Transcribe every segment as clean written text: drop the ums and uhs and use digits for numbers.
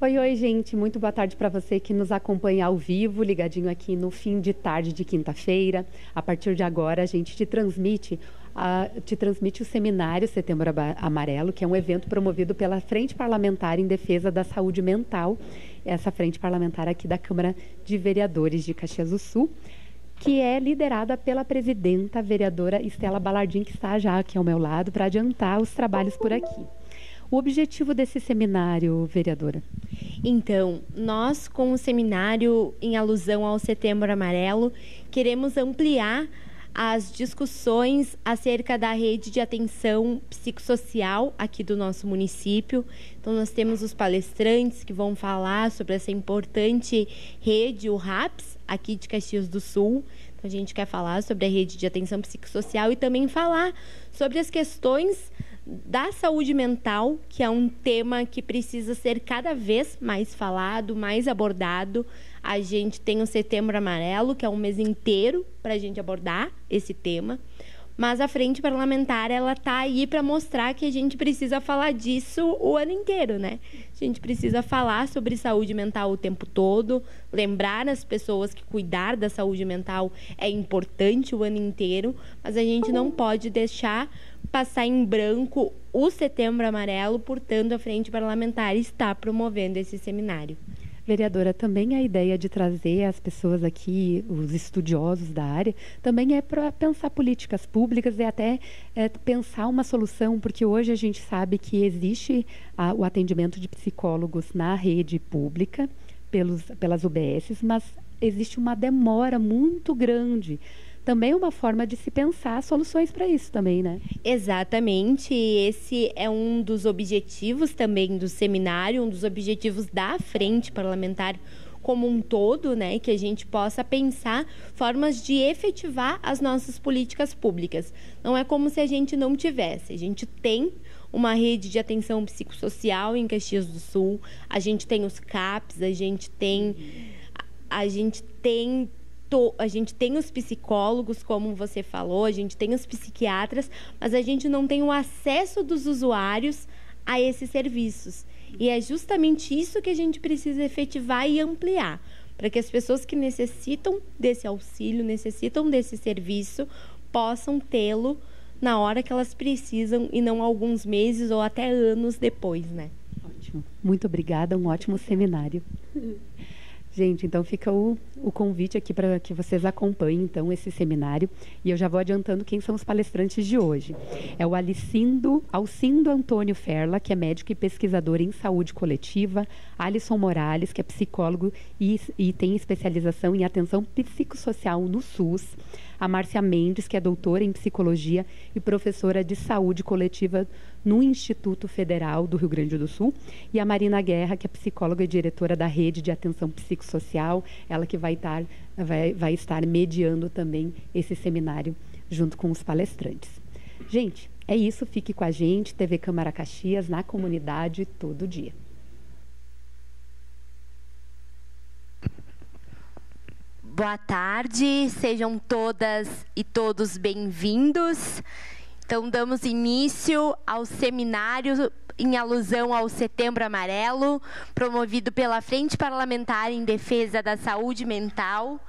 Oi, oi, gente. Muito boa tarde para você que nos acompanha ao vivo, ligadinho aqui no fim de tarde de quinta-feira. A partir de agora, a gente te transmite o seminário Setembro Amarelo, que é um evento promovido pela Frente Parlamentar em Defesa da Saúde Mental, essa frente parlamentar aqui da Câmara de Vereadores de Caxias do Sul, que é liderada pela presidenta, a vereadora Estela Balardim, que está já aqui ao meu lado para adiantar os trabalhos por aqui. O objetivo desse seminário, vereadora? Então, nós, com o seminário em alusão ao Setembro Amarelo, queremos ampliar as discussões acerca da rede de atenção psicossocial aqui do nosso município. Então, nós temos os palestrantes que vão falar sobre essa importante rede, o RAPS, aqui de Caxias do Sul. Então, a gente quer falar sobre a rede de atenção psicossocial e também falar sobre as questões da saúde mental, que é um tema que precisa ser cada vez mais falado, mais abordado. A gente tem o Setembro Amarelo, que é um mês inteiro para a gente abordar esse tema, mas a Frente Parlamentar ela está aí para mostrar que a gente precisa falar disso o ano inteiro, né? A gente precisa falar sobre saúde mental o tempo todo, lembrar as pessoas que cuidar da saúde mental é importante o ano inteiro, mas a gente não pode deixar passar em branco o Setembro Amarelo, portanto, a Frente Parlamentar está promovendo esse seminário. Vereadora, também a ideia de trazer as pessoas aqui, os estudiosos da área, também é para pensar políticas públicas e até pensar uma solução, porque hoje a gente sabe que existe o atendimento de psicólogos na rede pública, pelas UBSs, mas existe uma demora muito grande. Também é uma forma de se pensar soluções para isso também, né? Exatamente. Esse é um dos objetivos também do seminário, um dos objetivos da Frente Parlamentar como um todo, né? Que a gente possa pensar formas de efetivar as nossas políticas públicas. Não é como se a gente não tivesse. A gente tem uma rede de atenção psicossocial em Caxias do Sul, a gente tem os CAPs, a gente tem os psicólogos, como você falou, a gente tem os psiquiatras, mas a gente não tem o acesso dos usuários a esses serviços. E é justamente isso que a gente precisa efetivar e ampliar, para que as pessoas que necessitam desse auxílio, necessitam desse serviço, possam tê-lo na hora que elas precisam e não alguns meses ou até anos depois, né? Ótimo. Muito obrigada, um ótimo seminário. Gente, então fica o convite aqui para que vocês acompanhem, então, esse seminário. E eu já vou adiantando quem são os palestrantes de hoje. É o Alcindo Antônio Ferla, que é médico e pesquisador em saúde coletiva. Alisson Morales, que é psicólogo e tem especialização em atenção psicossocial no SUS. A Márcia Mendes, que é doutora em psicologia e professora de saúde coletiva no Instituto Federal do Rio Grande do Sul. E a Marina Guerra, que é psicóloga e diretora da Rede de Atenção Psicossocial, ela que vai estar mediando também esse seminário junto com os palestrantes. Gente, é isso. Fique com a gente, TV Câmara Caxias, na comunidade, todo dia. Boa tarde, sejam todas e todos bem-vindos. Então, damos início ao seminário em alusão ao Setembro Amarelo, promovido pela Frente Parlamentar em Defesa da Saúde Mental.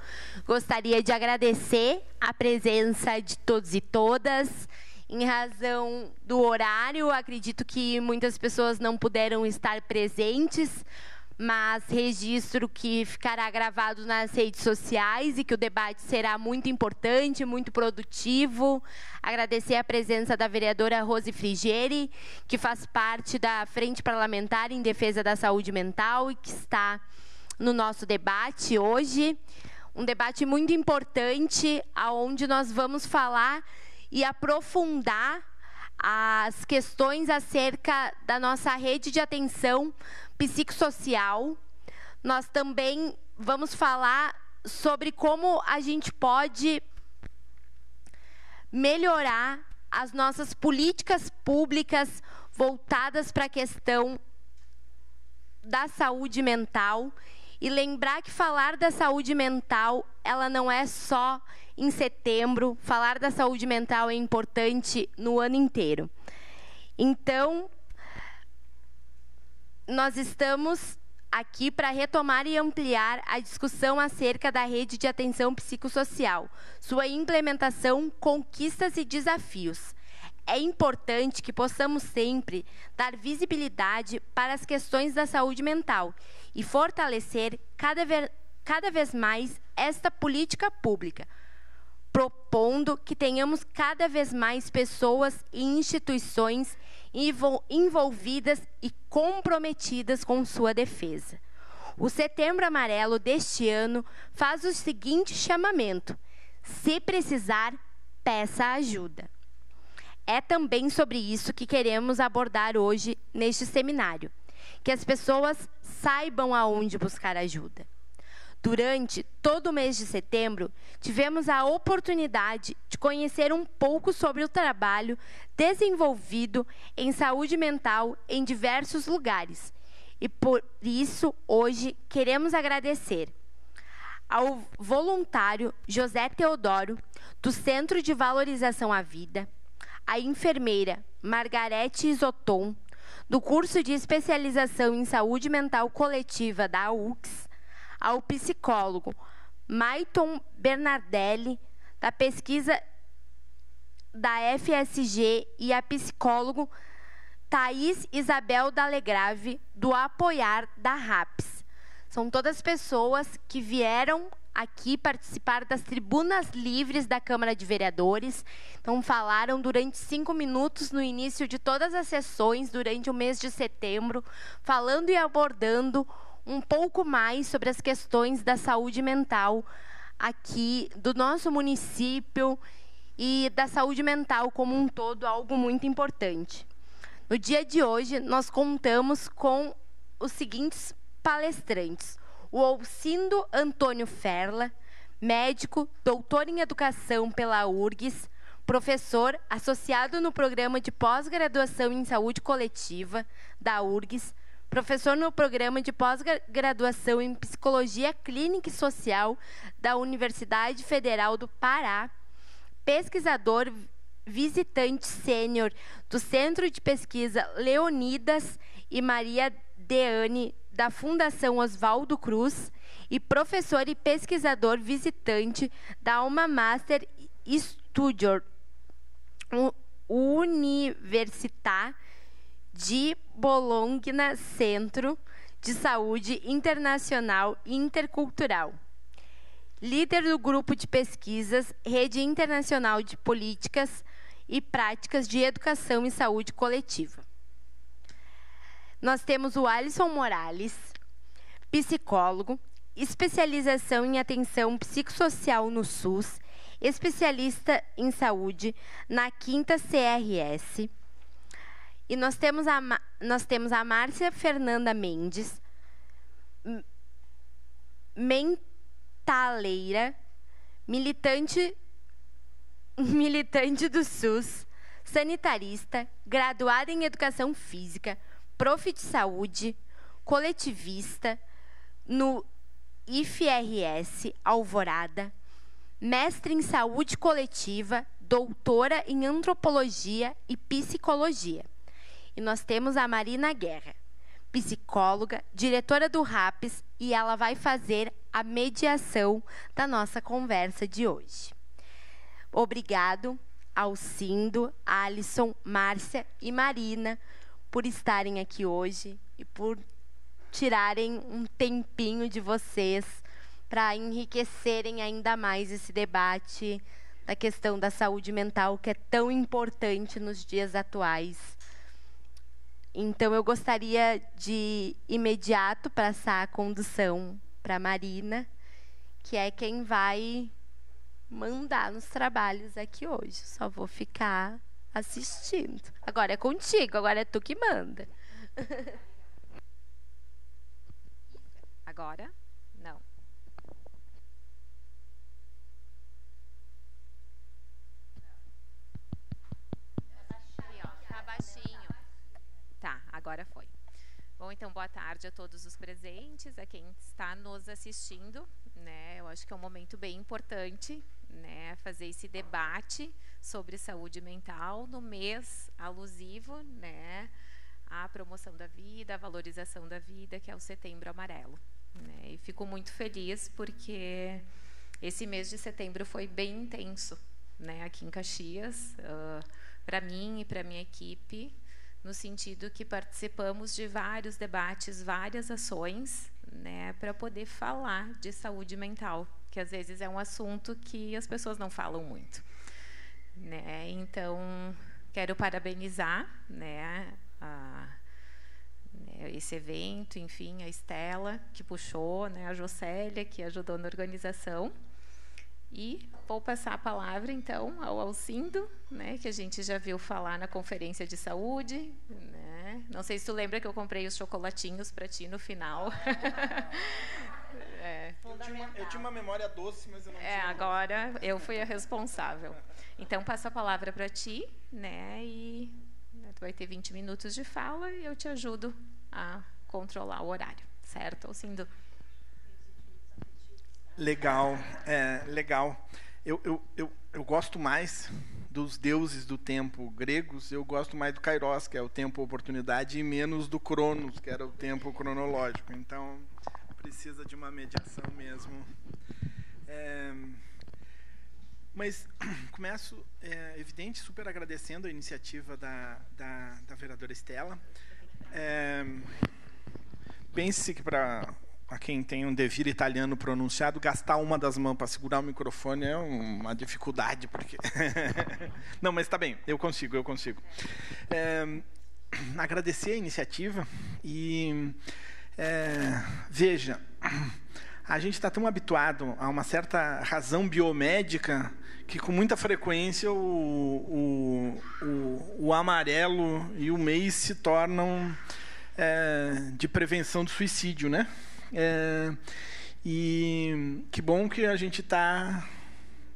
Gostaria de agradecer a presença de todos e todas. Em razão do horário, acredito que muitas pessoas não puderam estar presentes, mas registro que ficará gravado nas redes sociais e que o debate será muito importante, muito produtivo. Agradecer a presença da vereadora Rose Frigieri, que faz parte da Frente Parlamentar em Defesa da Saúde Mental e que está no nosso debate hoje. Um debate muito importante, onde nós vamos falar e aprofundar as questões acerca da nossa rede de atenção psicossocial. Nós também vamos falar sobre como a gente pode melhorar as nossas políticas públicas voltadas para a questão da saúde mental. E lembrar que falar da saúde mental, ela não é só em setembro. Falar da saúde mental é importante no ano inteiro. Então, nós estamos aqui para retomar e ampliar a discussão acerca da rede de atenção psicossocial, sua implementação, conquistas e desafios. É importante que possamos sempre dar visibilidade para as questões da saúde mental e fortalecer cada vez mais esta política pública, propondo que tenhamos cada vez mais pessoas e instituições envolvidas e comprometidas com sua defesa. O Setembro Amarelo deste ano faz o seguinte chamamento: se precisar, peça ajuda. É também sobre isso que queremos abordar hoje neste seminário, que as pessoas saibam aonde buscar ajuda. Durante todo o mês de setembro, tivemos a oportunidade de conhecer um pouco sobre o trabalho desenvolvido em saúde mental em diversos lugares. E por isso, hoje, queremos agradecer ao voluntário José Teodoro, do Centro de Valorização à Vida, a enfermeira Margarete Isoton, do curso de especialização em saúde mental coletiva da UX, ao psicólogo Maiton Bernardelli, da pesquisa da FSG, e a psicólogo Thaís Isabel Dalegrave, do Apoiar da RAPS. São todas pessoas que vieram aqui participar das tribunas livres da Câmara de Vereadores. Então, falaram durante 5 minutos no início de todas as sessões, durante o mês de setembro, falando e abordando um pouco mais sobre as questões da saúde mental aqui do nosso município e da saúde mental como um todo, algo muito importante. No dia de hoje, nós contamos com os seguintes palestrantes: o Alcindo Antônio Ferla, médico, doutor em educação pela URGS, professor associado no programa de pós-graduação em saúde coletiva da URGS, professor no programa de pós-graduação em psicologia clínica e social da Universidade Federal do Pará, pesquisador visitante sênior do Centro de Pesquisa Leonidas e Maria Deane, da Fundação Oswaldo Cruz, e professor e pesquisador visitante da Alma Mater Studior Università de Bologna, Centro de Saúde Internacional e Intercultural. Líder do grupo de pesquisas Rede Internacional de Políticas e Práticas de Educação e Saúde Coletiva. Nós temos o Alisson Morales, psicólogo, especialização em atenção psicossocial no SUS, especialista em saúde na 5ª CRS. E nós temos a Márcia Fernanda Mendes, mentaleira, militante do SUS, sanitarista, graduada em Educação Física, prof de saúde, coletivista no IFRS Alvorada, mestre em saúde coletiva, doutora em antropologia e psicologia. E nós temos a Marina Guerra, psicóloga, diretora do RAPS, e ela vai fazer a mediação da nossa conversa de hoje. Obrigado, Alcindo, Alisson, Márcia e Marina, por estarem aqui hoje e por tirarem um tempinho de vocês para enriquecerem ainda mais esse debate da questão da saúde mental, que é tão importante nos dias atuais. Então, eu gostaria de imediato passar a condução para a Marina, que é quem vai mandar nos trabalhos aqui hoje. Só vou ficar assistindo. Agora é contigo, agora é tu que manda. Agora? Não. Tá baixinho. Tá, agora foi. Bom, então, boa tarde a todos os presentes, a quem está nos assistindo, né? Eu acho que é um momento bem importante, né, fazer esse debate sobre saúde mental no mês alusivo, né, a promoção da vida, a valorização da vida, que é o Setembro Amarelo, né? E fico muito feliz porque esse mês de setembro foi bem intenso, né, aqui em Caxias, para mim e para minha equipe, no sentido que participamos de vários debates, várias ações, né, para poder falar de saúde mental, que às vezes é um assunto que as pessoas não falam muito, né? Então, quero parabenizar, né, esse evento, enfim, a Estela, que puxou, né, a Jocélia, que ajudou na organização. E vou passar a palavra, então, ao Alcindo, né, que a gente já viu falar na conferência de saúde, né? Não sei se tu lembra que eu comprei os chocolatinhos para ti no final. Eu tinha uma memória doce, mas eu não tinha. Agora eu fui a responsável. Então, passo a palavra para ti, né, e tu vai ter 20 minutos de fala e eu te ajudo a controlar o horário, certo, Alcindo? Legal, legal. Eu gosto mais dos deuses do tempo gregos, eu gosto mais do Kairos, que é o tempo oportunidade, e menos do Cronos, que era o tempo cronológico. Então, precisa de uma mediação mesmo. Mas começo, evidente, super agradecendo a iniciativa da vereadora Estela. Pense que para quem tem um devir italiano pronunciado, gastar uma das mãos para segurar o microfone é uma dificuldade, porque não, mas está bem, eu consigo. Agradecer a iniciativa e veja, a gente está tão habituado a uma certa razão biomédica que com muita frequência o amarelo e o mês se tornam de prevenção do suicídio, né? E que bom que a gente está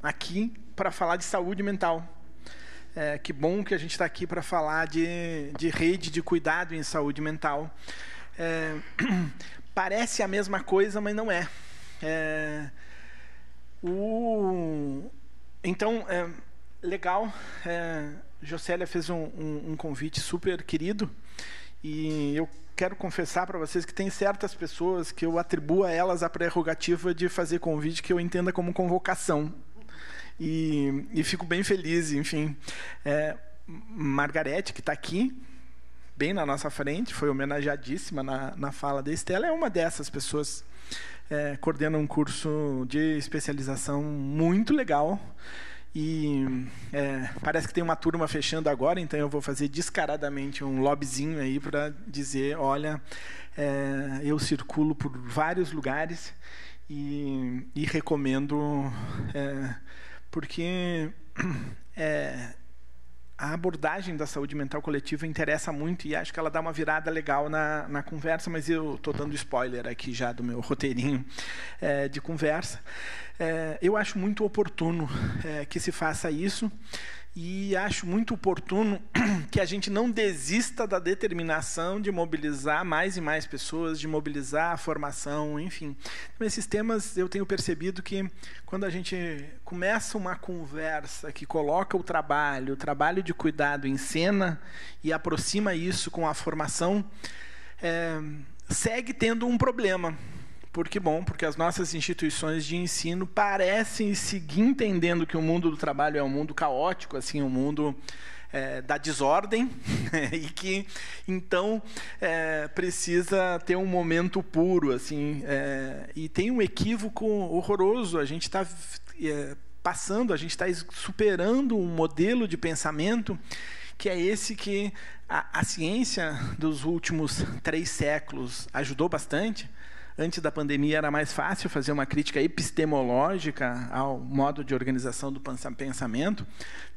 aqui para falar de saúde mental. Que bom que a gente está aqui para falar de rede de cuidado em saúde mental. Parece a mesma coisa, mas não é. Então, legal. Jocélia fez um convite super querido. E eu quero confessar para vocês que tem certas pessoas que eu atribuo a elas a prerrogativa de fazer convite que eu entenda como convocação. E fico bem feliz, enfim. Margarete, que está aqui, bem na nossa frente, foi homenageadíssima na fala da Estela, é uma dessas pessoas. Coordena um curso de especialização muito legal. E parece que tem uma turma fechando agora, então eu vou fazer descaradamente um lobbyzinho aí para dizer, olha, eu circulo por vários lugares e recomendo, porque a abordagem da saúde mental coletiva interessa muito e acho que ela dá uma virada legal na conversa, mas eu estou dando spoiler aqui já do meu roteirinho de conversa. Eu acho muito oportuno que se faça isso e acho muito oportuno que a gente não desista da determinação de mobilizar mais e mais pessoas, de mobilizar a formação, enfim. Então, esses temas eu tenho percebido que quando a gente começa uma conversa que coloca o trabalho de cuidado em cena e aproxima isso com a formação, segue tendo um problema. Porque as nossas instituições de ensino parecem seguir entendendo que o mundo do trabalho é um mundo caótico, assim, um mundo da desordem, e que, então, precisa ter um momento puro, assim, e tem um equívoco horroroso. A gente está a gente está superando um modelo de pensamento que é esse que a ciência dos últimos 3 séculos ajudou bastante. Antes da pandemia era mais fácil fazer uma crítica epistemológica ao modo de organização do pensamento.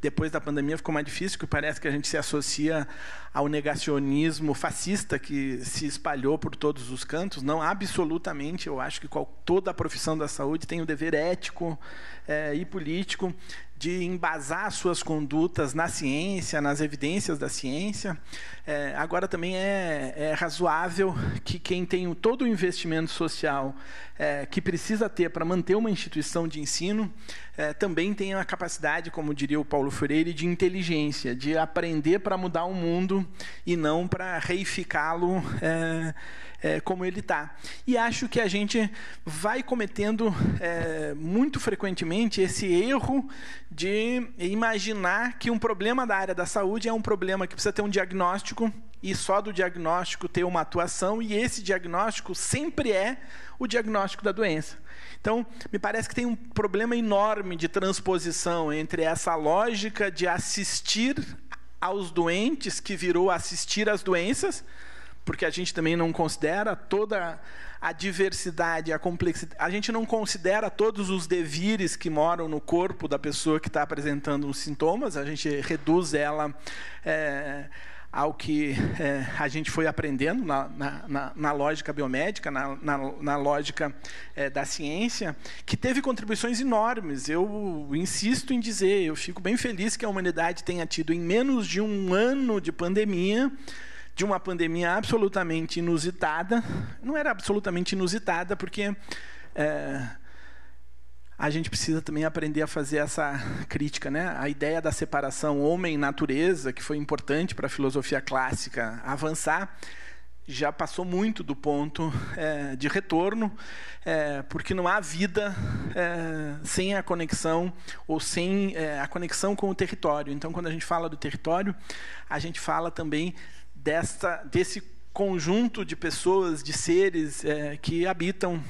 Depois da pandemia ficou mais difícil, porque parece que a gente se associa ao negacionismo fascista que se espalhou por todos os cantos. Não, absolutamente, eu acho que toda a profissão da saúde tem o dever ético e político de embasar suas condutas na ciência, nas evidências da ciência. Agora também é razoável que quem tem todo o investimento social que precisa ter para manter uma instituição de ensino também tenha a capacidade, como diria o Paulo Freire, de inteligência, de aprender para mudar o mundo e não para reificá-lo como ele está. E acho que a gente vai cometendo muito frequentemente esse erro de imaginar que um problema da área da saúde é um problema que precisa ter um diagnóstico e só do diagnóstico ter uma atuação, e esse diagnóstico sempre é o diagnóstico da doença. Então, me parece que tem um problema enorme de transposição entre essa lógica de assistir aos doentes, que virou assistir às doenças, porque a gente também não considera toda a diversidade, a complexidade, a gente não considera todos os devires que moram no corpo da pessoa que está apresentando os sintomas, a gente reduz ela ao que a gente foi aprendendo na lógica biomédica, na lógica da ciência, que teve contribuições enormes. Eu insisto em dizer, eu fico bem feliz que a humanidade tenha tido, em menos de um ano de pandemia, de uma pandemia absolutamente inusitada. Não era absolutamente inusitada, porque a gente precisa também aprender a fazer essa crítica, né? A ideia da separação homem-natureza, que foi importante para a filosofia clássica avançar, já passou muito do ponto de retorno, porque não há vida sem a conexão, ou sem a conexão com o território. Então, quando a gente fala do território, a gente fala também desse conjunto de pessoas, de seres que habitam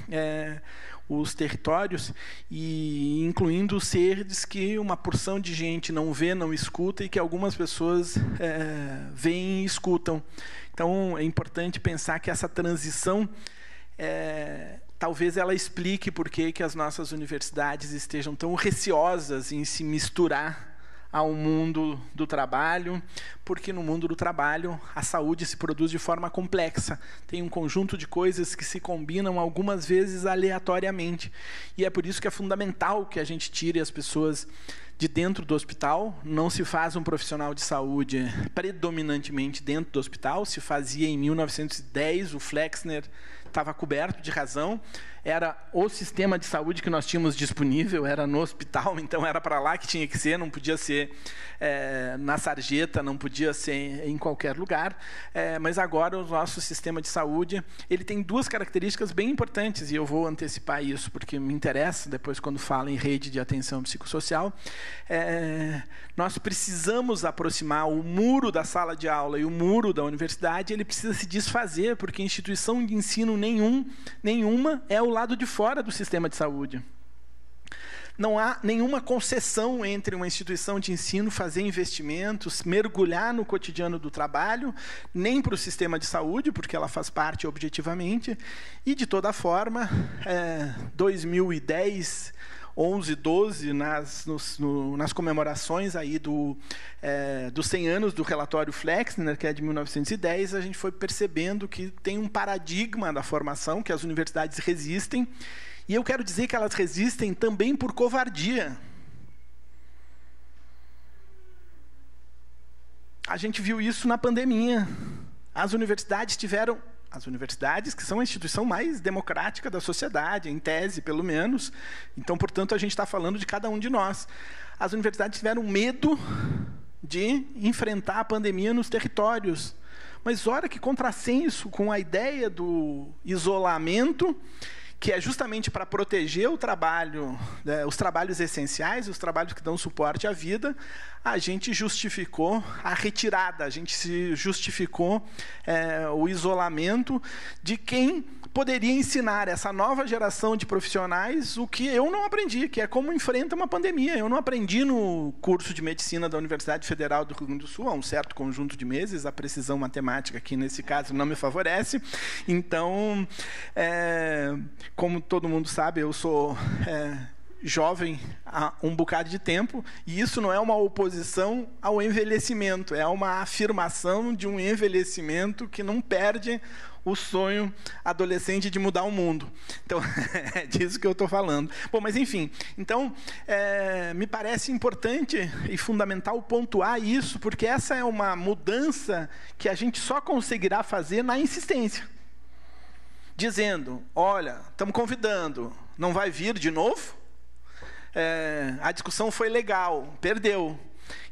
os territórios, e incluindo os seres que uma porção de gente não vê, não escuta, e que algumas pessoas veem e escutam. Então, é importante pensar que essa transição, talvez ela explique por que as nossas universidades estejam tão receosas em se misturar ao mundo do trabalho, porque no mundo do trabalho a saúde se produz de forma complexa. Tem um conjunto de coisas que se combinam algumas vezes aleatoriamente. E é por isso que é fundamental que a gente tire as pessoas de dentro do hospital. Não se faz um profissional de saúde predominantemente dentro do hospital. Se fazia em 1910, o Flexner estava coberto de razão. Era o sistema de saúde que nós tínhamos disponível, era no hospital, então era para lá que tinha que ser, não podia ser na sarjeta, não podia ser em qualquer lugar. Mas agora o nosso sistema de saúde, ele tem duas características bem importantes, e eu vou antecipar isso, porque me interessa depois quando falo em rede de atenção psicossocial. Nós precisamos aproximar o muro da sala de aula e o muro da universidade, ele precisa se desfazer, porque instituição de ensino nenhuma é o lado de fora do sistema de saúde. Não há nenhuma concessão entre uma instituição de ensino fazer investimentos, mergulhar no cotidiano do trabalho, nem para o sistema de saúde, porque ela faz parte objetivamente, e de toda forma, 2010, 11, 12, nas comemorações aí dos 100 anos do relatório Flexner, que é de 1910, a gente foi percebendo que tem um paradigma da formação, que as universidades resistem, e eu quero dizer que elas resistem também por covardia. A gente viu isso na pandemia. As universidades, que são a instituição mais democrática da sociedade, em tese, pelo menos. Então, portanto, a gente está falando de cada um de nós. As universidades tiveram medo de enfrentar a pandemia nos territórios. Mas, ora que contrassenso com a ideia do isolamento, que é justamente para proteger o trabalho, os trabalhos essenciais, os trabalhos que dão suporte à vida, a gente justificou a retirada, a gente se justificou o isolamento de quem poderia ensinar essa nova geração de profissionais o que eu não aprendi, que é como enfrenta uma pandemia. Eu não aprendi no curso de medicina da Universidade Federal do Rio Grande do Sul, há um certo conjunto de meses, a precisão matemática aqui nesse caso não me favorece. Então, como todo mundo sabe, eu sou jovem há um bocado de tempo, e isso não é uma oposição ao envelhecimento, é uma afirmação de um envelhecimento que não perde o sonho adolescente de mudar o mundo. Então, é disso que eu estou falando. Bom, mas enfim, então, me parece importante e fundamental pontuar isso, porque essa é uma mudança que a gente só conseguirá fazer na insistência. Dizendo, olha, estamos convidando, não vai vir de novo? A discussão foi legal, perdeu.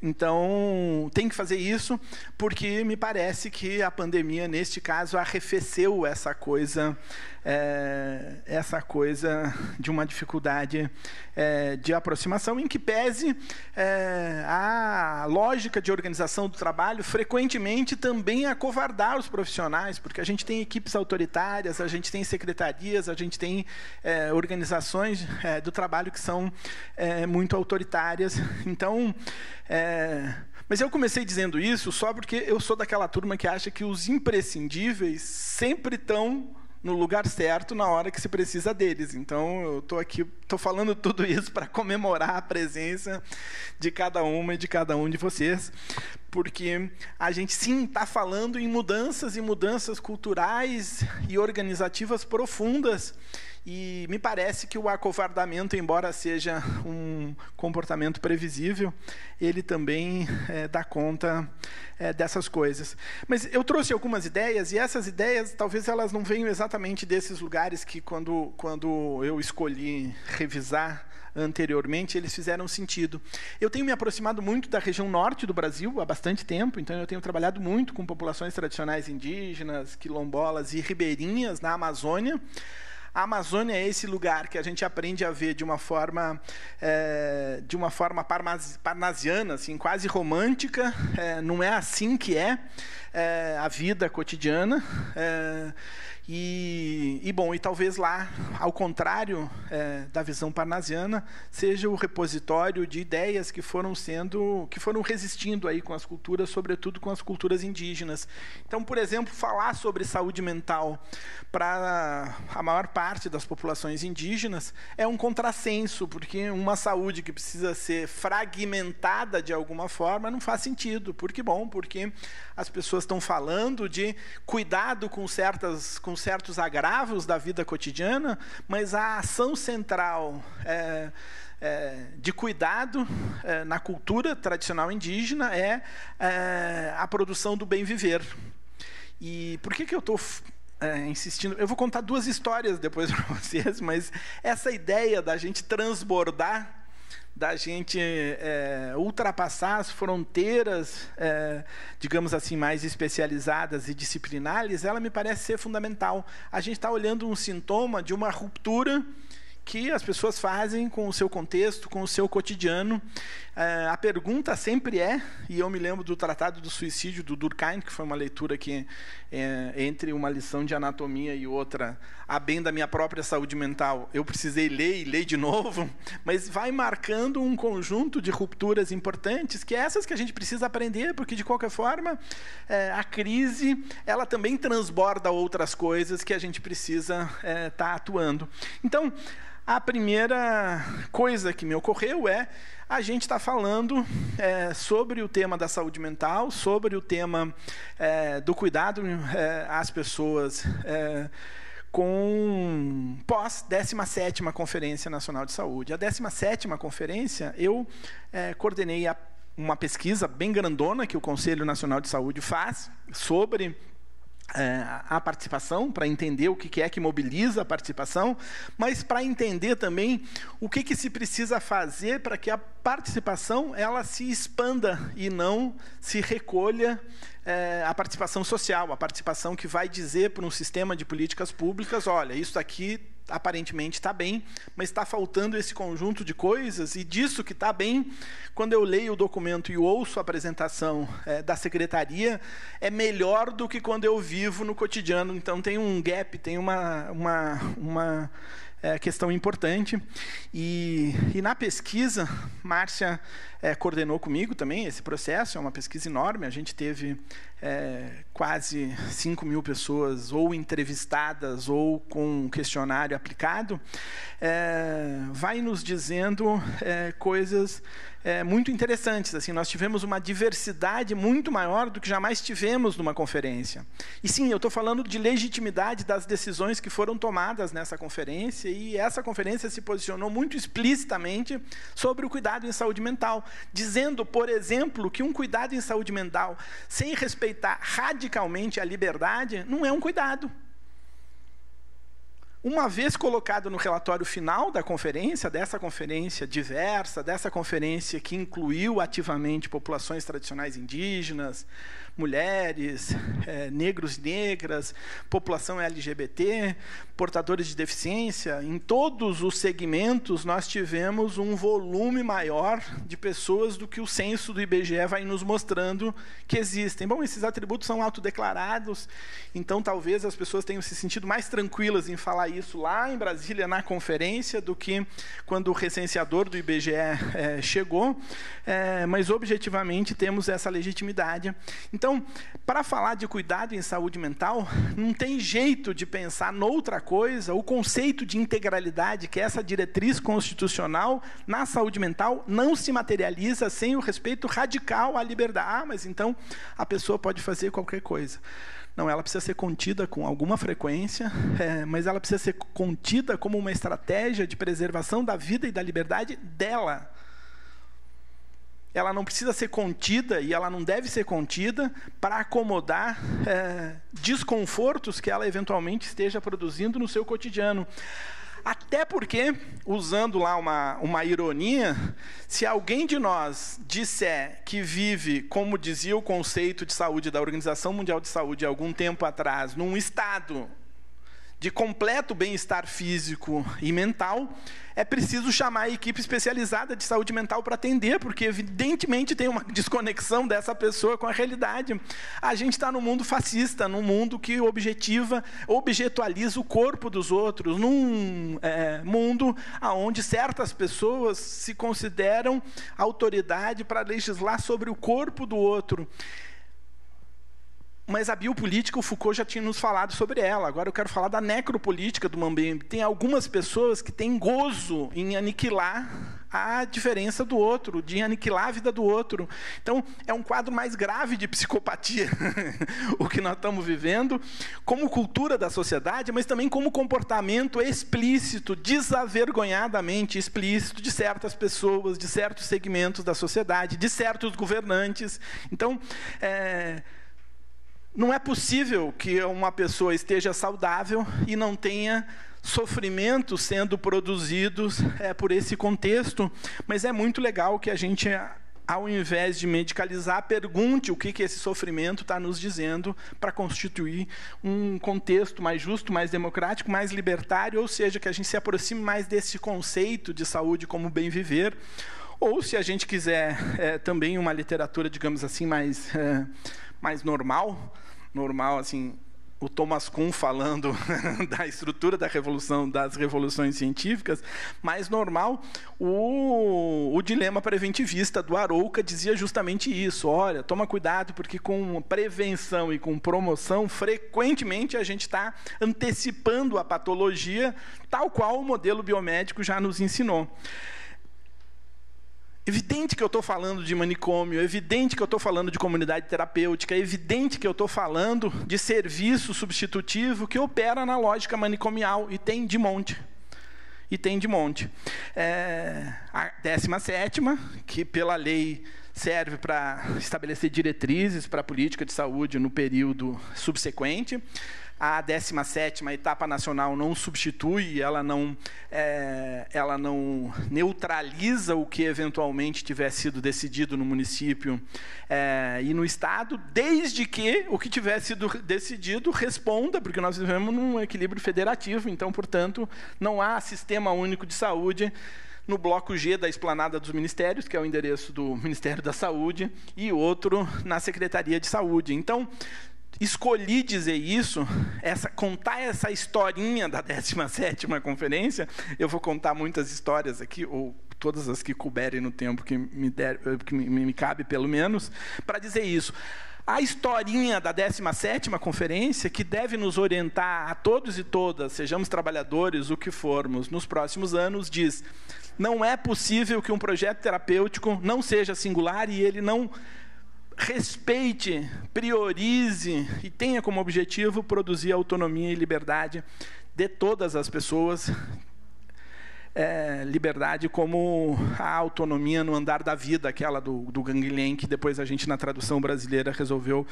Então, tem que fazer isso, porque me parece que a pandemia, neste caso, arrefeceu essa coisa de uma dificuldade de aproximação, em que pese a lógica de organização do trabalho, frequentemente também acovardar os profissionais, porque a gente tem equipes autoritárias, a gente tem secretarias, a gente tem organizações do trabalho que são muito autoritárias. Então, mas eu comecei dizendo isso só porque eu sou daquela turma que acha que os imprescindíveis sempre estão no lugar certo na hora que se precisa deles. Então, eu estou aqui, estou falando tudo isso para comemorar a presença de cada uma e de cada um de vocês, porque a gente, sim, está falando em mudanças e mudanças culturais e organizativas profundas, e me parece que o acovardamento, embora seja um comportamento previsível, ele também dá conta dessas coisas. Mas eu trouxe algumas ideias, e essas ideias, talvez elas não venham exatamente desses lugares que, quando eu escolhi revisar anteriormente, eles fizeram sentido. Eu tenho me aproximado muito da região norte do Brasil há bastante tempo, então eu tenho trabalhado muito com populações tradicionais indígenas, quilombolas e ribeirinhas na Amazônia. A Amazônia é esse lugar que a gente aprende a ver de uma forma parnasiana, assim, quase romântica. Não é assim que é a vida cotidiana. E talvez lá, ao contrário da visão parnasiana, seja o repositório de ideias que foram resistindo aí com as culturas, sobretudo com as culturas indígenas. Então, por exemplo, falar sobre saúde mental para a maior parte das populações indígenas é um contrassenso, porque uma saúde que precisa ser fragmentada de alguma forma não faz sentido. Porque as pessoas estão falando de cuidado com certos agravos da vida cotidiana, mas a ação central de cuidado na cultura tradicional indígena é a produção do bem viver. E por que eu estou insistindo? Eu vou contar duas histórias depois para vocês, mas essa ideia da gente transbordar, da gente ultrapassar as fronteiras, digamos assim, mais especializadas e disciplinares, ela me parece ser fundamental. A gente está olhando um sintoma de uma ruptura que as pessoas fazem com o seu contexto, com o seu cotidiano. A pergunta sempre e eu me lembro do Tratado do Suicídio, do Durkheim, que foi uma leitura que, entre uma lição de anatomia e outra, a bem da minha própria saúde mental, eu precisei ler e ler de novo, mas vai marcando um conjunto de rupturas importantes, que é essas que a gente precisa aprender, porque, de qualquer forma, a crise, ela também transborda outras coisas que a gente precisa estar atuando. Então, a primeira coisa que me ocorreu a gente está falando sobre o tema da saúde mental, sobre o tema do cuidado às pessoas com pós-17ª Conferência Nacional de Saúde. A 17ª Conferência, eu coordenei uma pesquisa bem grandona que o Conselho Nacional de Saúde faz sobre a participação, para entender o que é que mobiliza a participação, mas para entender também o que se precisa fazer para que a participação ela se expanda e não se recolha a participação social, a participação que vai dizer para um sistema de políticas públicas, olha, isso aqui aparentemente está bem, mas está faltando esse conjunto de coisas, e disso que está bem, quando eu leio o documento e ouço a apresentação da secretaria, é melhor do que quando eu vivo no cotidiano. Então tem um gap, tem uma questão importante. E na pesquisa, Márcia coordenou comigo também esse processo, é uma pesquisa enorme, a gente teve quase 5.000 pessoas ou entrevistadas ou com um questionário aplicado, vai nos dizendo coisas muito interessantes. Assim, nós tivemos uma diversidade muito maior do que jamais tivemos numa conferência. E sim, eu estou falando de legitimidade das decisões que foram tomadas nessa conferência, e essa conferência se posicionou muito explicitamente sobre o cuidado em saúde mental, dizendo, por exemplo, que um cuidado em saúde mental sem respeitar radicalmente a liberdade não é um cuidado. Uma vez colocado no relatório final da conferência, dessa conferência diversa, dessa conferência que incluiu ativamente populações tradicionais indígenas, mulheres, negros e negras, população LGBT, portadores de deficiência, em todos os segmentos nós tivemos um volume maior de pessoas do que o censo do IBGE vai nos mostrando que existem. Bom, esses atributos são autodeclarados, então talvez as pessoas tenham se sentido mais tranquilas em falar isso lá em Brasília, na conferência, do que quando o recenseador do IBGE chegou, mas objetivamente temos essa legitimidade. Então, para falar de cuidado em saúde mental, não tem jeito de pensar noutra coisa. O conceito de integralidade, que é essa diretriz constitucional na saúde mental, não se materializa sem o respeito radical à liberdade. Mas então a pessoa pode fazer qualquer coisa. Não, ela precisa ser contida com alguma frequência, mas ela precisa ser contida como uma estratégia de preservação da vida e da liberdade dela. Ela não precisa ser contida, e ela não deve ser contida para acomodar desconfortos que ela eventualmente esteja produzindo no seu cotidiano. Até porque, usando lá uma ironia, se alguém de nós disser que vive, como dizia o conceito de saúde da Organização Mundial de Saúde há algum tempo atrás, num estado de completo bem-estar físico e mental, é preciso chamar a equipe especializada de saúde mental para atender, porque evidentemente tem uma desconexão dessa pessoa com a realidade. A gente está num mundo fascista, num mundo que objetualiza o corpo dos outros, num mundo onde certas pessoas se consideram autoridade para legislar sobre o corpo do outro. Mas a biopolítica, o Foucault já tinha nos falado sobre ela. Agora eu quero falar da necropolítica do Mambembe. Tem algumas pessoas que têm gozo em aniquilar a diferença do outro, de aniquilar a vida do outro. Então, é um quadro mais grave de psicopatia, o que nós estamos vivendo, como cultura da sociedade, mas também como comportamento explícito, desavergonhadamente explícito, de certas pessoas, de certos segmentos da sociedade, de certos governantes. Então, não é possível que uma pessoa esteja saudável e não tenha sofrimentos sendo produzidos por esse contexto, mas é muito legal que a gente, ao invés de medicalizar, pergunte o que esse sofrimento está nos dizendo para constituir um contexto mais justo, mais democrático, mais libertário, ou seja, que a gente se aproxime mais desse conceito de saúde como bem viver, ou se a gente quiser também uma literatura, digamos assim, mais normal, assim, o Thomas Kuhn falando da estrutura da revolução, das revoluções científicas, mais normal, o dilema preventivista do Arouca dizia justamente isso. Olha, toma cuidado, porque com prevenção e com promoção, frequentemente a gente está antecipando a patologia, tal qual o modelo biomédico já nos ensinou. Evidente que eu estou falando de manicômio, evidente que eu estou falando de comunidade terapêutica, evidente que eu estou falando de serviço substitutivo que opera na lógica manicomial, e tem de monte. A 17ª, que pela lei serve para estabelecer diretrizes para a política de saúde no período subsequente. A 17ª etapa nacional não substitui, ela não neutraliza o que eventualmente tiver sido decidido no município e no estado, desde que o que tiver sido decidido responda, porque nós vivemos num equilíbrio federativo, então, portanto, não há sistema único de saúde no bloco G da Esplanada dos Ministérios, que é o endereço do Ministério da Saúde, e outro na Secretaria de Saúde. Então, escolhi dizer isso, contar essa historinha da 17ª conferência. Eu vou contar muitas histórias aqui, ou todas as que couberem no tempo que me cabe, pelo menos, para dizer isso. A historinha da 17ª conferência, que deve nos orientar a todos e todas, sejamos trabalhadores, o que formos, nos próximos anos, diz: não é possível que um projeto terapêutico não seja singular e ele não respeite, priorize e tenha como objetivo produzir autonomia e liberdade de todas as pessoas. Liberdade como a autonomia no andar da vida, aquela do Ganguilhem, que depois a gente, na tradução brasileira, resolveu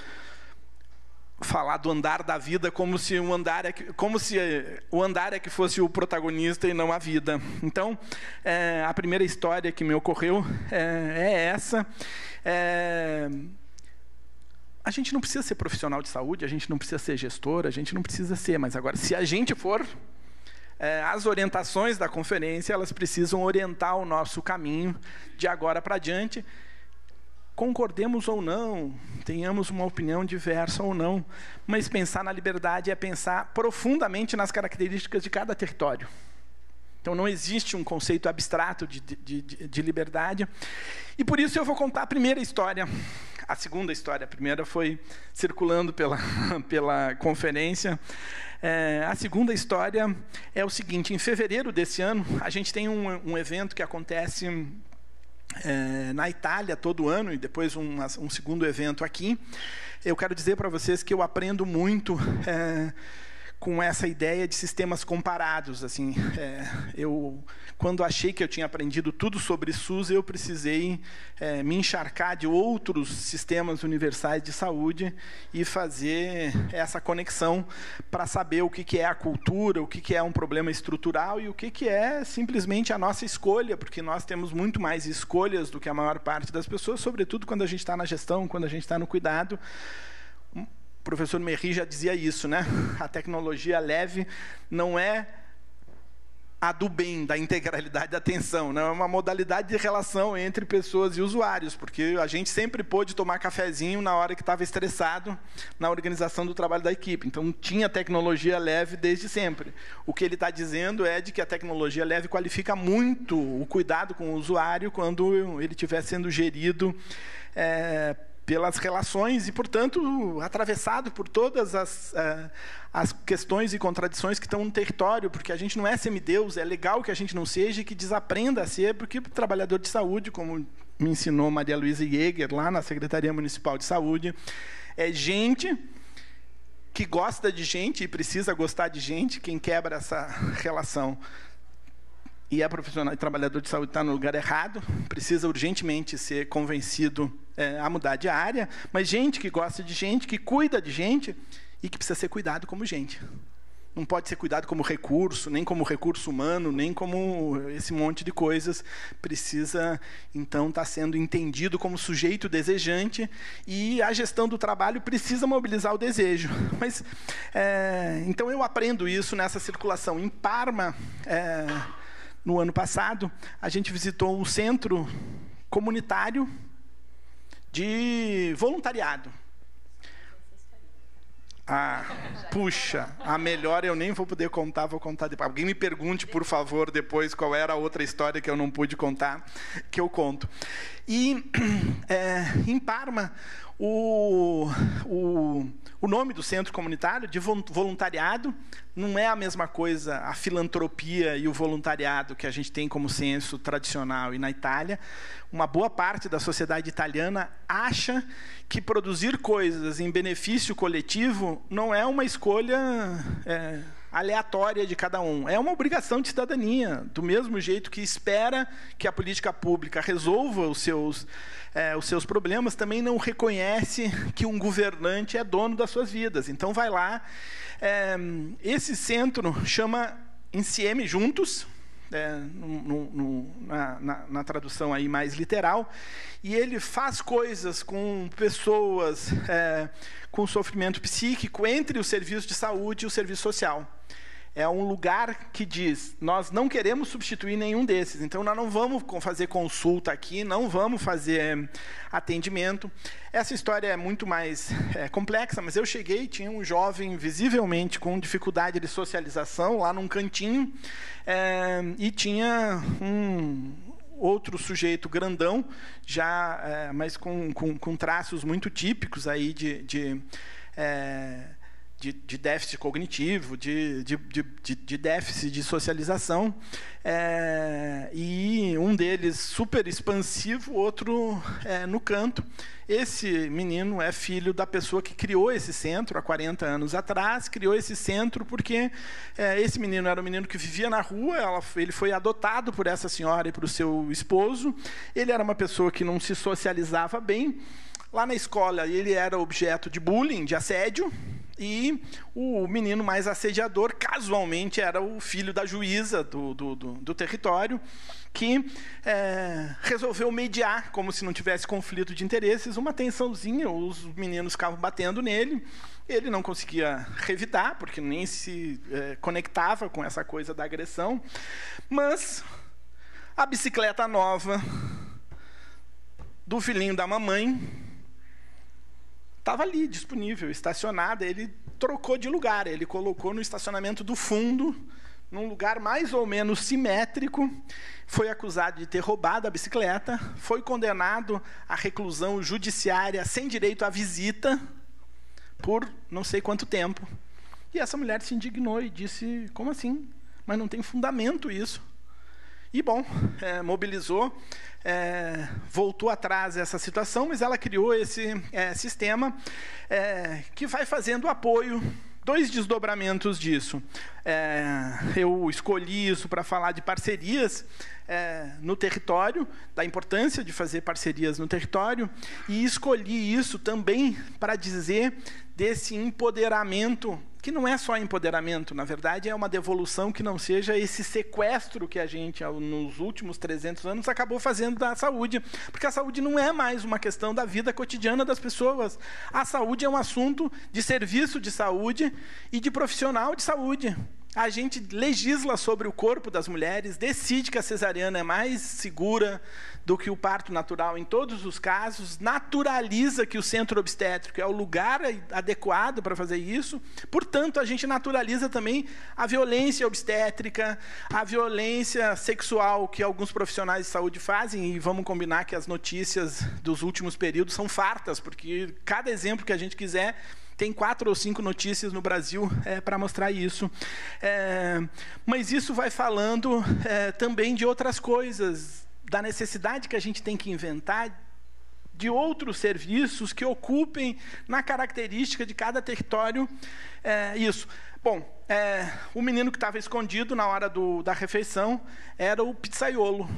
falar do andar da vida como se o andar é que fosse o protagonista e não a vida. Então, a primeira história que me ocorreu é essa. A gente não precisa ser profissional de saúde, a gente não precisa ser gestor, a gente não precisa ser, mas agora, se a gente for, as orientações da conferência, elas precisam orientar o nosso caminho de agora para diante. Concordemos ou não, tenhamos uma opinião diversa ou não, mas pensar na liberdade é pensar profundamente nas características de cada território. Então, não existe um conceito abstrato de liberdade. E, por isso, eu vou contar a primeira história. A segunda história. A primeira foi circulando pela conferência. A segunda história é o seguinte: em fevereiro desse ano, a gente tem um evento que acontece na Itália todo ano, e depois um segundo evento aqui. Eu quero dizer para vocês que eu aprendo muito com essa ideia de sistemas comparados. Assim, eu, quando achei que eu tinha aprendido tudo sobre SUS, eu precisei me encharcar de outros sistemas universais de saúde e fazer essa conexão para saber o que é a cultura, o que é um problema estrutural e o que é simplesmente a nossa escolha, porque nós temos muito mais escolhas do que a maior parte das pessoas, sobretudo quando a gente está na gestão, quando a gente está no cuidado. O professor Merri já dizia isso, né? A tecnologia leve não é a do bem, da integralidade da atenção, não é uma modalidade de relação entre pessoas e usuários, porque a gente sempre pôde tomar cafezinho na hora que estava estressado na organização do trabalho da equipe. Então, tinha tecnologia leve desde sempre. O que ele está dizendo é de que a tecnologia leve qualifica muito o cuidado com o usuário quando ele estiver sendo gerido pelas relações e, portanto, atravessado por todas as questões e contradições que estão no território, porque a gente não é semideus, é legal que a gente não seja e que desaprenda a ser, porque o trabalhador de saúde, como me ensinou Maria Luísa Jäger, lá na Secretaria Municipal de Saúde, é gente que gosta de gente e precisa gostar de gente. Quem quebra essa relação e é profissional e trabalhador de saúde está no lugar errado, precisa urgentemente ser convencido a mudar de área, mas gente que gosta de gente, que cuida de gente e que precisa ser cuidado como gente. Não pode ser cuidado como recurso, nem como recurso humano, nem como esse monte de coisas. Precisa, então, estar sendo entendido como sujeito desejante, e a gestão do trabalho precisa mobilizar o desejo. Mas, então, eu aprendo isso nessa circulação. Em Parma, no ano passado, a gente visitou um centro comunitário de voluntariado. Puxa, a melhor eu nem vou poder contar, vou contar depois. Alguém me pergunte, por favor, depois qual era a outra história que eu não pude contar, que eu conto. E em Parma, o nome do centro comunitário, de voluntariado, não é a mesma coisa a filantropia e o voluntariado que a gente tem como senso tradicional. E na Itália, uma boa parte da sociedade italiana acha que produzir coisas em benefício coletivo não é uma escolha aleatória de cada um. É uma obrigação de cidadania, do mesmo jeito que espera que a política pública resolva os seus problemas, também não reconhece que um governante é dono das suas vidas. Então, vai lá. Esse centro chama Insieme Juntos, na tradução aí mais literal, e ele faz coisas com pessoas com sofrimento psíquico entre o serviço de saúde e o serviço social. É um lugar que diz: nós não queremos substituir nenhum desses, então nós não vamos fazer consulta aqui, não vamos fazer atendimento. Essa história é muito mais complexa, mas eu cheguei, tinha um jovem visivelmente com dificuldade de socialização lá num cantinho, e tinha outro sujeito grandão, já, mas com traços muito típicos aí de déficit cognitivo, de déficit de socialização, e um deles super expansivo, outro no canto. Esse menino é filho da pessoa que criou esse centro há 40 anos atrás, criou esse centro porque esse menino era um menino que vivia na rua, ele foi adotado por essa senhora e por seu esposo, ele era uma pessoa que não se socializava bem, lá na escola ele era objeto de bullying, de assédio, e o menino mais assediador, casualmente, era o filho da juíza do território, que resolveu mediar, como se não tivesse conflito de interesses, uma tensãozinha, os meninos ficavam batendo nele, ele não conseguia revidar, porque nem se conectava com essa coisa da agressão, mas a bicicleta nova do filhinho da mamãe estava ali, disponível, estacionada. Ele trocou de lugar, ele colocou no estacionamento do fundo, num lugar mais ou menos simétrico, foi acusado de ter roubado a bicicleta, foi condenado à reclusão judiciária sem direito à visita, por não sei quanto tempo. E essa mulher se indignou e disse, como assim? Mas não tem fundamento isso. E, bom, mobilizou, voltou atrás dessa situação, mas ela criou esse sistema que vai fazendo apoio. Dois desdobramentos disso. Eu escolhi isso para falar de parcerias no território, da importância de fazer parcerias no território, e escolhi isso também para dizer desse empoderamento, que não é só empoderamento, na verdade é uma devolução que não seja esse sequestro que a gente, nos últimos 300 anos, acabou fazendo da saúde, porque a saúde não é mais uma questão da vida cotidiana das pessoas. A saúde é um assunto de serviço de saúde e de profissional de saúde. A gente legisla sobre o corpo das mulheres, decide que a cesariana é mais segura do que o parto natural em todos os casos, naturaliza que o centro obstétrico é o lugar adequado para fazer isso. Portanto, a gente naturaliza também a violência obstétrica, a violência sexual que alguns profissionais de saúde fazem, e vamos combinar que as notícias dos últimos períodos são fartas, porque cada exemplo que a gente quiser, tem 4 ou 5 notícias no Brasil para mostrar isso. Mas isso vai falando também de outras coisas, da necessidade que a gente tem que inventar de outros serviços que ocupem na característica de cada território isso. Bom, o menino que estava escondido na hora da refeição era o pizzaiolo.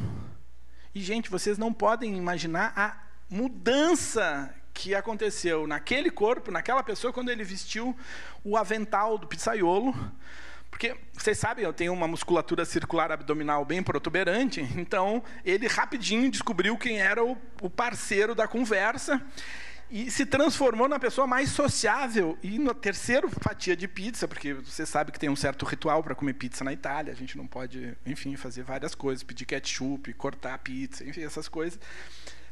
E, gente, vocês não podem imaginar a mudança que aconteceu naquele corpo, naquela pessoa, quando ele vestiu o avental do pizzaiolo. Porque, vocês sabem, eu tenho uma musculatura circular abdominal bem protuberante, então ele rapidinho descobriu quem era o parceiro da conversa e se transformou na pessoa mais sociável. E na terceira fatia de pizza, porque você sabe que tem um certo ritual para comer pizza na Itália, a gente não pode, enfim, fazer várias coisas, pedir ketchup, cortar a pizza, enfim, essas coisas.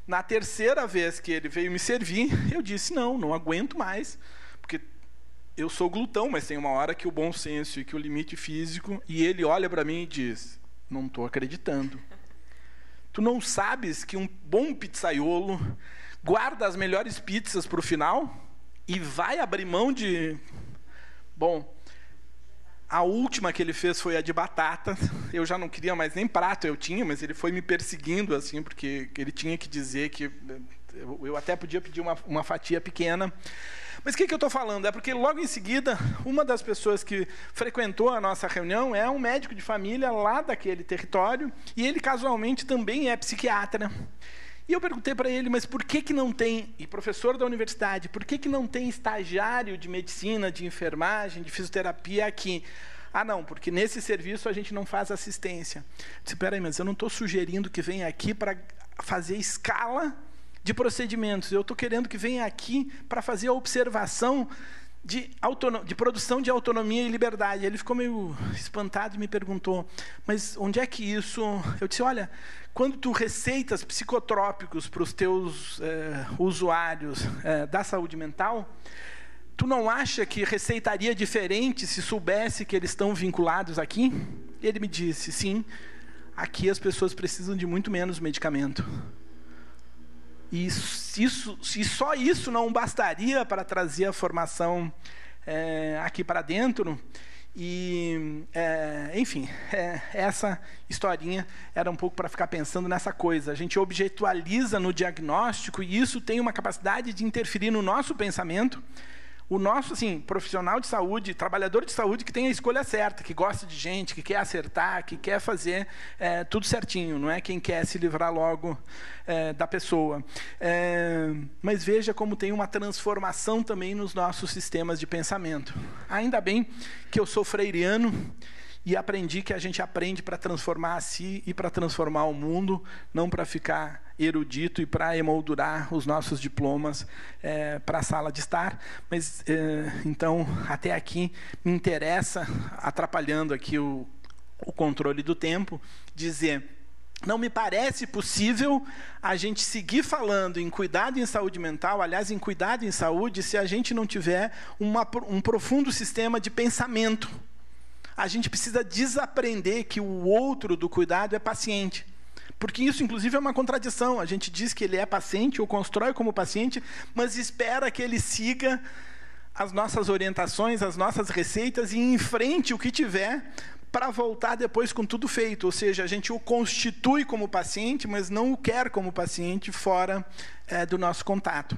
Na terceira vez que ele veio me servir, eu disse, não aguento mais, porque eu sou glutão, mas tem uma hora que o bom senso e que o limite físico, e ele olha para mim e diz, não estou acreditando. Tu não sabes que um bom pizzaiolo guarda as melhores pizzas para o final e vai abrir mão de... Bom, a última que ele fez foi a de batata. Eu já não queria mais nem prato, eu tinha, mas ele foi me perseguindo, assim, porque ele tinha que dizer que... Eu até podia pedir uma fatia pequena. Mas o que eu estou falando? É porque logo em seguida, uma das pessoas que frequentou a nossa reunião é um médico de família lá daquele território, e ele casualmente também é psiquiatra. E eu perguntei para ele, mas por que não tem, e professor da universidade, por que não tem estagiário de medicina, de enfermagem, de fisioterapia aqui? Ah, não, porque nesse serviço a gente não faz assistência. Eu disse, espera aí, mas eu não estou sugerindo que venha aqui para fazer escala de procedimentos. Eu estou querendo que venha aqui para fazer a observação de produção de autonomia e liberdade. Ele ficou meio espantado e me perguntou, mas onde é que isso... Eu disse, olha, quando tu receitas psicotrópicos para os teus usuários da saúde mental, tu não acha que receitaria diferente se soubesse que eles estão vinculados aqui? Ele me disse, sim. aqui as pessoas precisam de muito menos medicamento. E só isso não bastaria para trazer a formação aqui para dentro. E, enfim, essa historinha era um pouco para ficar pensando nessa coisa. A gente objetualiza no diagnóstico e isso tem uma capacidade de interferir no nosso pensamento. O nosso, assim, profissional de saúde, trabalhador de saúde que tem a escolha certa, que gosta de gente, que quer acertar, que quer fazer tudo certinho, não é quem quer se livrar logo da pessoa. Mas veja como tem uma transformação também nos nossos sistemas de pensamento. Ainda bem que eu sou freiriano e aprendi que a gente aprende para transformar a si e para transformar o mundo, não para ficar erudito e para emoldurar os nossos diplomas para a sala de estar. Mas, então, até aqui, me interessa, atrapalhando aqui o controle do tempo, dizer: não me parece possível a gente seguir falando em cuidado em saúde mental, aliás, em cuidado em saúde, se a gente não tiver um profundo sistema de pensamento. A gente precisa desaprender que o outro do cuidado é paciente. Porque isso, inclusive, é uma contradição. A gente diz que ele é paciente, ou constrói como paciente, mas espera que ele siga as nossas orientações, as nossas receitas e enfrente o que tiver para voltar depois com tudo feito. Ou seja, a gente o constitui como paciente, mas não o quer como paciente fora do nosso contato.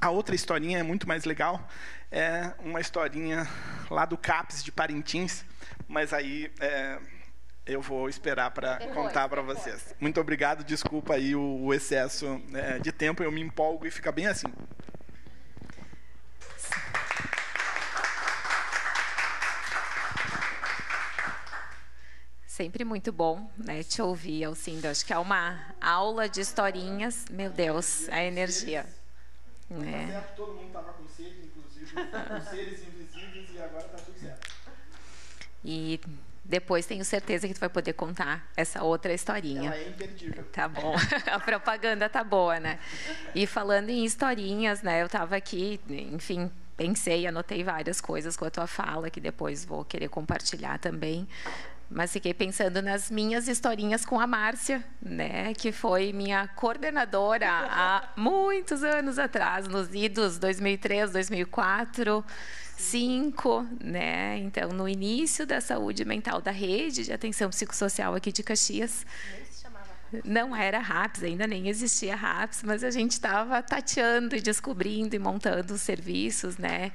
A outra historinha é muito mais legal. É uma historinha lá do CAPS de Parintins, mas aí eu vou esperar para contar para vocês. Muito obrigado, desculpa aí o excesso de tempo, eu me empolgo e fica bem assim. Sempre muito bom, né, te ouvir, Alcindo. Acho que é uma aula de historinhas. Meu Deus, a energia. Todo mundo estava com sede, inclusive com seres invisíveis, e agora está tudo certo. E depois tenho certeza que tu vai poder contar essa outra historinha. Ela é imperdível. Tá bom. A propaganda tá boa, né? E falando em historinhas, né? Eu estava aqui, enfim, pensei, anotei várias coisas com a tua fala, que depois vou querer compartilhar também. Mas fiquei pensando nas minhas historinhas com a Márcia, né, que foi minha coordenadora há muitos anos atrás, nos idos 2003, 2004, 2005, né? Então, no início da saúde mental da rede de atenção psicossocial aqui de Caxias. Não era RAPS, ainda nem existia RAPS, mas a gente estava tateando e descobrindo e montando os serviços, né?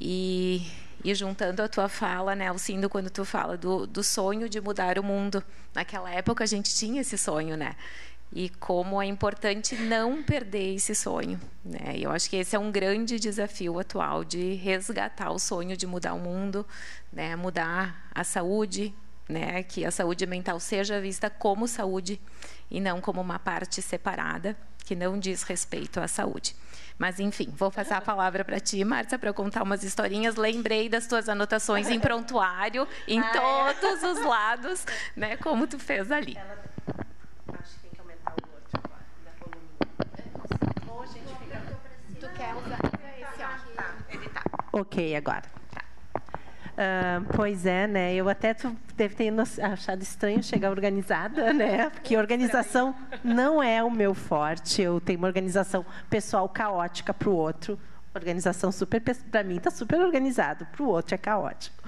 E juntando a tua fala, né, Alcindo, quando tu fala do sonho de mudar o mundo. Naquela época a gente tinha esse sonho, né? E como é importante não perder esse sonho, né? E eu acho que esse é um grande desafio atual, de resgatar o sonho de mudar o mundo, né? Mudar a saúde, né? Que a saúde mental seja vista como saúde e não como uma parte separada que não diz respeito à saúde. Mas, enfim, vou passar a palavra para ti, Márcia, para contar umas historinhas. Lembrei das tuas anotações em prontuário, em todos os lados, né, como tu fez ali. Acho que tem que aumentar o outro agora, da coluna. Ou a gente fica... Tu quer usar esse, ó? Tá. Ele tá. Ok, agora. Pois é, né? Eu até deve ter achado estranho chegar organizada, né? Porque organização não é o meu forte. Eu tenho uma organização pessoal caótica para o outro. Organização super, para mim está super organizado, para o outro é caótico.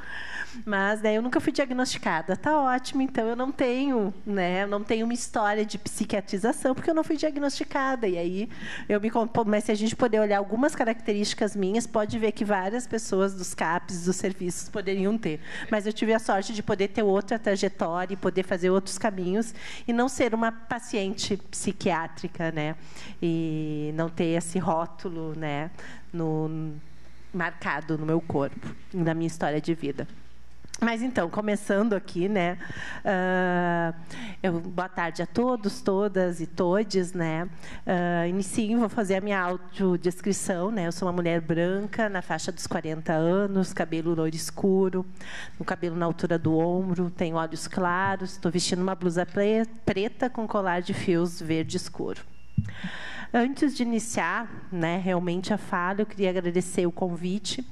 Mas, né, eu nunca fui diagnosticada. Tá ótimo, então eu não tenho, né, não tenho uma história de psiquiatrização porque eu não fui diagnosticada. E aí eu me mas se a gente puder olhar algumas características minhas, pode ver que várias pessoas dos CAPs, dos serviços poderiam ter. Mas eu tive a sorte de poder ter outra trajetória e poder fazer outros caminhos e não ser uma paciente psiquiátrica, né? E não ter esse rótulo, né, marcado no meu corpo, na minha história de vida. Mas, então, começando aqui, né? Boa tarde a todos, todas e todes, né? Inicio, vou fazer a minha autodescrição, né? Eu sou uma mulher branca, na faixa dos 40 anos, cabelo loiro escuro, o cabelo na altura do ombro, tenho olhos claros, estou vestindo uma blusa preta com colar de fios verde escuro. Antes de iniciar, né, realmente a fala, eu queria agradecer o convite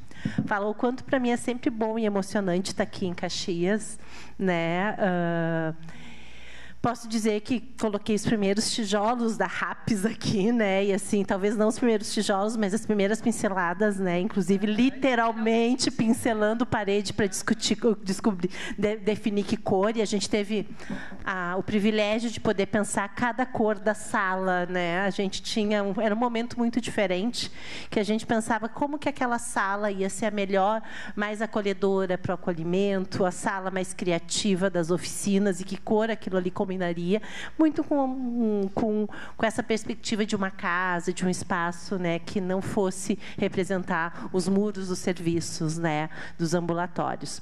fala o quanto para mim é sempre bom e emocionante estar aqui em Caxias, né? Posso dizer que coloquei os primeiros tijolos da RAPS aqui, né? E assim, talvez não os primeiros tijolos, mas as primeiras pinceladas, né? Inclusive, literalmente pincelando parede para definir que cor. E a gente teve o privilégio de poder pensar cada cor da sala, né? A gente tinha era um momento muito diferente, que a gente pensava como que aquela sala ia ser a melhor, mais acolhedora para o acolhimento, a sala mais criativa das oficinas e que cor aquilo ali combinaria, muito com essa perspectiva de uma casa, de um espaço, né, que não fosse representar os muros dos serviços, né, dos ambulatórios,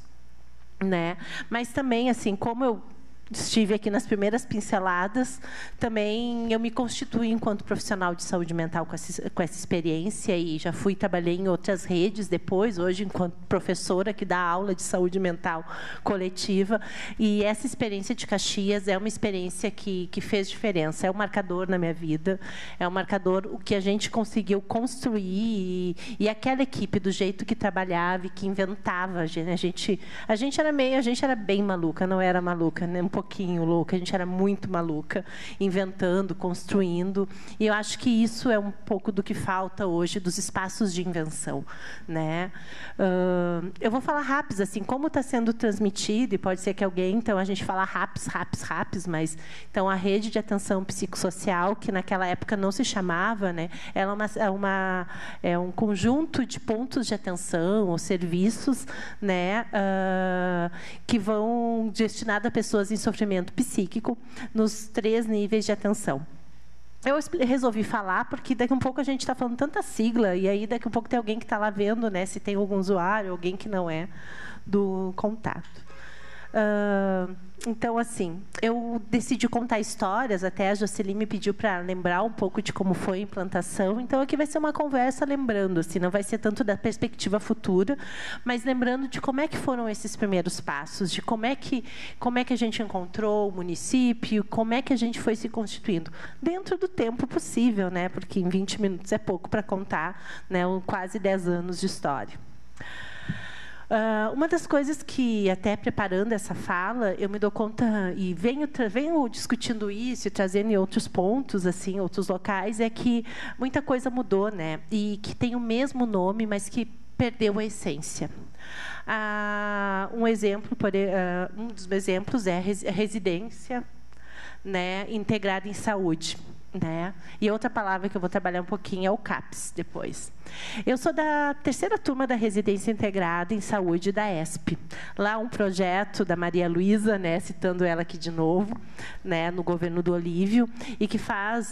né? Mas também, assim, como eu estive aqui nas primeiras pinceladas, também eu me constituí enquanto profissional de saúde mental com essa experiência e já trabalhei em outras redes depois, hoje enquanto professora que dá aula de saúde mental coletiva. E essa experiência de Caxias é uma experiência que fez diferença, é um marcador na minha vida, é um marcador o que a gente conseguiu construir e aquela equipe do jeito que trabalhava e que inventava. A gente era bem maluca, não era maluca, né? Um pouquinho louca, a gente era muito maluca, inventando, construindo, e eu acho que isso é um pouco do que falta hoje dos espaços de invenção, né? Eu vou falar RAPS, assim, como está sendo transmitido, e pode ser que alguém, então a gente fala RAPS, mas então a rede de atenção psicossocial, que naquela época não se chamava, né? Ela é um conjunto de pontos de atenção ou serviços, né? Que vão destinados a pessoas em sofrimento psíquico nos 3 níveis de atenção. Eu resolvi falar porque daqui a um pouco a gente está falando tanta sigla e aí daqui a pouco tem alguém que está lá vendo, né, se tem algum usuário, alguém que não é do contato. Então, assim, eu decidi contar histórias, até a Jocely me pediu para lembrar um pouco de como foi a implantação, então aqui vai ser uma conversa lembrando, assim, não vai ser tanto da perspectiva futura, mas lembrando de como é que foram esses primeiros passos, de como é que a gente encontrou o município, como é que a gente foi se constituindo, dentro do tempo possível, né, porque em 20 minutos é pouco para contar, né, quase 10 anos de história. Uma das coisas que, até preparando essa fala, eu me dou conta, e venho discutindo isso e trazendo em outros pontos, assim, outros locais, é que muita coisa mudou, né? E que tem o mesmo nome, mas que perdeu a essência. Um dos exemplos é a residência, né, integrada em saúde. Né? E outra palavra que eu vou trabalhar um pouquinho é o CAPS depois. Eu sou da 3ª turma da Residência Integrada em Saúde da ESP. Lá um projeto da Maria Luísa, né, citando ela aqui de novo, né, no governo do Olívio, e que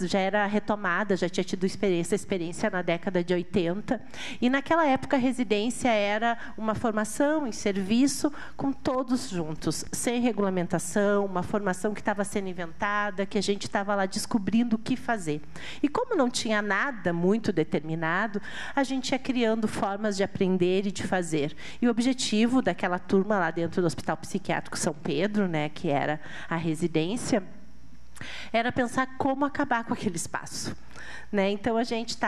já era retomada, já tinha tido experiência na década de 80. E naquela época a residência era uma formação em serviço com todos juntos, sem regulamentação, uma formação que estava sendo inventada, que a gente estava lá descobrindo o que fazer. E como não tinha nada muito determinado, a gente ia criando formas de aprender e de fazer. E o objetivo daquela turma lá dentro do Hospital Psiquiátrico São Pedro, né, que era a residência, era pensar como acabar com aquele espaço. Né? Então, a gente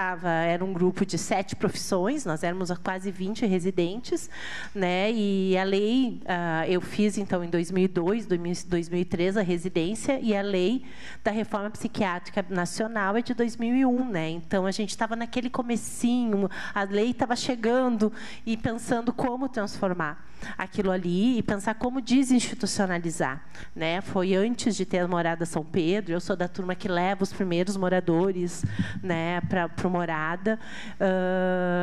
era um grupo de 7 profissões, nós éramos quase 20 residentes, né? E a lei, eu fiz, então, em 2002, 2003, a residência, e a lei da reforma psiquiátrica nacional é de 2001. Né? Então, a gente estava naquele comecinho, a lei estava chegando e pensando como transformar aquilo ali e pensar como desinstitucionalizar. Né? Foi antes de ter a Morada São Pedro, eu sou da turma que leva os primeiros moradores, né, para a morada,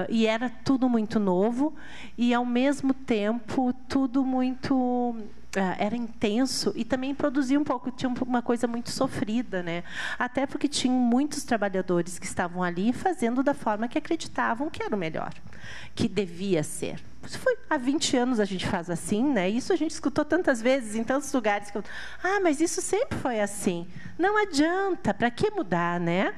e era tudo muito novo e, ao mesmo tempo, tudo muito... era intenso e também produzia um pouco, tinha uma coisa muito sofrida, né? Até porque tinham muitos trabalhadores que estavam ali fazendo da forma que acreditavam que era o melhor, que devia ser. Isso foi há 20 anos a gente faz assim, né? Isso a gente escutou tantas vezes em tantos lugares. Mas isso sempre foi assim. Não adianta, para que mudar, né?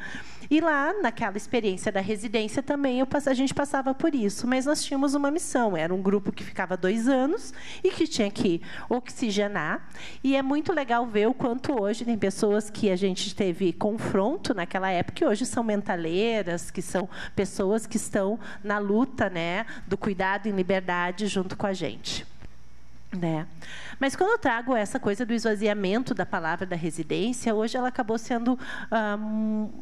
E lá, naquela experiência da residência também, a gente passava por isso. Mas nós tínhamos uma missão. Era um grupo que ficava 2 anos e que tinha que oxigenar. E é muito legal ver o quanto hoje tem pessoas que a gente teve confronto naquela época, que hoje são mentaleiras, que são pessoas que estão na luta, né, do cuidado em liberdade junto com a gente. Né? Mas quando eu trago essa coisa do esvaziamento da palavra da residência, hoje ela acabou sendo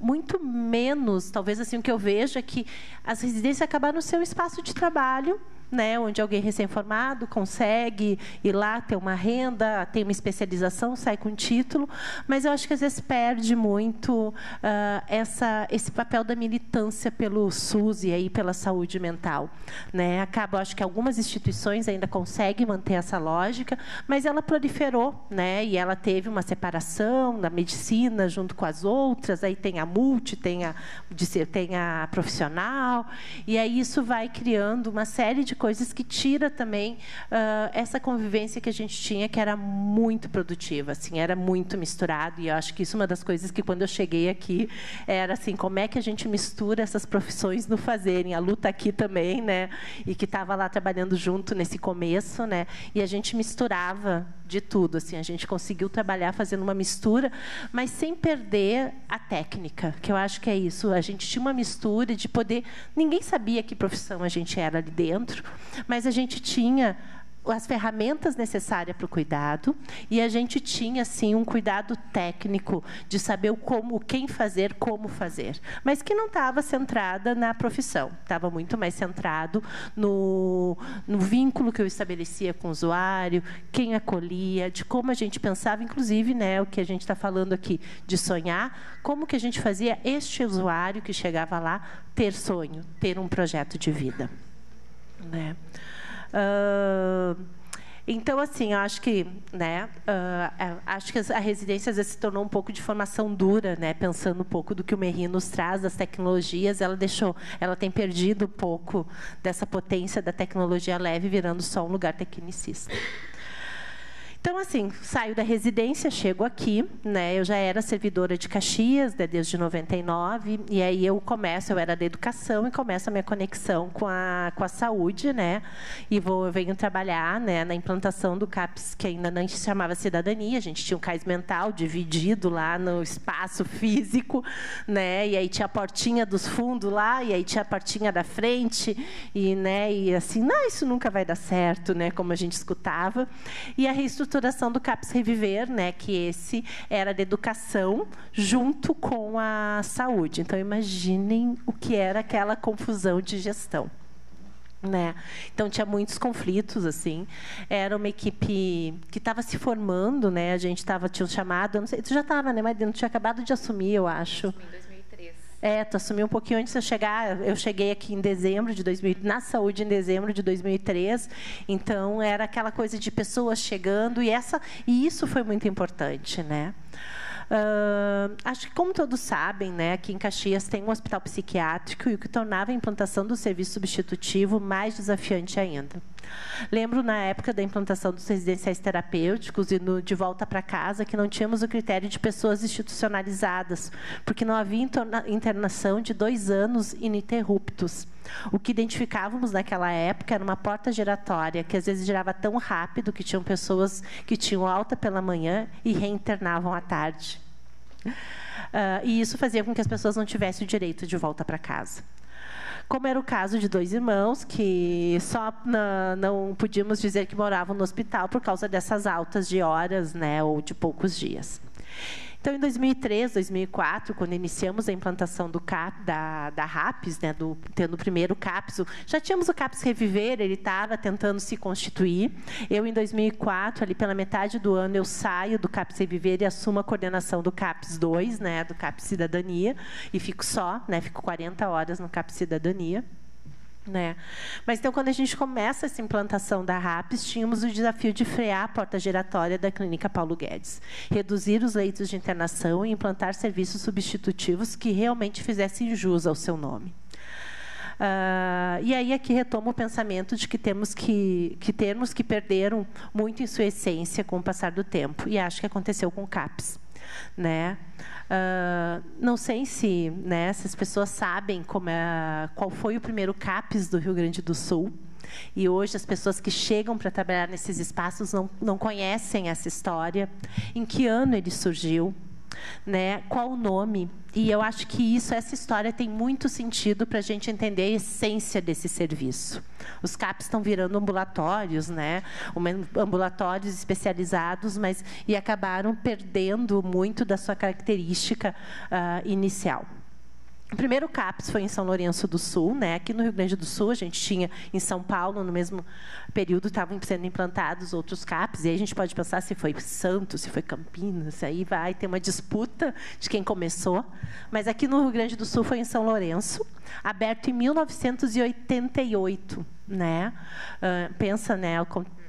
muito menos, talvez assim, o que eu vejo é que as residências acabaram no seu espaço de trabalho, né, onde alguém recém-formado consegue ir lá ter uma renda, tem uma especialização, sai com título, mas eu acho que às vezes perde muito esse papel da militância pelo SUS e aí pela saúde mental, né? Acho que algumas instituições ainda conseguem manter essa lógica, mas ela proliferou, né? E ela teve uma separação da medicina junto com as outras, aí tem a multi, tem a profissional, e aí isso vai criando uma série de coisas que tira também essa convivência que a gente tinha, que era muito produtiva, assim, era muito misturado. E eu acho que isso é uma das coisas que, quando eu cheguei aqui, era assim, como é que a gente mistura essas profissões no fazerem. A Lu está aqui também, né? E que estava lá trabalhando junto nesse começo, né? E a gente misturava de tudo, assim, a gente conseguiu trabalhar fazendo uma mistura, mas sem perder a técnica, que eu acho que é isso. A gente tinha uma mistura de poder... Ninguém sabia que profissão a gente era ali dentro, mas a gente tinha as ferramentas necessárias para o cuidado, e a gente tinha, assim, um cuidado técnico de saber quem fazer, como fazer, mas que não estava centrada na profissão, estava muito mais centrado no vínculo que eu estabelecia com o usuário, quem acolhia, de como a gente pensava, inclusive, né, o que a gente está falando aqui, de sonhar, como que a gente fazia este usuário que chegava lá ter sonho, ter um projeto de vida, né? Então, assim, eu acho que, né, acho que a residência às vezes se tornou um pouco de formação dura, né, pensando um pouco do que o Merri nos traz das tecnologias. Ela tem perdido um pouco dessa potência da tecnologia leve, virando só um lugar tecnicista. Então, assim, saio da residência, chego aqui, né? Eu já era servidora de Caxias, né, desde 99, e aí eu era da educação e começo a minha conexão com a saúde, né? E venho trabalhar, né, na implantação do CAPS, que ainda não se chamava Cidadania. A gente tinha um cais mental dividido lá no espaço físico, né? E aí tinha a portinha dos fundos lá, e aí tinha a portinha da frente, e, né, e assim, não, isso nunca vai dar certo, né? Como a gente escutava. E a reestruturação do CAPS Reviver, né, que esse era de educação junto com a saúde. Então, imaginem o que era aquela confusão de gestão, né? Então, tinha muitos conflitos, assim. Era uma equipe que estava se formando, né? A gente tinha um chamado, eu não sei, tu já estava, né, Marina? Tu tinha acabado de assumir, eu acho. Em 2003. Tu assumiu um pouquinho antes de eu chegar. Eu cheguei aqui em dezembro de 2000, na saúde em dezembro de 2003. Então, era aquela coisa de pessoas chegando, e isso foi muito importante, né? Acho que, como todos sabem, né, aqui em Caxias tem um hospital psiquiátrico, e o que tornava a implantação do serviço substitutivo mais desafiante ainda. Lembro, na época da implantação dos residenciais terapêuticos e no De Volta para Casa, que não tínhamos o critério de pessoas institucionalizadas, porque não havia internação de 2 anos ininterruptos. O que identificávamos naquela época era uma porta giratória, que às vezes girava tão rápido que tinham pessoas que tinham alta pela manhã e reinternavam à tarde. E isso fazia com que as pessoas não tivessem o direito de volta para casa. Como era o caso de 2 irmãos que só não podíamos dizer que moravam no hospital por causa dessas altas de horas, né, ou de poucos dias. Então, em 2003, 2004, quando iniciamos a implantação da RAPS, né, tendo o primeiro CAPS, já tínhamos o CAPS Reviver, ele estava tentando se constituir. Eu, em 2004, ali pela metade do ano, eu saio do CAPS Reviver e assumo a coordenação do CAPS 2, né, do CAPS Cidadania, e fico 40 horas no CAPS Cidadania. Né? Mas, então, quando a gente começa essa implantação da RAPS, tínhamos o desafio de frear a porta giratória da Clínica Paulo Guedes, reduzir os leitos de internação e implantar serviços substitutivos que realmente fizessem jus ao seu nome. E aí aqui retomo o pensamento de que temos que termos que perderam muito em sua essência com o passar do tempo. E acho que aconteceu com o CAPS, né? Não sei se, né, se as pessoas sabem qual foi o primeiro CAPS do Rio Grande do Sul. E hoje as pessoas que chegam para trabalhar nesses espaços não conhecem essa história. Em que ano ele surgiu? Né? Qual o nome? E eu acho que essa história tem muito sentido para a gente entender a essência desse serviço. Os CAPs estão virando ambulatórios, né? Ambulatórios especializados, e acabaram perdendo muito da sua característica inicial. O primeiro CAPS foi em São Lourenço do Sul, né? Aqui no Rio Grande do Sul, a gente tinha em São Paulo, no mesmo período, estavam sendo implantados outros CAPs, e aí a gente pode pensar se foi Santos, se foi Campinas, aí vai ter uma disputa de quem começou. Mas aqui no Rio Grande do Sul foi em São Lourenço, aberto em 1988, né? Pensa, né?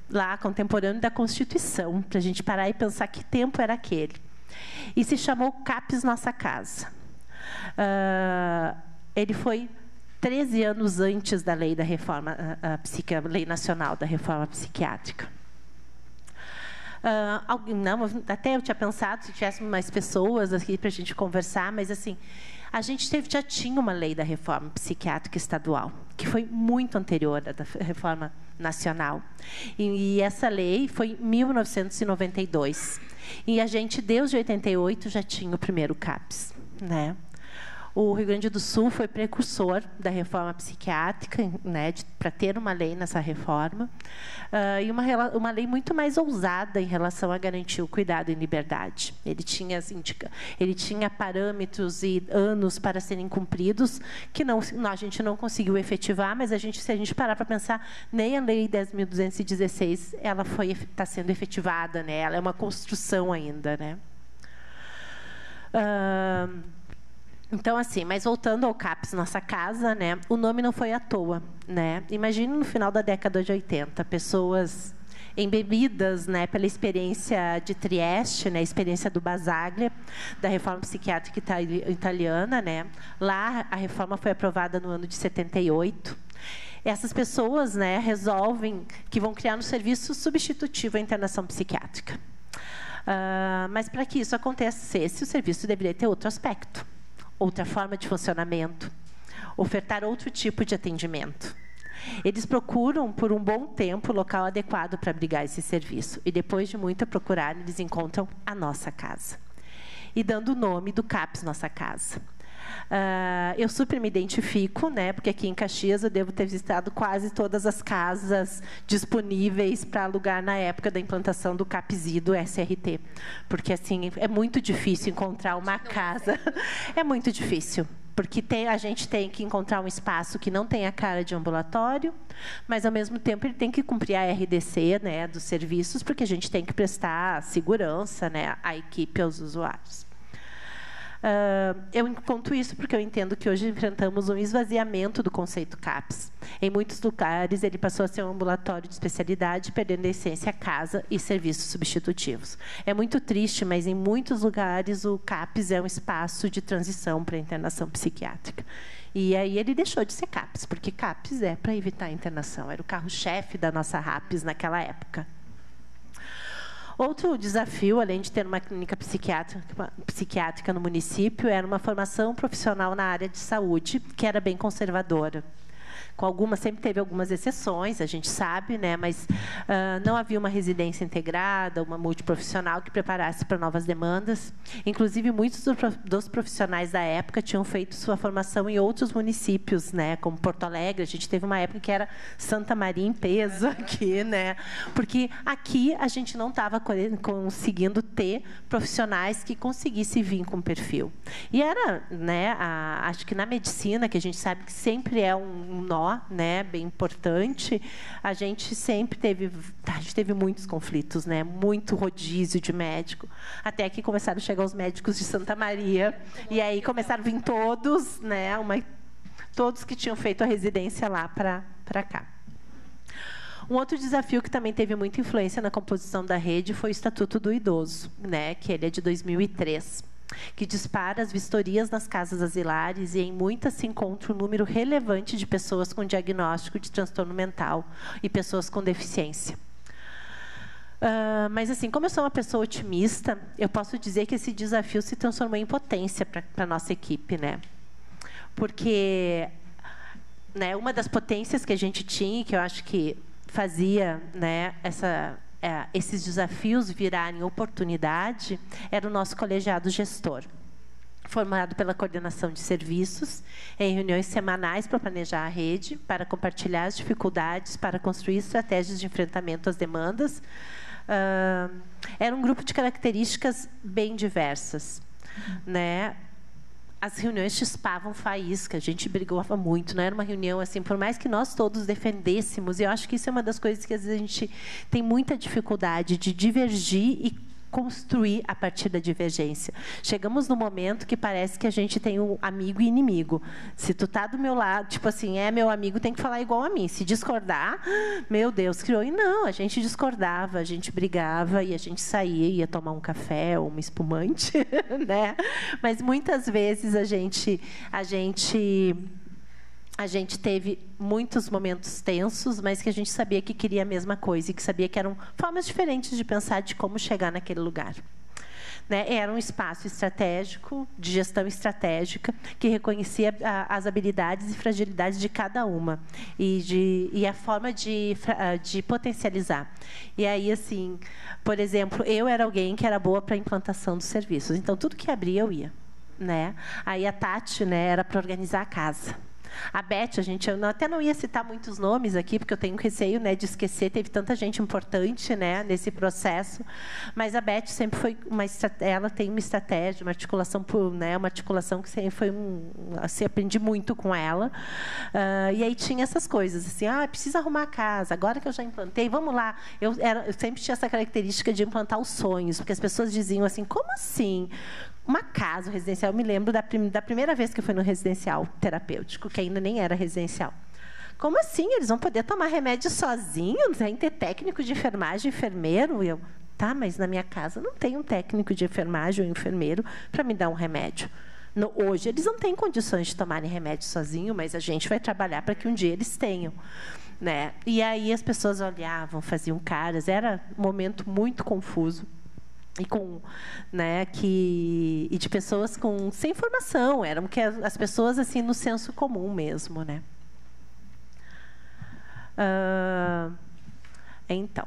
Lá, contemporâneo da Constituição, para a gente parar e pensar que tempo era aquele. E se chamou CAPS Nossa Casa. Ele foi 13 anos antes da lei da reforma lei nacional da reforma psiquiátrica. Até eu tinha pensado se tivéssemos mais pessoas aqui para a gente conversar, mas assim, a gente já tinha uma lei da reforma psiquiátrica estadual, que foi muito anterior à da reforma nacional. E essa lei foi em 1992. E a gente, desde 88, já tinha o primeiro CAPS, né? O Rio Grande do Sul foi precursor da reforma psiquiátrica, né, para ter uma lei nessa reforma, e uma lei muito mais ousada em relação a garantir o cuidado em liberdade. Ele tinha parâmetros e anos para serem cumpridos, que a gente não conseguiu efetivar, mas se a gente parar para pensar, nem a Lei 10.216 ela está sendo efetivada, né? Ela é uma construção ainda, né? Então, assim, mas voltando ao CAPS Nossa Casa, né, o nome não foi à toa, né? Imagine no final da década de 80, pessoas embebidas, né, pela experiência de Trieste, né, a experiência do Basaglia, da reforma psiquiátrica italiana, né? Lá a reforma foi aprovada no ano de 78. Essas pessoas, né, resolvem que vão criar um serviço substitutivo à internação psiquiátrica. Mas para que isso acontecesse, o serviço deveria ter outro aspecto, outra forma de funcionamento, ofertar outro tipo de atendimento. Eles procuram, por um bom tempo, o local adequado para abrigar esse serviço. E, depois de muito procurar, eles encontram a Nossa Casa. E dando o nome do CAPS Nossa Casa. Eu super me identifico, né, porque aqui em Caxias eu devo ter visitado quase todas as casas disponíveis para alugar na época da implantação do CAPS e do SRT. Porque assim, é muito difícil encontrar uma casa. É muito difícil. Porque a gente tem que encontrar um espaço que não tenha cara de ambulatório, mas, ao mesmo tempo, ele tem que cumprir a RDC, né, dos serviços, porque a gente tem que prestar segurança, né, à equipe, aos usuários. Eu conto isso porque eu entendo que hoje enfrentamos um esvaziamento do conceito CAPS. Em muitos lugares, ele passou a ser um ambulatório de especialidade, perdendo a essência casa e serviços substitutivos. É muito triste, mas em muitos lugares o CAPS é um espaço de transição para a internação psiquiátrica. E aí ele deixou de ser CAPS, porque CAPS é para evitar a internação. Era o carro-chefe da nossa RAPS naquela época. Outro desafio, além de ter uma clínica psiquiátrica no município, era uma formação profissional na área de saúde, que era bem conservadora. Sempre teve algumas exceções, a gente sabe, né, mas não havia uma residência integrada, uma multiprofissional que preparasse para novas demandas. Inclusive, muitos dos profissionais da época tinham feito sua formação em outros municípios, né, como Porto Alegre. A gente teve uma época que era Santa Maria em peso aqui, né, porque aqui a gente não estava conseguindo ter profissionais que conseguissem vir com perfil. E era, né, acho que na medicina, que a gente sabe que sempre é um nó, né, bem importante, a gente teve muitos conflitos, né, muito rodízio de médico, até que começaram a chegar os médicos de Santa Maria, e aí começaram a vir todos, né, todos que tinham feito a residência lá para cá. Um outro desafio que também teve muita influência na composição da rede foi o Estatuto do Idoso, né, que ele é de 2003. que dispara as vistorias nas casas asilares e em muitas se encontra um número relevante de pessoas com diagnóstico de transtorno mental e pessoas com deficiência. Mas, assim, como eu sou uma pessoa otimista, eu posso dizer que esse desafio se transformou em potência para a nossa equipe, né? Porque, né, uma das potências que a gente tinha, que eu acho que fazia, né, esses desafios virarem oportunidade, era o nosso colegiado gestor, formado pela coordenação de serviços, em reuniões semanais para planejar a rede, para compartilhar as dificuldades, para construir estratégias de enfrentamento às demandas. Era um grupo de características bem diversas, né? As reuniões chispavam faísca, a gente brigava muito, não era uma reunião assim, por mais que nós todos defendêssemos, e eu acho que isso é uma das coisas que às vezes a gente tem muita dificuldade de divergir e construir a partir da divergência. Chegamos no momento que parece que a gente tem um amigo e inimigo. Se tu tá do meu lado, tipo assim, é meu amigo, tem que falar igual a mim. Se discordar, meu Deus, criou. E não, a gente discordava, a gente brigava e a gente saía, ia tomar um café ou uma espumante, né? Mas muitas vezes a gente teve muitos momentos tensos, mas que a gente sabia que queria a mesma coisa e que sabia que eram formas diferentes de pensar de como chegar naquele lugar. Né? Era um espaço estratégico, de gestão estratégica, que reconhecia as habilidades e fragilidades de cada uma e a forma de potencializar. E aí, assim, por exemplo, eu era alguém que era boa para a implantação dos serviços. Então, tudo que abria, eu ia. Né? Aí a Tati, né, era para organizar a casa. A Beth, eu até não ia citar muitos nomes aqui, porque eu tenho receio, né, de esquecer, teve tanta gente importante, né, nesse processo, mas a Beth sempre foi ela tem uma estratégia, uma articulação, uma articulação que sempre foi assim, aprendi muito com ela, e aí tinha essas coisas, assim, precisa arrumar a casa, agora que eu já implantei, vamos lá, eu sempre tinha essa característica de implantar os sonhos, porque as pessoas diziam assim, como assim? Uma casa residencial, eu me lembro da primeira vez que eu fui no residencial terapêutico, que ainda nem era residencial. Como assim? Eles vão poder tomar remédio sozinhos? Sem ter técnico de enfermagem, enfermeiro? E eu, tá, mas na minha casa não tem um técnico de enfermagem ou enfermeiro para me dar um remédio. Hoje, eles não têm condições de tomarem remédio sozinho, mas a gente vai trabalhar para que um dia eles tenham. Né? E aí as pessoas olhavam, faziam caras, era um momento muito confuso. E de pessoas sem formação, eram que as pessoas assim no senso comum mesmo, né? Então,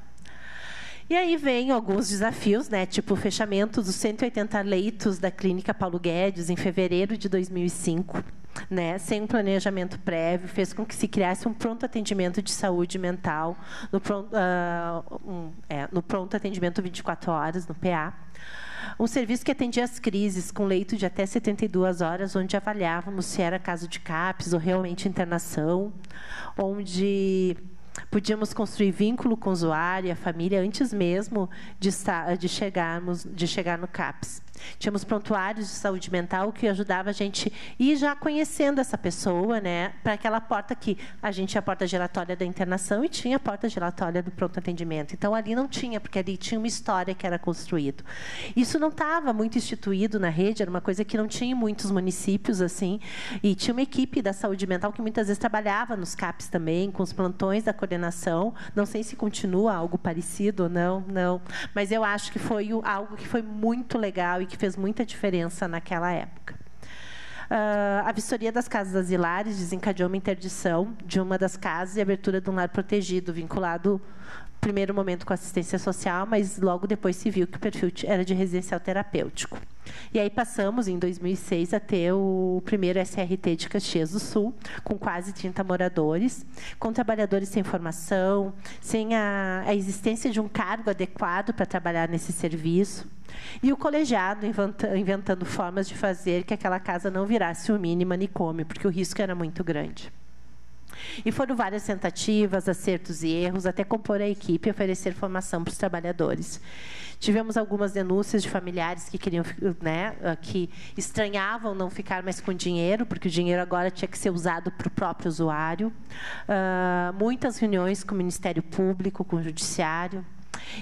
e aí vem alguns desafios, né? Tipo o fechamento dos 180 leitos da Clínica Paulo Guedes em fevereiro de 2005. Né, sem um planejamento prévio, fez com que se criasse um pronto atendimento de saúde mental, no pronto atendimento 24 horas, no PA. Um serviço que atendia as crises, com leito de até 72 horas, onde avaliávamos se era caso de CAPS ou realmente internação, onde podíamos construir vínculo com o usuário e a família antes mesmo de chegar no CAPS. Tínhamos prontuários de saúde mental que ajudava a gente ir já conhecendo essa pessoa, né, para aquela porta que a gente tinha a porta giratória da internação e tinha a porta giratória do pronto atendimento. Então, ali não tinha, porque ali tinha uma história que era construído. Isso não estava muito instituído na rede, era uma coisa que não tinha em muitos municípios, assim, e tinha uma equipe da saúde mental que muitas vezes trabalhava nos CAPs também, com os plantões da coordenação. Não sei se continua algo parecido ou não, mas eu acho que foi algo que foi muito legal e que fez muita diferença naquela época. A vistoria das casas asilares desencadeou uma interdição de uma das casas e a abertura de um lar protegido, vinculado, no primeiro momento, com assistência social, mas logo depois se viu que o perfil era de residencial terapêutico. E aí passamos, em 2006, a ter o primeiro SRT de Caxias do Sul, com quase 30 moradores, com trabalhadores sem formação, sem a existência de um cargo adequado para trabalhar nesse serviço, e o colegiado inventando formas de fazer que aquela casa não virasse um mini manicômio, porque o risco era muito grande. E foram várias tentativas, acertos e erros, até compor a equipe e oferecer formação para os trabalhadores. Tivemos algumas denúncias de familiares que queriam, né, que estranhavam não ficar mais com dinheiro, porque o dinheiro agora tinha que ser usado para o próprio usuário. Muitas reuniões com o Ministério Público, com o Judiciário.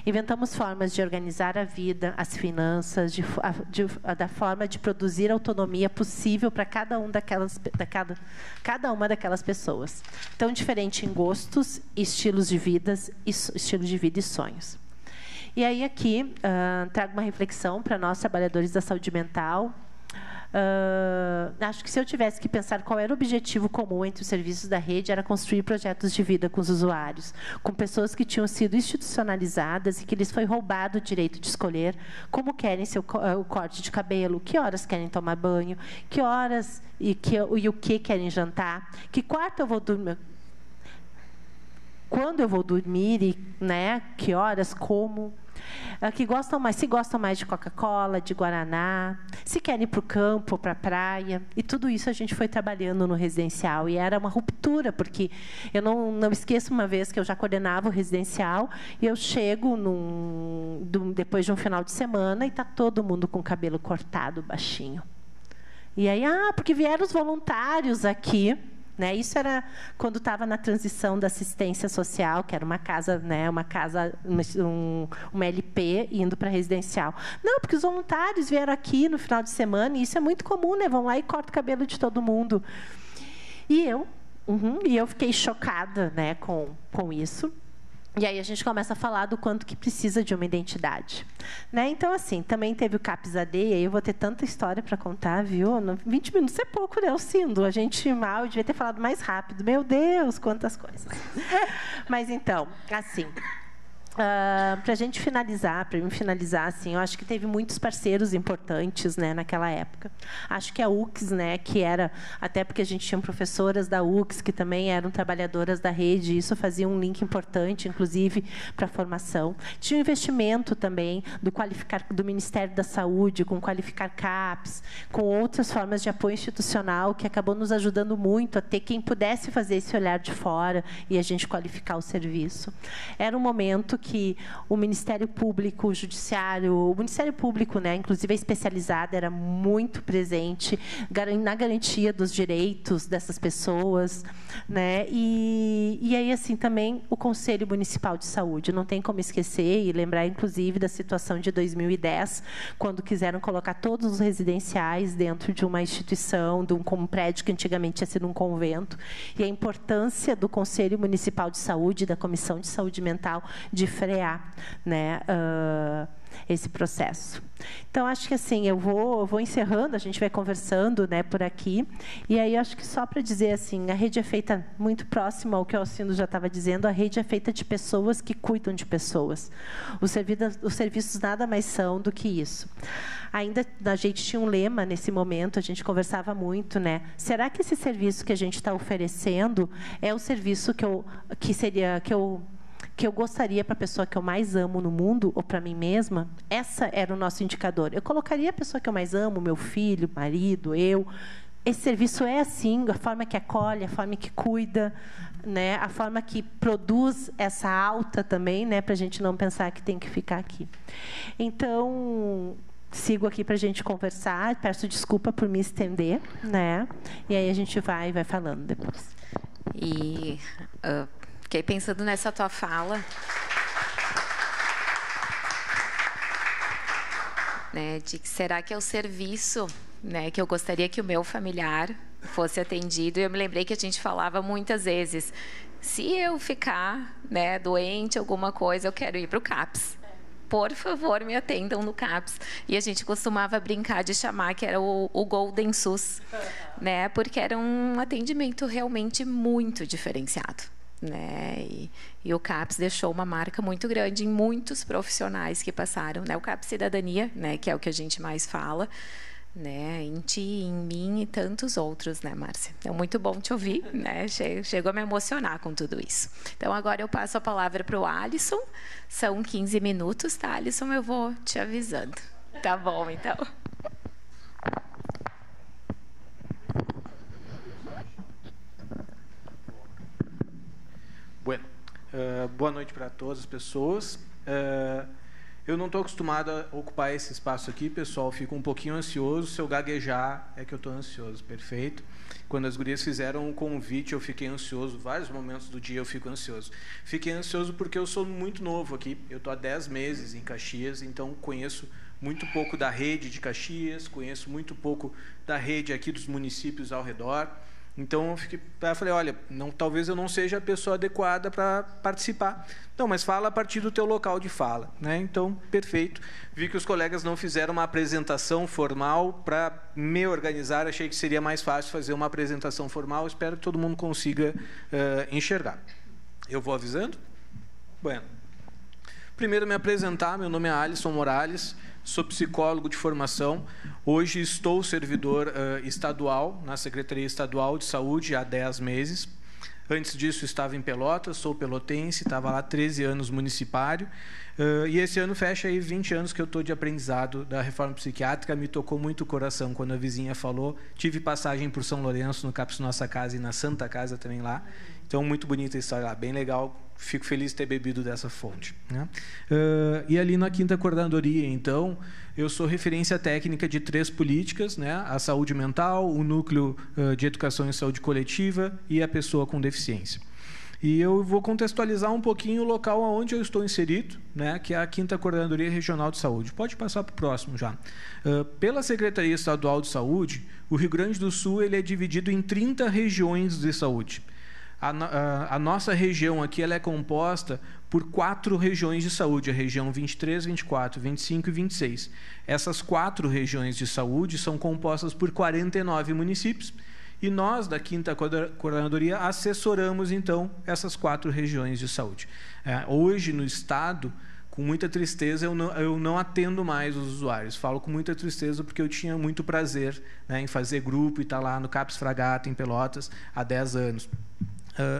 Inventamos formas de organizar a vida, as finanças, da forma de produzir autonomia possível para cada uma daquelas pessoas. Tão diferente em gostos, estilos de vida e sonhos. E aí aqui trago uma reflexão para nós, trabalhadores da saúde mental. Acho que se eu tivesse que pensar qual era o objetivo comum entre os serviços da rede, era construir projetos de vida com os usuários, com pessoas que tinham sido institucionalizadas e que lhes foi roubado o direito de escolher como querem o corte de cabelo, que horas querem tomar banho, que horas e o que querem jantar, que quarto eu vou dormir, quando eu vou dormir e, né, que horas, como. Se gostam mais de Coca-Cola, de Guaraná, se querem ir para o campo, para a praia. E tudo isso a gente foi trabalhando no residencial. E era uma ruptura, porque eu não esqueço uma vez que eu já coordenava o residencial e eu chego depois de um final de semana e está todo mundo com o cabelo cortado, baixinho. E aí, porque vieram os voluntários aqui. Né? Isso era quando estava na transição da assistência social, que era uma casa, né, uma LP indo para residencial. Não, porque os voluntários vieram aqui no final de semana, e isso é muito comum, né? Vão lá e cortam o cabelo de todo mundo. E eu fiquei chocada, né, com isso. E aí a gente começa a falar do quanto que precisa de uma identidade. Né? Então, assim, também teve o CAPS AD, e aí eu vou ter tanta história para contar, viu? 20 minutos é pouco, né, Alcindo? A gente eu devia ter falado mais rápido. Meu Deus, quantas coisas. Mas, então, assim... para me finalizar, assim, eu acho que teve muitos parceiros importantes, né, naquela época. Acho que a UX, né, que era, até porque a gente tinha professoras da UX que também eram trabalhadoras da rede, isso fazia um link importante, inclusive, para a formação. Tinha um investimento também do Ministério da Saúde, com Qualificar CAPS, com outras formas de apoio institucional, que acabou nos ajudando muito a ter quem pudesse fazer esse olhar de fora e a gente qualificar o serviço. Era um momento que o Ministério Público, o Ministério Público, né, inclusive a especializada, era muito presente na garantia dos direitos dessas pessoas, né? E aí, assim, também o Conselho Municipal de Saúde. Não tem como esquecer e lembrar, inclusive, da situação de 2010, quando quiseram colocar todos os residenciais dentro de uma instituição, de um prédio que antigamente tinha sido um convento, e a importância do Conselho Municipal de Saúde, da Comissão de Saúde Mental, de frear, né, esse processo. Então, acho que assim, eu vou encerrando, a gente vai conversando, né, por aqui, e aí acho que só para dizer assim, a rede é feita muito próxima ao que o Alcindo já estava dizendo, a rede é feita de pessoas que cuidam de pessoas. Os serviços nada mais são do que isso. Ainda a gente tinha um lema nesse momento, a gente conversava muito, né? Será que esse serviço que a gente está oferecendo é o serviço que eu gostaria para a pessoa que eu mais amo no mundo, ou para mim mesma? Essa era o nosso indicador. Eu colocaria a pessoa que eu mais amo, meu filho, marido, eu. Esse serviço é assim, a forma que acolhe, a forma que cuida, né? A forma que produz essa alta também, né? Para a gente não pensar que tem que ficar aqui. Então, sigo aqui para a gente conversar. Peço desculpa por me estender, né? E aí a gente vai falando depois. E... fiquei pensando nessa tua fala, né, de que será que é o serviço, né, que eu gostaria que o meu familiar fosse atendido. E eu me lembrei que a gente falava muitas vezes, se eu ficar, né, doente, alguma coisa, eu quero ir para o CAPS. Por favor, me atendam no CAPS. E a gente costumava brincar de chamar que era o Golden SUS, né, porque era um atendimento realmente muito diferenciado. Né? E o CAPS deixou uma marca muito grande em muitos profissionais que passaram, né? O CAPS Cidadania, né? Que é o que a gente mais fala, né? Em ti, em mim e tantos outros, né, Márcia? É muito bom te ouvir, né? Chego a me emocionar com tudo isso. Então, agora eu passo a palavra para o Alisson. São 15 minutos, tá, Alisson? Eu vou te avisando. Tá bom, então. Bueno, boa noite para todas as pessoas. Eu não estou acostumado a ocupar esse espaço aqui, pessoal. Fico um pouquinho ansioso. Se eu gaguejar, é que eu estou ansioso. Perfeito? Quando as gurias fizeram um convite, eu fiquei ansioso. Vários momentos do dia eu fico ansioso. Fiquei ansioso porque eu sou muito novo aqui. Eu estou há 10 meses em Caxias, então conheço muito pouco da rede de Caxias, conheço muito pouco da rede aqui dos municípios ao redor. Então, eu falei, olha, talvez eu não seja a pessoa adequada para participar. Não, mas fala a partir do teu local de fala, né? Então, perfeito. Vi que os colegas não fizeram uma apresentação formal para me organizar. Achei que seria mais fácil fazer uma apresentação formal. Espero que todo mundo consiga enxergar. Eu vou avisando? Bueno. Primeiro, me apresentar. Meu nome é Alisson Morales. Sou psicólogo de formação. Hoje estou servidor estadual, na Secretaria Estadual de Saúde, há 10 meses. Antes disso, estava em Pelotas, sou pelotense, estava lá 13 anos municipário. E esse ano fecha aí 20 anos que eu estou de aprendizado da reforma psiquiátrica. Me tocou muito o coração quando a vizinha falou. Tive passagem por São Lourenço, no CAPS Nossa Casa e na Santa Casa também lá. Então, muito bonita a história lá, bem legal. Fico feliz de ter bebido dessa fonte, né? E ali na 5ª Coordenadoria, então, eu sou referência técnica de 3 políticas, né? A saúde mental, o núcleo de educação e saúde coletiva e a pessoa com deficiência. E eu vou contextualizar um pouquinho o local onde eu estou inserido, né? Que é a 5ª Coordenadoria Regional de Saúde. Pode passar para o próximo já. Pela Secretaria Estadual de Saúde, o Rio Grande do Sul ele é dividido em 30 regiões de saúde. A nossa região aqui ela é composta por 4 regiões de saúde, a região 23, 24, 25 e 26. Essas 4 regiões de saúde são compostas por 49 municípios e nós, da 5ª Coordenadoria, assessoramos, então, essas 4 regiões de saúde. Hoje, no Estado, com muita tristeza, eu não atendo mais os usuários. Falo com muita tristeza porque eu tinha muito prazer, né, em fazer grupo e estar lá no CAPS Fragata, em Pelotas, há 10 anos.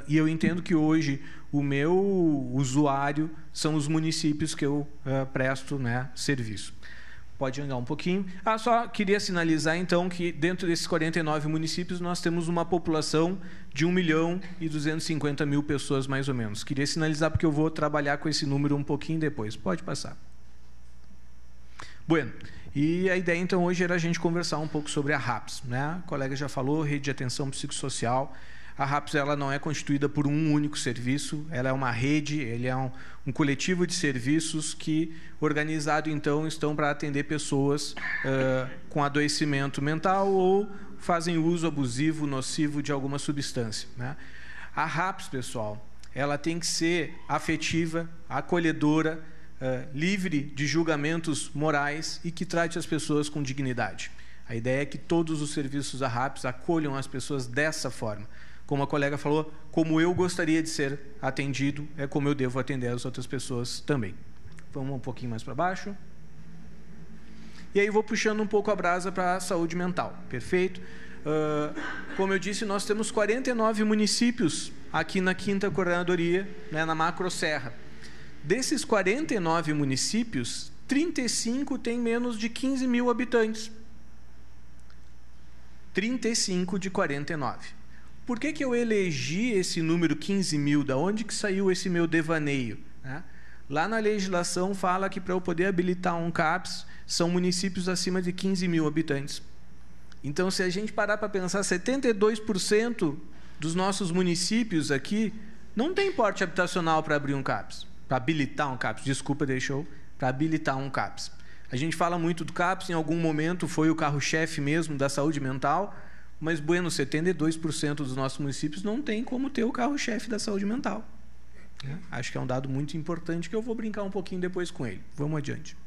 E eu entendo que hoje o meu usuário são os municípios que eu presto, né, serviço. Pode andar um pouquinho. Só queria sinalizar, então, que dentro desses 49 municípios nós temos uma população de 1.250.000 pessoas, mais ou menos. Queria sinalizar porque eu vou trabalhar com esse número um pouquinho depois. Pode passar. Bueno, e a ideia, então, hoje era a gente conversar um pouco sobre a RAPS, né? O colega já falou, Rede de Atenção Psicossocial. A RAPS ela não é constituída por um único serviço, ela é uma rede, ele é um coletivo de serviços que, organizado, então, estão para atender pessoas com adoecimento mental ou fazem uso abusivo, nocivo de alguma substância, né? A RAPS, pessoal, ela tem que ser afetiva, acolhedora, livre de julgamentos morais e que trate as pessoas com dignidade. A ideia é que todos os serviços da RAPS acolham as pessoas dessa forma. Como a colega falou, como eu gostaria de ser atendido, é como eu devo atender as outras pessoas também. Vamos um pouquinho mais para baixo. E aí vou puxando um pouco a brasa para a saúde mental. Perfeito? Como eu disse, nós temos 49 municípios aqui na 5ª Coordenadoria, né, na Macro-Serra. Desses 49 municípios, 35 têm menos de 15.000 habitantes. 35 de 49. Por que eu elegi esse número 15.000? Da onde que saiu esse meu devaneio, né? Lá na legislação fala que para eu poder habilitar um CAPS, são municípios acima de 15.000 habitantes. Então, se a gente parar para pensar, 72% dos nossos municípios aqui não tem porte habitacional para abrir um CAPS, para habilitar um CAPS. Desculpa, para habilitar um CAPS. A gente fala muito do CAPS, em algum momento foi o carro-chefe mesmo da saúde mental, mas, bueno, 72% dos nossos municípios não tem como ter o carro-chefe da saúde mental. Acho que é um dado muito importante que eu vou brincar um pouquinho depois com ele. Vamos adiante.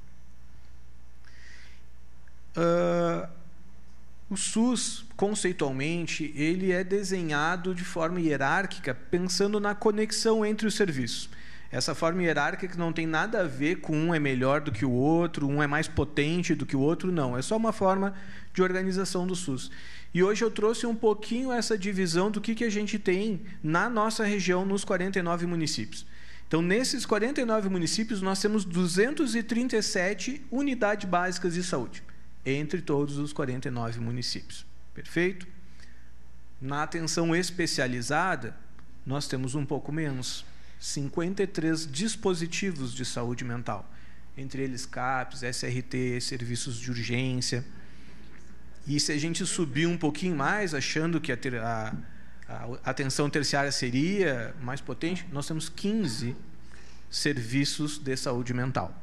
O SUS, conceitualmente, ele é desenhado de forma hierárquica, pensando na conexão entre os serviços. Essa forma hierárquica não tem nada a ver com um é melhor do que o outro, um é mais potente do que o outro, não. É só uma forma de organização do SUS. E hoje eu trouxe um pouquinho essa divisão do que a gente tem na nossa região, nos 49 municípios. Então, nesses 49 municípios, nós temos 237 unidades básicas de saúde, entre todos os 49 municípios. Perfeito? Na atenção especializada, nós temos um pouco menos, 53 dispositivos de saúde mental. entre eles CAPS, SRT, serviços de urgência. E se a gente subir um pouquinho mais, achando que a atenção terciária seria mais potente, nós temos 15 serviços de saúde mental.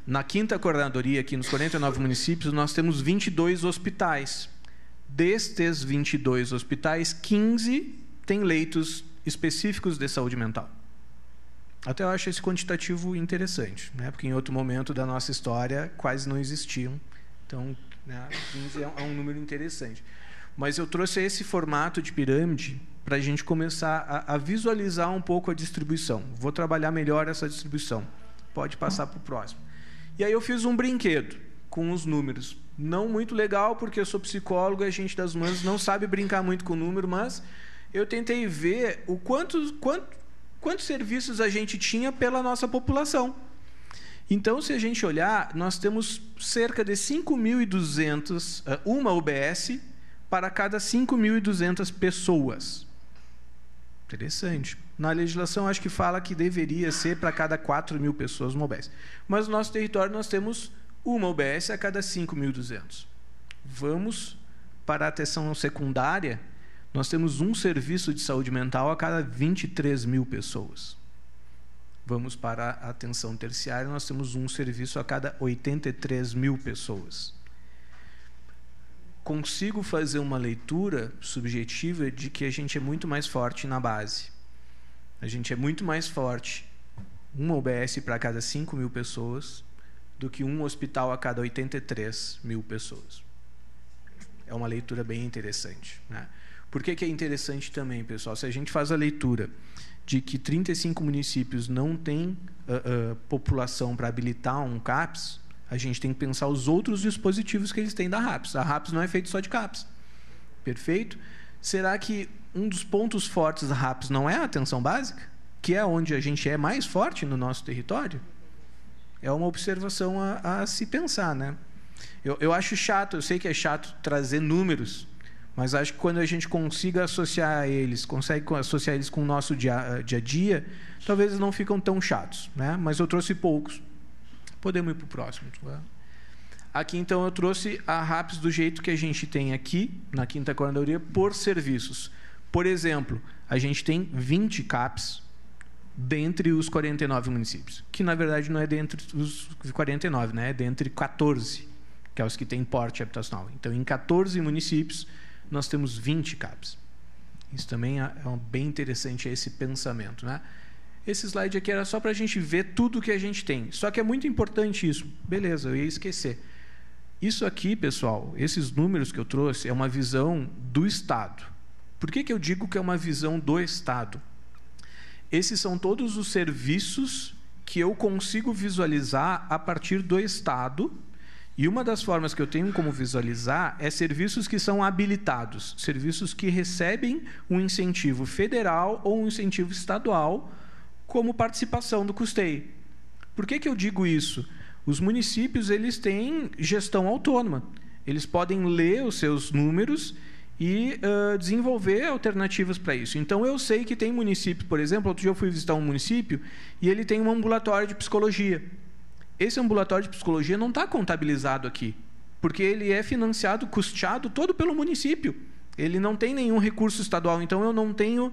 Na 5ª coordenadoria, aqui nos 49 municípios, nós temos 22 hospitais. Destes 22 hospitais, 15 têm leitos específicos de saúde mental. Até eu acho esse quantitativo interessante, né? Porque em outro momento da nossa história quase não existiam. Então, né, 15 é um número interessante. Mas eu trouxe esse formato de pirâmide para a gente começar a visualizar um pouco a distribuição. Vou trabalhar melhor essa distribuição. Pode passar para o próximo. E aí eu fiz um brinquedo com os números. Não muito legal, porque eu sou psicólogo e a gente das humanas não sabe brincar muito com o número, mas eu tentei ver o quantos serviços a gente tinha pela nossa população. Então, se a gente olhar, nós temos cerca de 5.200, uma UBS para cada 5.200 pessoas. Interessante. Na legislação, acho que fala que deveria ser para cada 4.000 pessoas uma UBS. Mas no nosso território, nós temos uma UBS a cada 5.200. Vamos para a atenção secundária, nós temos um serviço de saúde mental a cada 23.000 pessoas. Vamos para a atenção terciária, nós temos um serviço a cada 83.000 pessoas. Consigo fazer uma leitura subjetiva de que a gente é muito mais forte na base. A gente é muito mais forte, uma UBS para cada 5.000 pessoas, do que um hospital a cada 83.000 pessoas. É uma leitura bem interessante, né? Por que é interessante também, pessoal? Se a gente faz a leitura de que 35 municípios não têm população para habilitar um CAPS, a gente tem que pensar os outros dispositivos que eles têm da RAPS. A RAPS não é feita só de CAPS. Perfeito? Será que um dos pontos fortes da RAPS não é a atenção básica? Que é onde a gente é mais forte no nosso território? É uma observação a se pensar, né? Eu acho chato, eu sei que é chato trazer números, mas acho que quando a gente consegue associar eles com o nosso dia a dia, talvez eles não ficam tão chatos, né? Mas eu trouxe poucos. Podemos ir para o próximo. Aqui, então, eu trouxe a RAPS do jeito que a gente tem aqui, na 5ª coordenadoria, por serviços. Por exemplo, a gente tem 20 CAPS dentre os 49 municípios, que, na verdade, não é dentre os 49, né? É dentre 14, que é os que têm porte habitacional. Então, em 14 municípios, nós temos 20 CAPS. Isso também é bem interessante, esse pensamento, né? Esse slide aqui era só para a gente ver tudo que a gente tem. Só que é muito importante isso. Beleza, eu ia esquecer. Isso aqui, pessoal, esses números que eu trouxe, é uma visão do Estado. Por que eu digo que é uma visão do Estado? Esses são todos os serviços que eu consigo visualizar a partir do Estado. E uma das formas que eu tenho como visualizar é serviços que são habilitados, serviços que recebem um incentivo federal ou um incentivo estadual como participação do custeio. Por que eu digo isso? Os municípios, eles têm gestão autônoma. Eles podem ler os seus números e desenvolver alternativas para isso. Então, eu sei que tem município, por exemplo, outro dia eu fui visitar um município e ele tem um ambulatório de psicologia. Esse ambulatório de psicologia não está contabilizado aqui, porque ele é financiado, custeado todo pelo município. Ele não tem nenhum recurso estadual, então eu não tenho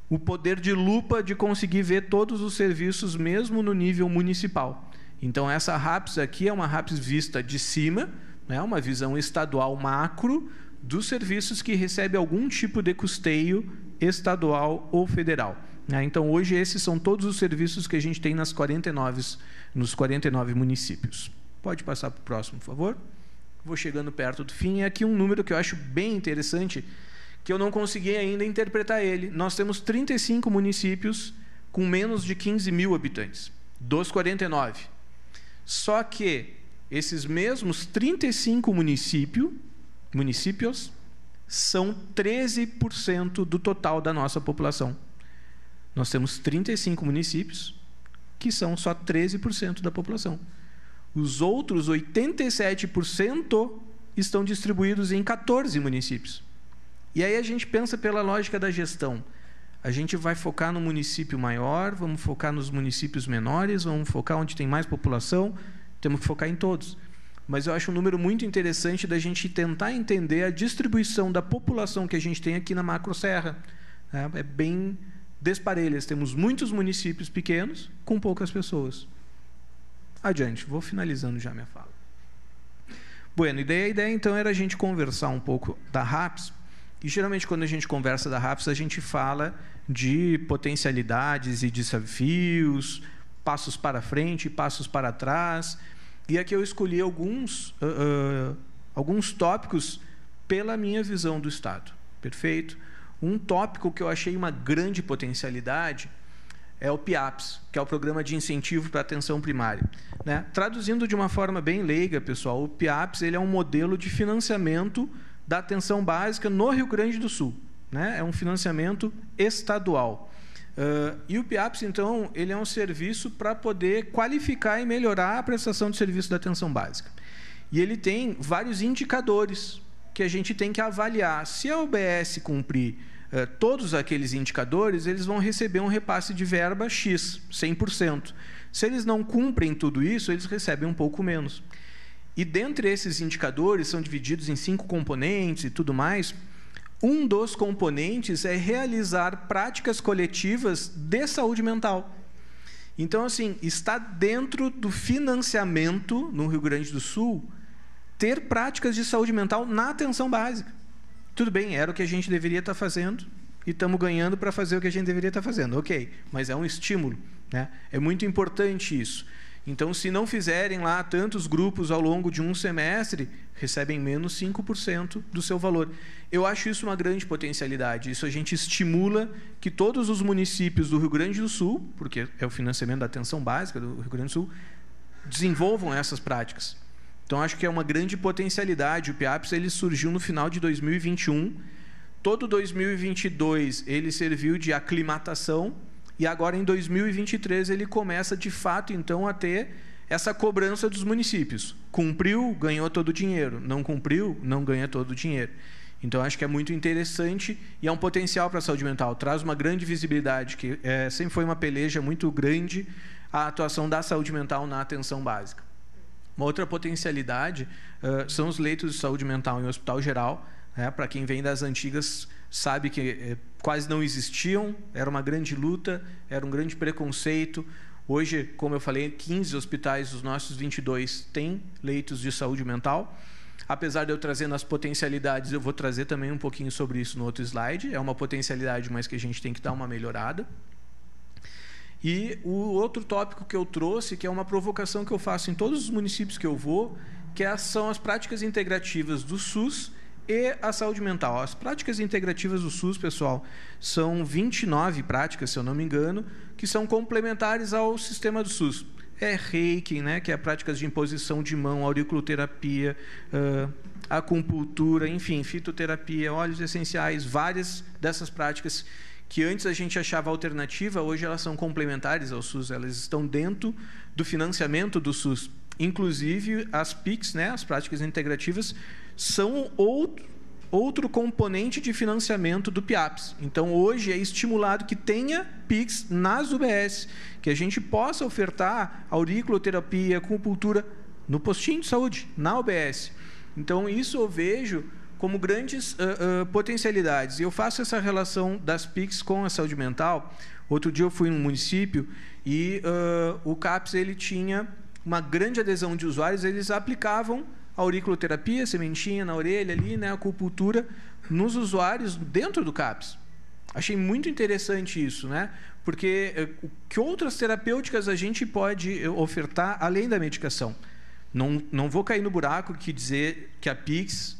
o poder de lupa de conseguir ver todos os serviços, mesmo no nível municipal. Então, essa RAPS aqui é uma RAPS vista de cima, né, uma visão estadual macro dos serviços que recebem algum tipo de custeio estadual ou federal. Então, hoje, esses são todos os serviços que a gente tem nos 49 municípios. Pode passar para o próximo, por favor? Vou chegando perto do fim. E aqui um número que eu acho bem interessante, que eu não consegui ainda interpretar ele. Nós temos 35 municípios com menos de 15.000 habitantes, dos 49. Só que esses mesmos 35 municípios são 13% do total da nossa população. Nós temos 35 municípios que são só 13% da população. Os outros 87% estão distribuídos em 14 municípios. E aí a gente pensa pela lógica da gestão. A gente vai focar no município maior, vamos focar nos municípios menores, vamos focar onde tem mais população, temos que focar em todos. Mas eu acho um número muito interessante da gente tentar entender a distribuição da população que a gente tem aqui na Macro-Serra. É bem desparelhas. Temos muitos municípios pequenos com poucas pessoas. Adiante, vou finalizando já minha fala. Bueno, a ideia então era a gente conversar um pouco da RAPS. E geralmente quando a gente conversa da RAPS, a gente fala de potencialidades e desafios, passos para frente e passos para trás. E aqui eu escolhi alguns tópicos pela minha visão do Estado. Perfeito? Um tópico que eu achei uma grande potencialidade é o PIAPS, que é o Programa de Incentivo para a Atenção Primária. Né? Traduzindo de uma forma bem leiga, pessoal, o PIAPS ele é um modelo de financiamento da atenção básica no Rio Grande do Sul. Né? É um financiamento estadual. E o PIAPS, então, ele é um serviço para poder qualificar e melhorar a prestação de serviço da atenção básica. E ele tem vários indicadores que a gente tem que avaliar. Se a UBS cumprir todos aqueles indicadores, eles vão receber um repasse de verba X, 100%. Se eles não cumprem tudo isso, eles recebem um pouco menos. E dentre esses indicadores, são divididos em 5 componentes e tudo mais. Um dos componentes é realizar práticas coletivas de saúde mental. Então, assim, está dentro do financiamento, no Rio Grande do Sul, ter práticas de saúde mental na atenção básica. Tudo bem, era o que a gente deveria estar fazendo e estamos ganhando para fazer o que a gente deveria estar fazendo. Ok, mas é um estímulo. Né? É muito importante isso. Então, se não fizerem lá tantos grupos ao longo de um semestre, recebem menos 5% do seu valor. Eu acho isso uma grande potencialidade. Isso a gente estimula que todos os municípios do Rio Grande do Sul, porque é o financiamento da atenção básica do Rio Grande do Sul, desenvolvam essas práticas. Então, acho que é uma grande potencialidade. O PIAPS ele surgiu no final de 2021. Todo 2022 ele serviu de aclimatação. E agora, em 2023, ele começa, de fato, então, a ter essa cobrança dos municípios. Cumpriu, ganhou todo o dinheiro. Não cumpriu, não ganha todo o dinheiro. Então, acho que é muito interessante e é um potencial para a saúde mental. Traz uma grande visibilidade, que sempre foi uma peleja muito grande a atuação da saúde mental na atenção básica. Uma outra potencialidade são os leitos de saúde mental em hospital geral. Para quem vem das antigas, sabe que quase não existiam, era uma grande luta, era um grande preconceito. Hoje, como eu falei, 15 hospitais dos nossos 22 têm leitos de saúde mental. Apesar de eu trazer nas potencialidades, eu vou trazer também um pouquinho sobre isso no outro slide. É uma potencialidade, mas que a gente tem que dar uma melhorada. E o outro tópico que eu trouxe, que é uma provocação que eu faço em todos os municípios que eu vou, que são as práticas integrativas do SUS e a saúde mental. As práticas integrativas do SUS, pessoal, são 29 práticas, se eu não me engano, que são complementares ao sistema do SUS. É Reiki, né, que é práticas de imposição de mão, auriculoterapia, acupuntura, enfim, fitoterapia, óleos essenciais, várias dessas práticas que antes a gente achava alternativa, hoje elas são complementares ao SUS, elas estão dentro do financiamento do SUS. Inclusive, as PICs, né, as práticas integrativas, são outro componente de financiamento do PIAPS. Então, hoje é estimulado que tenha PICs nas UBS, que a gente possa ofertar auriculoterapia, acupuntura no postinho de saúde, na UBS. Então, isso eu vejo como grandes potencialidades. E eu faço essa relação das PICs com a saúde mental. Outro dia eu fui num município e o CAPS ele tinha uma grande adesão de usuários, eles aplicavam auriculoterapia, sementinha na orelha ali, né, acupuntura, nos usuários dentro do CAPS. Achei muito interessante isso, né? Porque que outras terapêuticas a gente pode ofertar além da medicação? Não vou cair no buraco que dizer que a PICs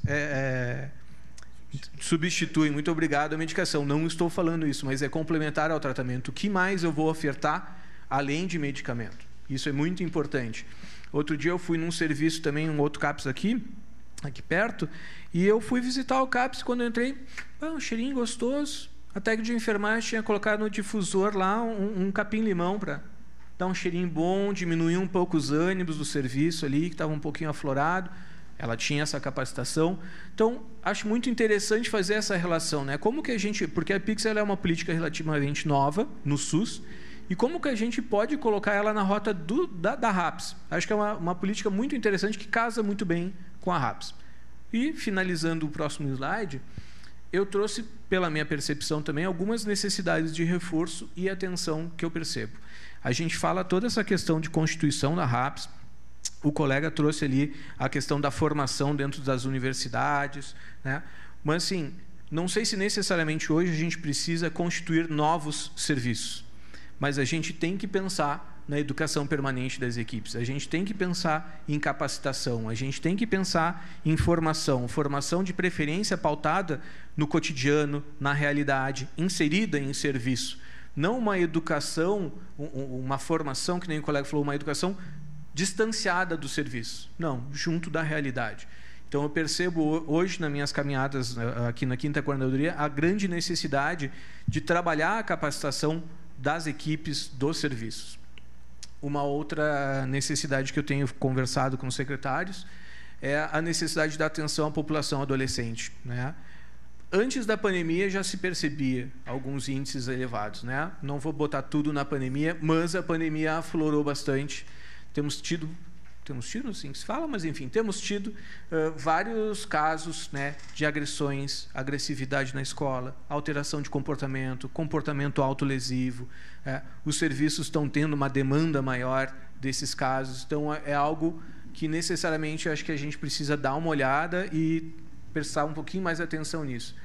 substitui, muito obrigado, a medicação. Não estou falando isso, mas é complementar ao tratamento. O que mais eu vou ofertar além de medicamento? Isso é muito importante. Outro dia eu fui num serviço também, um outro CAPS aqui perto, e eu fui visitar o CAPS. Quando eu entrei, um cheirinho gostoso. A técnica de enfermagem tinha colocado no difusor lá um capim-limão para dar um cheirinho bom, diminuir um pouco os ânimos do serviço ali, que estava um pouquinho aflorado. ela tinha essa capacitação. Então, acho muito interessante fazer essa relação, né? Como que a gente, porque a Pix ela é uma política relativamente nova no SUS, e como que a gente pode colocar ela na rota da RAPS? Acho que é uma política muito interessante que casa muito bem com a RAPS. E, finalizando o próximo slide, eu trouxe, pela minha percepção também, algumas necessidades de reforço e atenção que eu percebo. A gente fala toda essa questão de constituição da RAPS, o colega trouxe ali a questão da formação dentro das universidades, né? Mas, assim, não sei se necessariamente hoje a gente precisa constituir novos serviços, mas a gente tem que pensar na educação permanente das equipes, a gente tem que pensar em capacitação, a gente tem que pensar em formação de preferência pautada no cotidiano, na realidade, inserida em serviço. Não uma educação, uma formação, que nem o colega falou, uma educação distanciada do serviço. Não, junto da realidade. Então, eu percebo hoje, nas minhas caminhadas aqui na 5ª Coordenadoria, a grande necessidade de trabalhar a capacitação das equipes dos serviços. Uma outra necessidade que eu tenho conversado com os secretários é a necessidade da atenção à população adolescente, né? Antes da pandemia já se percebia alguns índices elevados, né? Não vou botar tudo na pandemia, mas a pandemia aflorou bastante. Temos tido, assim que se fala, mas enfim, temos tido vários casos, né, de agressões, agressividade na escola, alteração de comportamento autolesivo. Os serviços estão tendo uma demanda maior desses casos. Então, é algo que necessariamente acho que a gente precisa dar uma olhada e prestar um pouquinho mais atenção nisso.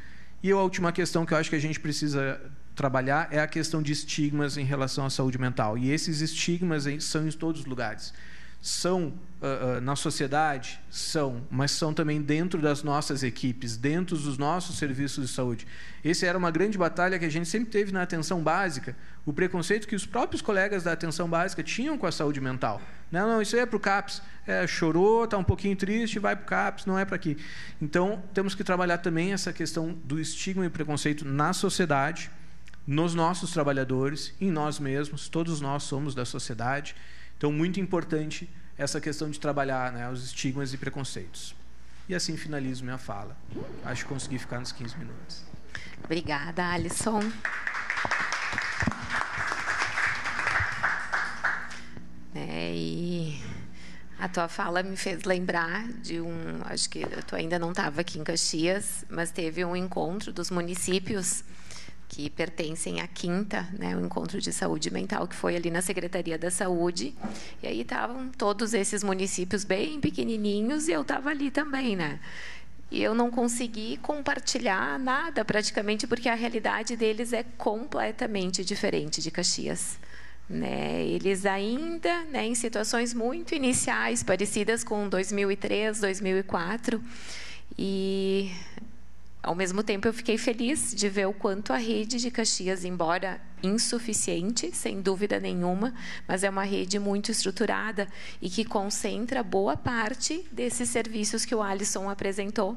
E a última questão que eu acho que a gente precisa trabalhar é a questão de estigmas em relação à saúde mental. E esses estigmas são em todos os lugares. São na sociedade? São, mas são também dentro das nossas equipes, dentro dos nossos serviços de saúde. Essa era uma grande batalha que a gente sempre teve na atenção básica, o preconceito que os próprios colegas da atenção básica tinham com a saúde mental. Não, isso aí é para o CAPS. Chorou, está um pouquinho triste, vai para o CAPS, não é para aqui. Então, temos que trabalhar também essa questão do estigma e preconceito na sociedade, nos nossos trabalhadores, em nós mesmos. Todos nós somos da sociedade. Então, muito importante essa questão de trabalhar, né, os estigmas e preconceitos. E assim finalizo minha fala. Acho que consegui ficar nos 15 minutos. Obrigada, Alisson. E a tua fala me fez lembrar de acho que tu ainda não estava aqui em Caxias, mas teve um encontro dos municípios que pertencem à 5ª, né, o encontro de saúde mental, que foi ali na Secretaria da Saúde. E aí estavam todos esses municípios bem pequenininhos e eu estava ali também, né? E eu não consegui compartilhar nada, praticamente, porque a realidade deles é completamente diferente de Caxias. Né? Eles ainda, né, em situações muito iniciais, parecidas com 2003, 2004, e ao mesmo tempo eu fiquei feliz de ver o quanto a rede de Caxias, embora insuficiente, sem dúvida nenhuma, mas é uma rede muito estruturada e que concentra boa parte desses serviços que o Alisson apresentou.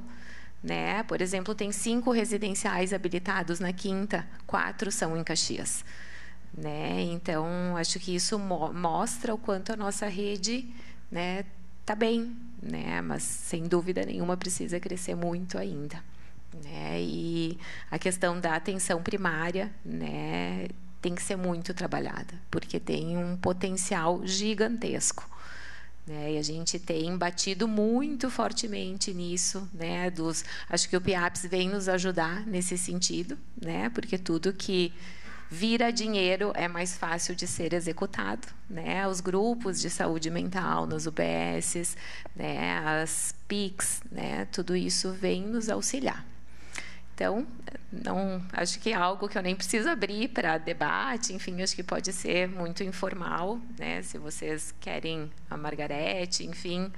Né? Por exemplo, tem 5 residenciais habilitados na 5ª, 4 são em Caxias. Né? Então, acho que isso mostra o quanto a nossa rede, né, está bem, né? Mas, sem dúvida nenhuma, precisa crescer muito ainda. Né? E a questão da atenção primária, né, tem que ser muito trabalhada, porque tem um potencial gigantesco. Né? E a gente tem batido muito fortemente nisso. Né? Acho que o PIAPS vem nos ajudar nesse sentido, né? Porque tudo que vira dinheiro é mais fácil de ser executado, né? Os grupos de saúde mental nas UBSs, né? As PICs, né? Tudo isso vem nos auxiliar. Então, não, acho que é algo que eu nem preciso abrir para debate, enfim, acho que pode ser muito informal, né? Se vocês querem, a Margarete, enfim,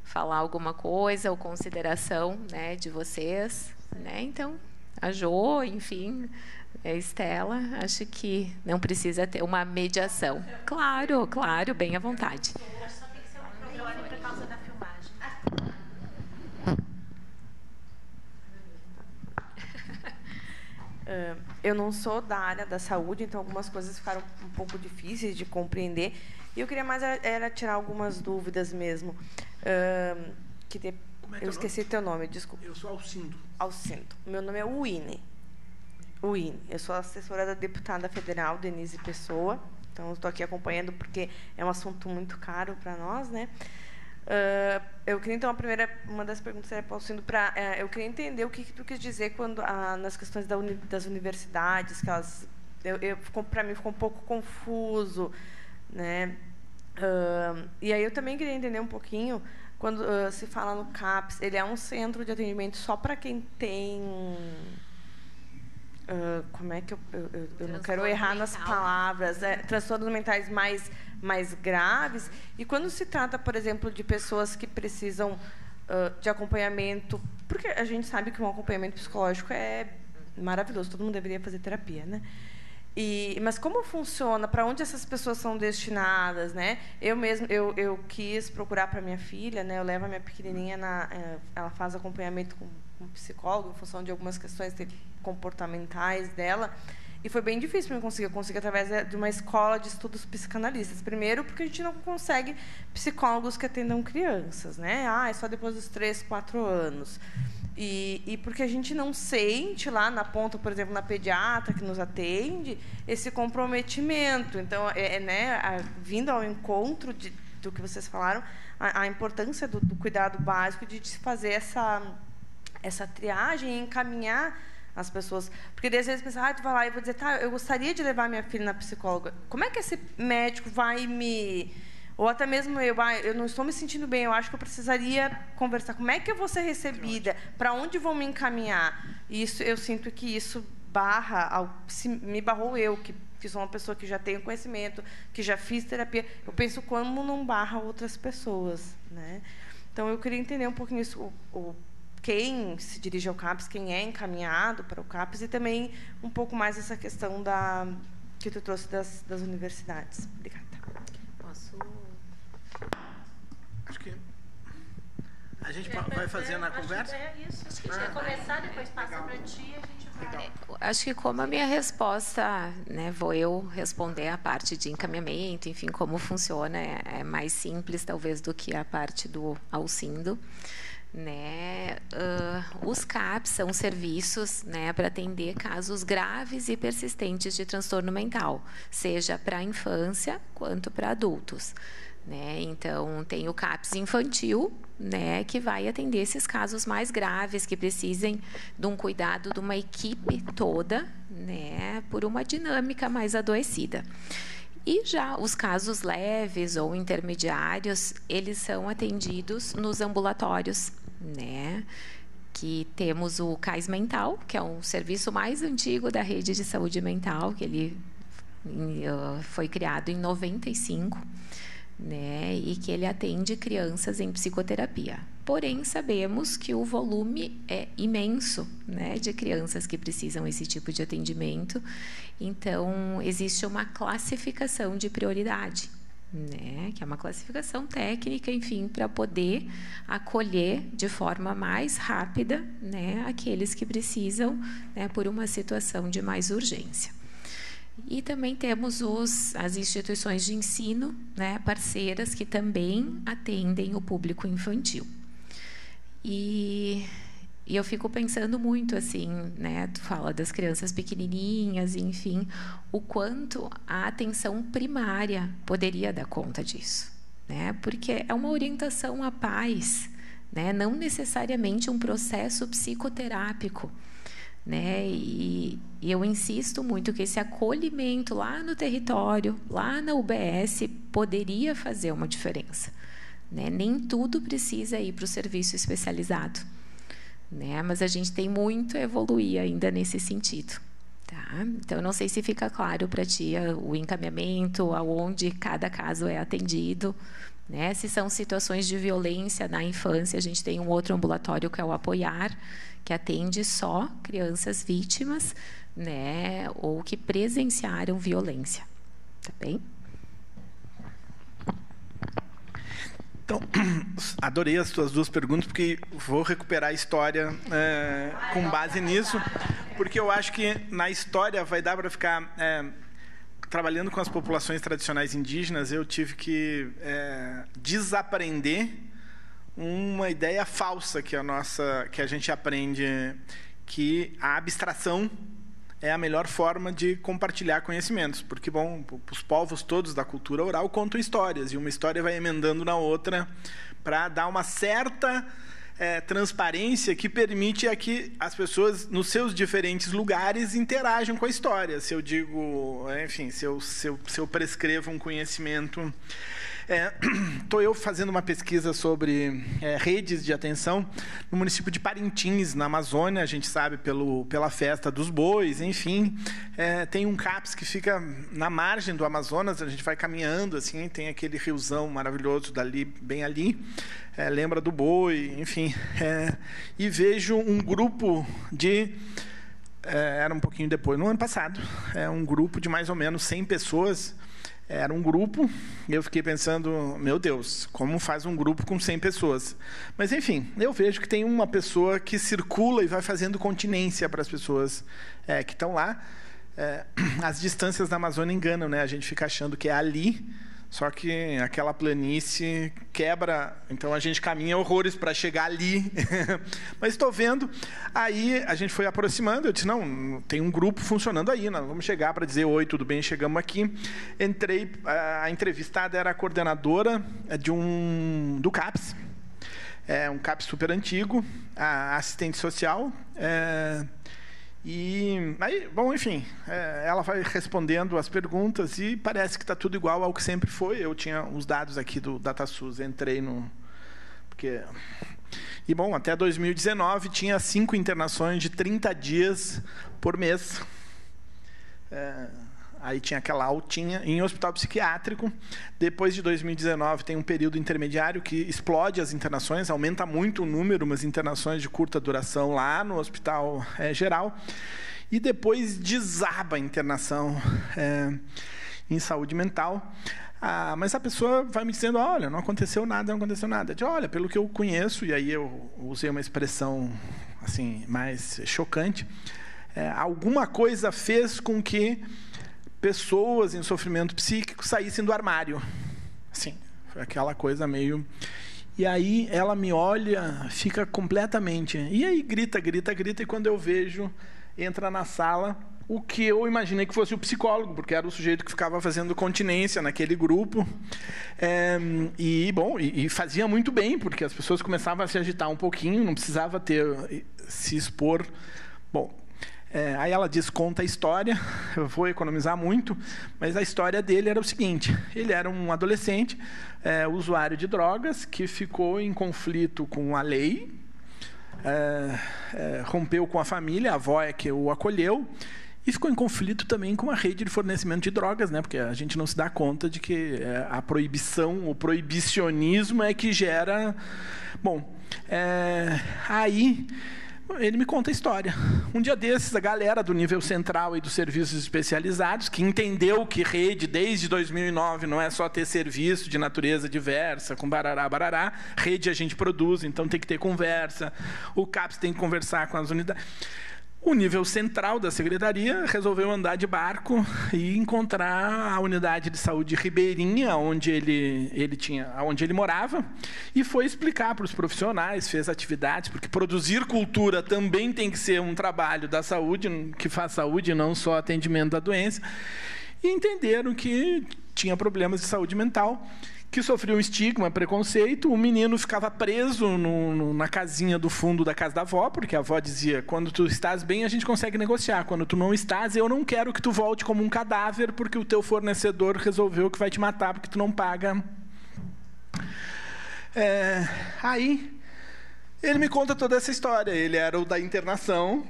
falar alguma coisa ou consideração, né, de vocês, né? Então, a Jo, enfim, a Estela, acho que não precisa ter uma mediação. Claro, claro, bem à vontade. Acho que só tem que ser um microfone por causa da filmagem. Eu não sou da área da saúde, então algumas coisas ficaram um pouco difíceis de compreender. E eu queria mais era tirar algumas dúvidas mesmo. Que Eu esqueci teu nome, desculpa. Eu sou Alcindo. Alcindo. Meu nome é Uine. Eu sou assessora da deputada federal, Denise Pessoa. Então, eu estou aqui acompanhando porque é um assunto muito caro para nós, né? Eu queria, então, uma das perguntas era para o Alcindo, eu queria entender o que tu quis dizer quando, nas questões das universidades, que elas... para mim ficou um pouco confuso, né? E aí eu também queria entender um pouquinho quando se fala no CAPS, ele é um centro de atendimento só para quem tem como é que eu não quero errar nas palavras, transtornos mentais mais graves. E quando se trata, por exemplo, de pessoas que precisam de acompanhamento, porque a gente sabe que um acompanhamento psicológico é maravilhoso, todo mundo deveria fazer terapia, né? Mas como funciona? Para onde essas pessoas são destinadas, né? Eu quis procurar para minha filha, né? Eu levo a minha pequenininha ela faz acompanhamento com um psicólogo em função de algumas questões comportamentais dela, e foi bem difícil para mim conseguir. Eu consegui através de uma escola de estudos psicanalistas. Primeiro, porque a gente não consegue psicólogos que atendam crianças, né? É só depois dos 3, 4 anos. E porque a gente não sente lá na ponta, por exemplo, na pediatra que nos atende, esse comprometimento. Então, vindo ao encontro do que vocês falaram, a importância do cuidado básico, de se fazer essa triagem e encaminhar as pessoas. Porque, às vezes, pensa, tu vai lá e vou dizer, eu gostaria de levar minha filha na psicóloga. Como é que esse médico vai me... Ou até mesmo eu não estou me sentindo bem, eu acho que eu precisaria conversar. Como é que eu vou ser recebida? Para onde vão me encaminhar? Isso, eu sinto que isso me barrou eu, que sou uma pessoa que já tenho conhecimento, que já fiz terapia. Eu penso como não barra outras pessoas, né? Então, eu queria entender um pouquinho isso, quem se dirige ao CAPS, quem é encaminhado para o CAPS, e também um pouco mais essa questão que tu trouxe das universidades. Obrigada. Posso... Acho que a gente vai fazendo a conversa. Acho que a gente vai começar, depois passa para ti e a gente vai... Acho que como a minha resposta, né, vou eu responder a parte de encaminhamento, enfim, como funciona, é mais simples, talvez, do que a parte do Alcindo. Né? Os CAPs são serviços, né, para atender casos graves e persistentes de transtorno mental, seja para a infância quanto para adultos. Né? Então, tem o CAPS infantil, né, que vai atender esses casos mais graves, que precisem de um cuidado de uma equipe toda, né, por uma dinâmica mais adoecida. E já os casos leves ou intermediários, eles são atendidos nos ambulatórios, né? Que temos o CAIS Mental, que é um serviço mais antigo da rede de saúde mental, que ele foi criado em 95, né? E que ele atende crianças em psicoterapia. Porém, sabemos que o volume é imenso, né, de crianças que precisam esse tipo de atendimento. Então, existe uma classificação de prioridade, né, que é uma classificação técnica, enfim, para poder acolher de forma mais rápida, né, aqueles que precisam, né, por uma situação de mais urgência. E também temos as instituições de ensino, né, parceiras, que também atendem o público infantil. E eu fico pensando muito assim, né? Tu fala das crianças pequenininhas, enfim, o quanto a atenção primária poderia dar conta disso, né? Porque é uma orientação à paz, né? Não necessariamente um processo psicoterápico, né? E eu insisto muito que esse acolhimento lá no território, lá na UBS, poderia fazer uma diferença. Né? Nem tudo precisa ir para o serviço especializado, né? Mas a gente tem muito a evoluir ainda nesse sentido. Tá? Então, eu não sei se fica claro para ti o encaminhamento, aonde cada caso é atendido. Né? Se são situações de violência na infância, a gente tem um outro ambulatório, que é o Apoiar, que atende só crianças vítimas, né? Ou que presenciaram violência. Tá bem? Então, adorei as tuas duas perguntas, porque vou recuperar a história com base nisso, porque eu acho que na história vai dar para ficar... trabalhando com as populações tradicionais indígenas, eu tive que desaprender uma ideia falsa que a gente aprende, que a abstração é a melhor forma de compartilhar conhecimentos, porque, bom, os povos todos da cultura oral contam histórias, e uma história vai emendando na outra para dar uma certa transparência que permite a que as pessoas, nos seus diferentes lugares, interajam com a história. Se eu digo, enfim, se eu prescrevo um conhecimento... Estou eu fazendo uma pesquisa sobre redes de atenção no município de Parintins, na Amazônia. A gente sabe pela festa dos bois, enfim. Tem um CAPS que fica na margem do Amazonas. A gente vai caminhando, assim, tem aquele riozão maravilhoso dali, bem ali. Lembra do boi, enfim. E vejo um grupo de... era um pouquinho depois, no ano passado, um grupo de mais ou menos 100 pessoas. Era um grupo, e eu fiquei pensando, meu Deus, como faz um grupo com 100 pessoas? Mas, enfim, eu vejo que tem uma pessoa que circula e vai fazendo continência para as pessoas que estão lá. As distâncias da Amazônia enganam, né? A gente fica achando que é ali, só que aquela planície quebra, então a gente caminha horrores para chegar ali. Mas estou vendo, aí a gente foi aproximando, eu disse, não, tem um grupo funcionando aí, nós vamos chegar para dizer, oi, tudo bem, chegamos aqui. Entrei, a entrevistada era a coordenadora do CAPS, um CAPS super antigo, a assistente social, e aí, bom, enfim, ela vai respondendo as perguntas e parece que está tudo igual ao que sempre foi. Eu tinha os dados aqui do DataSUS, entrei no... E, bom, até 2019 tinha 5 internações de 30 dias por mês. Aí tinha aquela altinha em hospital psiquiátrico. Depois de 2019 tem um período intermediário que explode as internações, aumenta muito o número, mas internações de curta duração lá no hospital geral. E depois desaba a internação em saúde mental. Mas a pessoa vai me dizendo, olha, não aconteceu nada, não aconteceu nada. Eu digo, olha, pelo que eu conheço, e aí eu usei uma expressão assim, mais chocante, alguma coisa fez com que pessoas em sofrimento psíquico saíssem do armário. Assim, foi aquela coisa meio... E aí ela me olha, fica completamente... E aí grita, e quando eu vejo, entra na sala o que eu imaginei que fosse o psicólogo, porque era o sujeito que ficava fazendo continência naquele grupo. E fazia muito bem, porque as pessoas começavam a se agitar um pouquinho, não precisava se expor. Bom, aí ela diz, conta a história, eu vou economizar muito, mas a história dele era o seguinte, ele era um adolescente, usuário de drogas, que ficou em conflito com a lei, rompeu com a família, a avó é que o acolheu, e ficou em conflito também com a rede de fornecimento de drogas, né? Porque a gente não se dá conta de que a proibição, o proibicionismo é que gera... Bom, aí... Ele me conta a história. Um dia desses, a galera do nível central e dos serviços especializados, que entendeu que rede, desde 2009, não é só ter serviço de natureza diversa, com barará. Rede a gente produz, então tem que ter conversa. O CAPS tem que conversar com as unidades. O nível central da secretaria resolveu andar de barco e encontrar a unidade de saúde Ribeirinha, onde ele morava, e foi explicar para os profissionais, fez atividades, porque produzir cultura também tem que ser um trabalho da saúde, que faz saúde, não só atendimento da doença, e entenderam que tinha problemas de saúde mental, que sofreu um estigma, preconceito. O menino ficava preso na casinha do fundo da casa da avó, porque a avó dizia, quando tu estás bem, a gente consegue negociar. Quando tu não estás, eu não quero que tu volte como um cadáver, porque o teu fornecedor resolveu que vai te matar, porque tu não paga. Aí, ele me conta toda essa história. Ele era o da internação.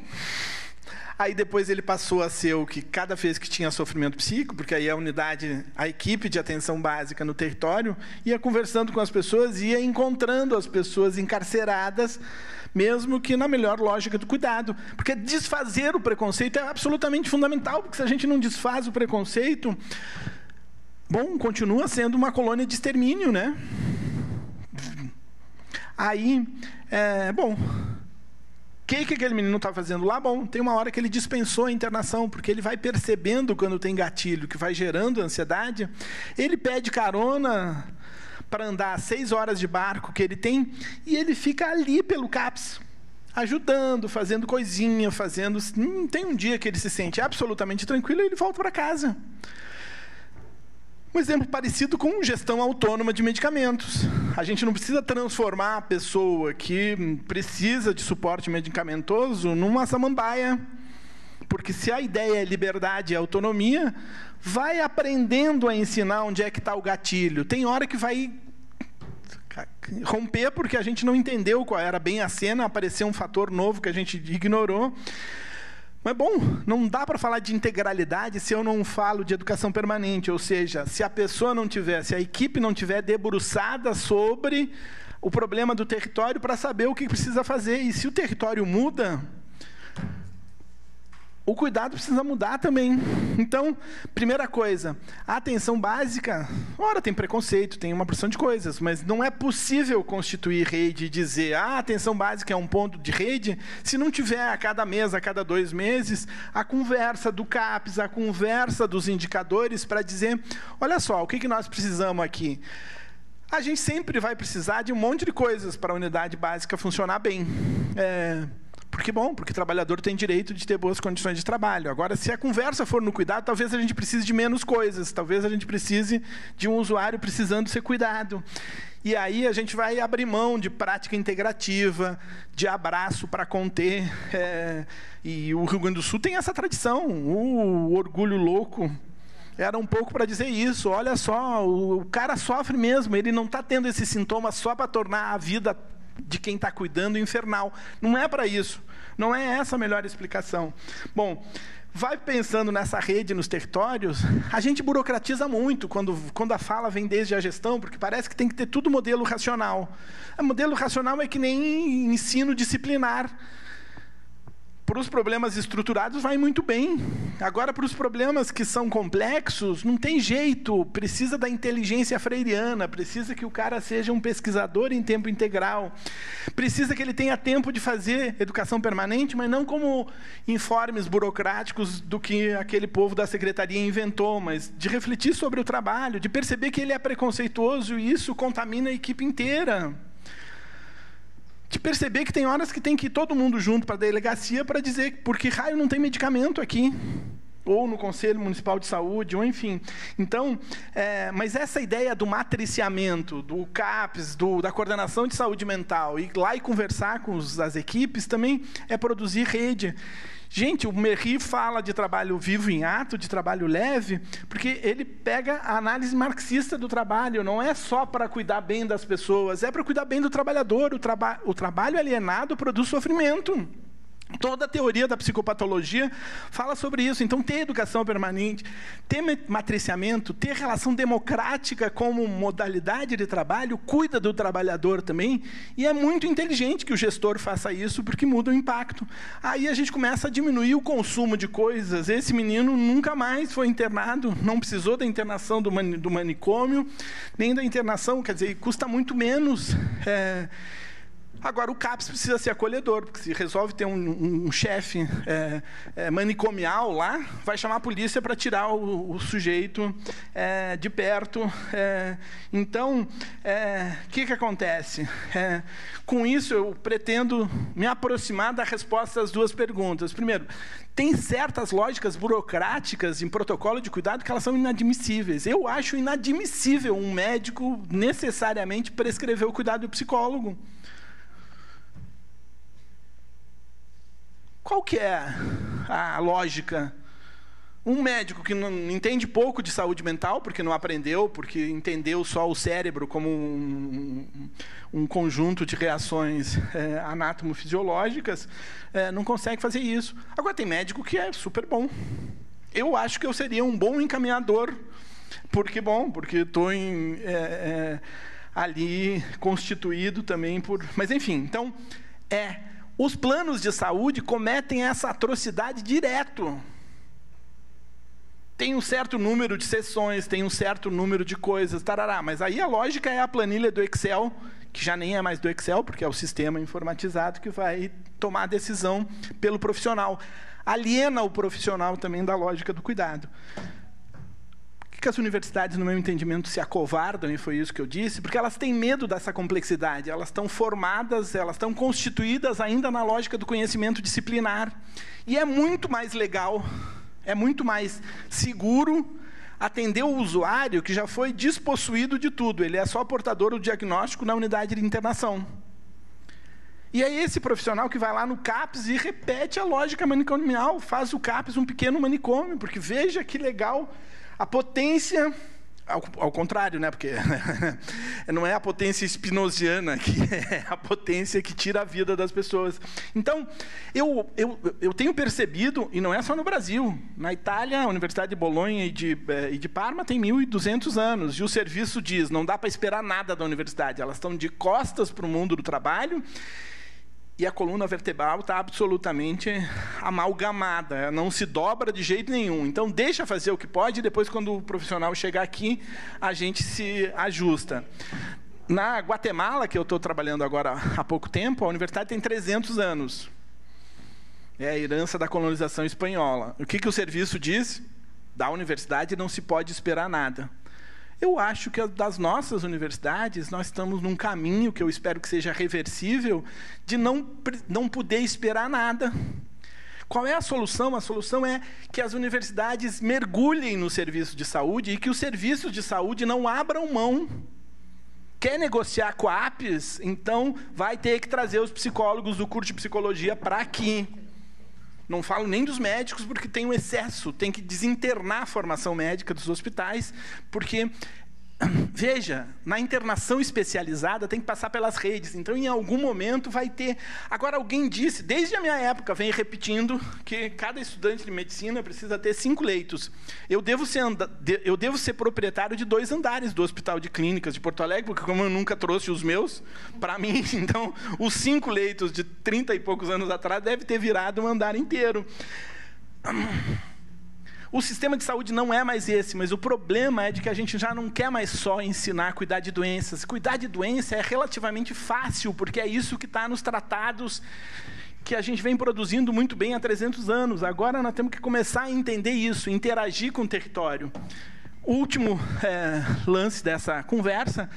Aí depois ele passou a ser o que, cada vez que tinha sofrimento psíquico, porque aí a equipe de atenção básica no território ia conversando com as pessoas, ia encontrando as pessoas encarceradas, mesmo que na melhor lógica do cuidado. Porque desfazer o preconceito é absolutamente fundamental, porque se a gente não desfaz o preconceito, bom, continua sendo uma colônia de extermínio, né? Aí, que aquele menino está fazendo lá? Bom, tem uma hora que ele dispensou a internação, porque ele vai percebendo quando tem gatilho, que vai gerando ansiedade. Ele pede carona para andar 6 horas de barco que ele tem, e ele fica ali pelo CAPS, ajudando, fazendo coisinha, fazendo... Tem um dia que ele se sente absolutamente tranquilo e ele volta para casa. Um exemplo parecido com gestão autônoma de medicamentos. A gente não precisa transformar a pessoa que precisa de suporte medicamentoso numa samambaia. Porque se a ideia é liberdade e autonomia, vai aprendendo a ensinar onde é que está o gatilho. Tem hora que vai romper porque a gente não entendeu qual era bem a cena, apareceu um fator novo que a gente ignorou. Mas, bom, não dá para falar de integralidade se eu não falo de educação permanente, ou seja, se a pessoa não tiver, se a equipe não tiver debruçada sobre o problema do território para saber o que precisa fazer. E se o território muda, o cuidado precisa mudar também. Então, primeira coisa, a atenção básica, ora, tem preconceito, tem uma porção de coisas, mas não é possível constituir rede e dizer, a atenção básica é um ponto de rede, se não tiver a cada mês, a cada 2 meses, a conversa do CAPS, a conversa dos indicadores para dizer, olha só, o que nós precisamos aqui? A gente sempre vai precisar de um monte de coisas para a unidade básica funcionar bem. Porque o trabalhador tem direito de ter boas condições de trabalho. Agora, se a conversa for no cuidado, talvez a gente precise de menos coisas. Talvez a gente precise de um usuário precisando ser cuidado. E aí a gente vai abrir mão de prática integrativa, de abraço para conter. E o Rio Grande do Sul tem essa tradição. O orgulho louco era um pouco para dizer isso. Olha só, o cara sofre mesmo. Ele não está tendo esses sintomas só para tornar a vida de quem está cuidando infernal. Não é para isso. Não é essa a melhor explicação. Bom, vai pensando nessa rede nos territórios, a gente burocratiza muito quando a fala vem desde a gestão, porque parece que tem que ter tudo modelo racional. O modelo racional é que nem ensino disciplinar. Para os problemas estruturados vai muito bem. Agora, para os problemas que são complexos, não tem jeito. Precisa da inteligência freiriana, precisa que o cara seja um pesquisador em tempo integral, precisa que ele tenha tempo de fazer educação permanente, mas não como informes burocráticos do que aquele povo da secretaria inventou, mas de refletir sobre o trabalho, de perceber que ele é preconceituoso e isso contamina a equipe inteira. De perceber que tem horas que tem que ir todo mundo junto para a delegacia para dizer por que raio não tem medicamento aqui, ou no Conselho Municipal de Saúde, ou enfim. Então, mas essa ideia do matriciamento, do CAPS, da coordenação de saúde mental, ir lá e conversar com as equipes, também é produzir rede. Gente, o Merri fala de trabalho vivo em ato, de trabalho leve, porque ele pega a análise marxista do trabalho. Não é só para cuidar bem das pessoas, é para cuidar bem do trabalhador. O trabalho alienado produz sofrimento. Toda a teoria da psicopatologia fala sobre isso. Então, ter educação permanente, ter matriciamento, ter relação democrática como modalidade de trabalho, cuida do trabalhador também, e é muito inteligente que o gestor faça isso, porque muda o impacto. Aí a gente começa a diminuir o consumo de coisas. Esse menino nunca mais foi internado, não precisou da internação do manicômio, nem da internação, quer dizer, custa muito menos. Agora, o CAPS precisa ser acolhedor, porque se resolve ter um chefe manicomial lá, vai chamar a polícia para tirar o sujeito de perto. Então, o que acontece? Com isso, eu pretendo me aproximar da resposta às 2 perguntas. Primeiro, tem certas lógicas burocráticas em protocolo de cuidado que elas são inadmissíveis. Eu acho inadmissível um médico necessariamente prescrever o cuidado do psicólogo. Qual que é a lógica? Um médico que não entende pouco de saúde mental, porque não aprendeu, porque entendeu só o cérebro como um conjunto de reações anatomofisiológicas, não consegue fazer isso. Agora, tem médico que é super bom. Eu acho que eu seria um bom encaminhador, porque estou ali constituído também por... Mas, enfim, então, os planos de saúde cometem essa atrocidade direto. tem um certo número de sessões, tem um certo número de coisas, tarará. Mas aí a lógica é a planilha do Excel, que já nem é mais do Excel, porque é o sistema informatizado que vai tomar a decisão pelo profissional. Aliena o profissional também da lógica do cuidado. Por que as universidades, no meu entendimento, se acovardam, e foi isso que eu disse? Porque elas têm medo dessa complexidade, elas estão formadas, elas estão constituídas ainda na lógica do conhecimento disciplinar. E é muito mais legal, é muito mais seguro atender o usuário que já foi despossuído de tudo. Ele é só portador do diagnóstico na unidade de internação. E é esse profissional que vai lá no CAPS e repete a lógica manicomial, faz o CAPS um pequeno manicômio, porque veja que legal a potência, ao contrário, né? Porque não é a potência spinoziana, que é a potência que tira a vida das pessoas. Então, eu tenho percebido, e não é só no Brasil, na Itália, a Universidade de Bolonha e de Parma tem 1.200 anos, e o serviço diz, não dá para esperar nada da universidade, elas estão de costas para o mundo do trabalho, e a coluna vertebral está absolutamente amalgamada, não se dobra de jeito nenhum. Então, deixa fazer o que pode, e depois, quando o profissional chegar aqui, a gente se ajusta. Na Guatemala, que eu estou trabalhando agora há pouco tempo, a universidade tem 300 anos. É a herança da colonização espanhola. O que o serviço diz? Da universidade não se pode esperar nada. Eu acho que das nossas universidades, nós estamos num caminho que eu espero que seja reversível, de não poder esperar nada. Qual é a solução? A solução é que as universidades mergulhem no serviço de saúde e que os serviços de saúde não abram mão. Quer negociar com a APES? Então, vai ter que trazer os psicólogos do curso de psicologia para aqui. Não falo nem dos médicos, porque tem um excesso, tem que desinternar a formação médica dos hospitais, porque, veja, na internação especializada tem que passar pelas redes, então em algum momento vai ter. Agora, alguém disse, desde a minha época, vem repetindo, que cada estudante de medicina precisa ter 5 leitos. Eu devo ser proprietário de 2 andares do Hospital de Clínicas de Porto Alegre, porque como eu nunca trouxe os meus, para mim, então, os 5 leitos de 30 e poucos anos atrás deve ter virado um andar inteiro. O sistema de saúde não é mais esse, mas o problema é de que a gente já não quer mais só ensinar a cuidar de doenças. Cuidar de doença é relativamente fácil, porque é isso que está nos tratados que a gente vem produzindo muito bem há 300 anos. Agora nós temos que começar a entender isso, interagir com o território. O último lance dessa conversa,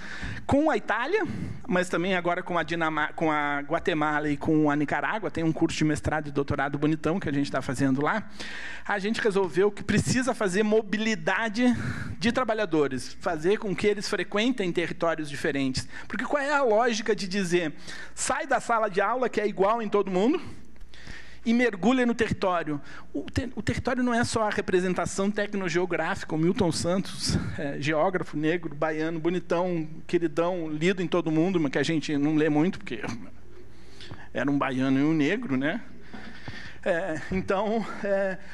com a Itália, mas também agora com a Guatemala e com a Nicarágua, tem um curso de mestrado e doutorado bonitão que a gente está fazendo lá, a gente resolveu que precisa fazer mobilidade de trabalhadores, fazer com que eles frequentem territórios diferentes. Porque qual é a lógica de dizer, sai da sala de aula, que é igual em todo mundo, e mergulha no território. O território não é só a representação tecnogeográfica. O Milton Santos, geógrafo negro, baiano, bonitão, queridão, lido em todo mundo, mas que a gente não lê muito, porque era um baiano e um negro, né?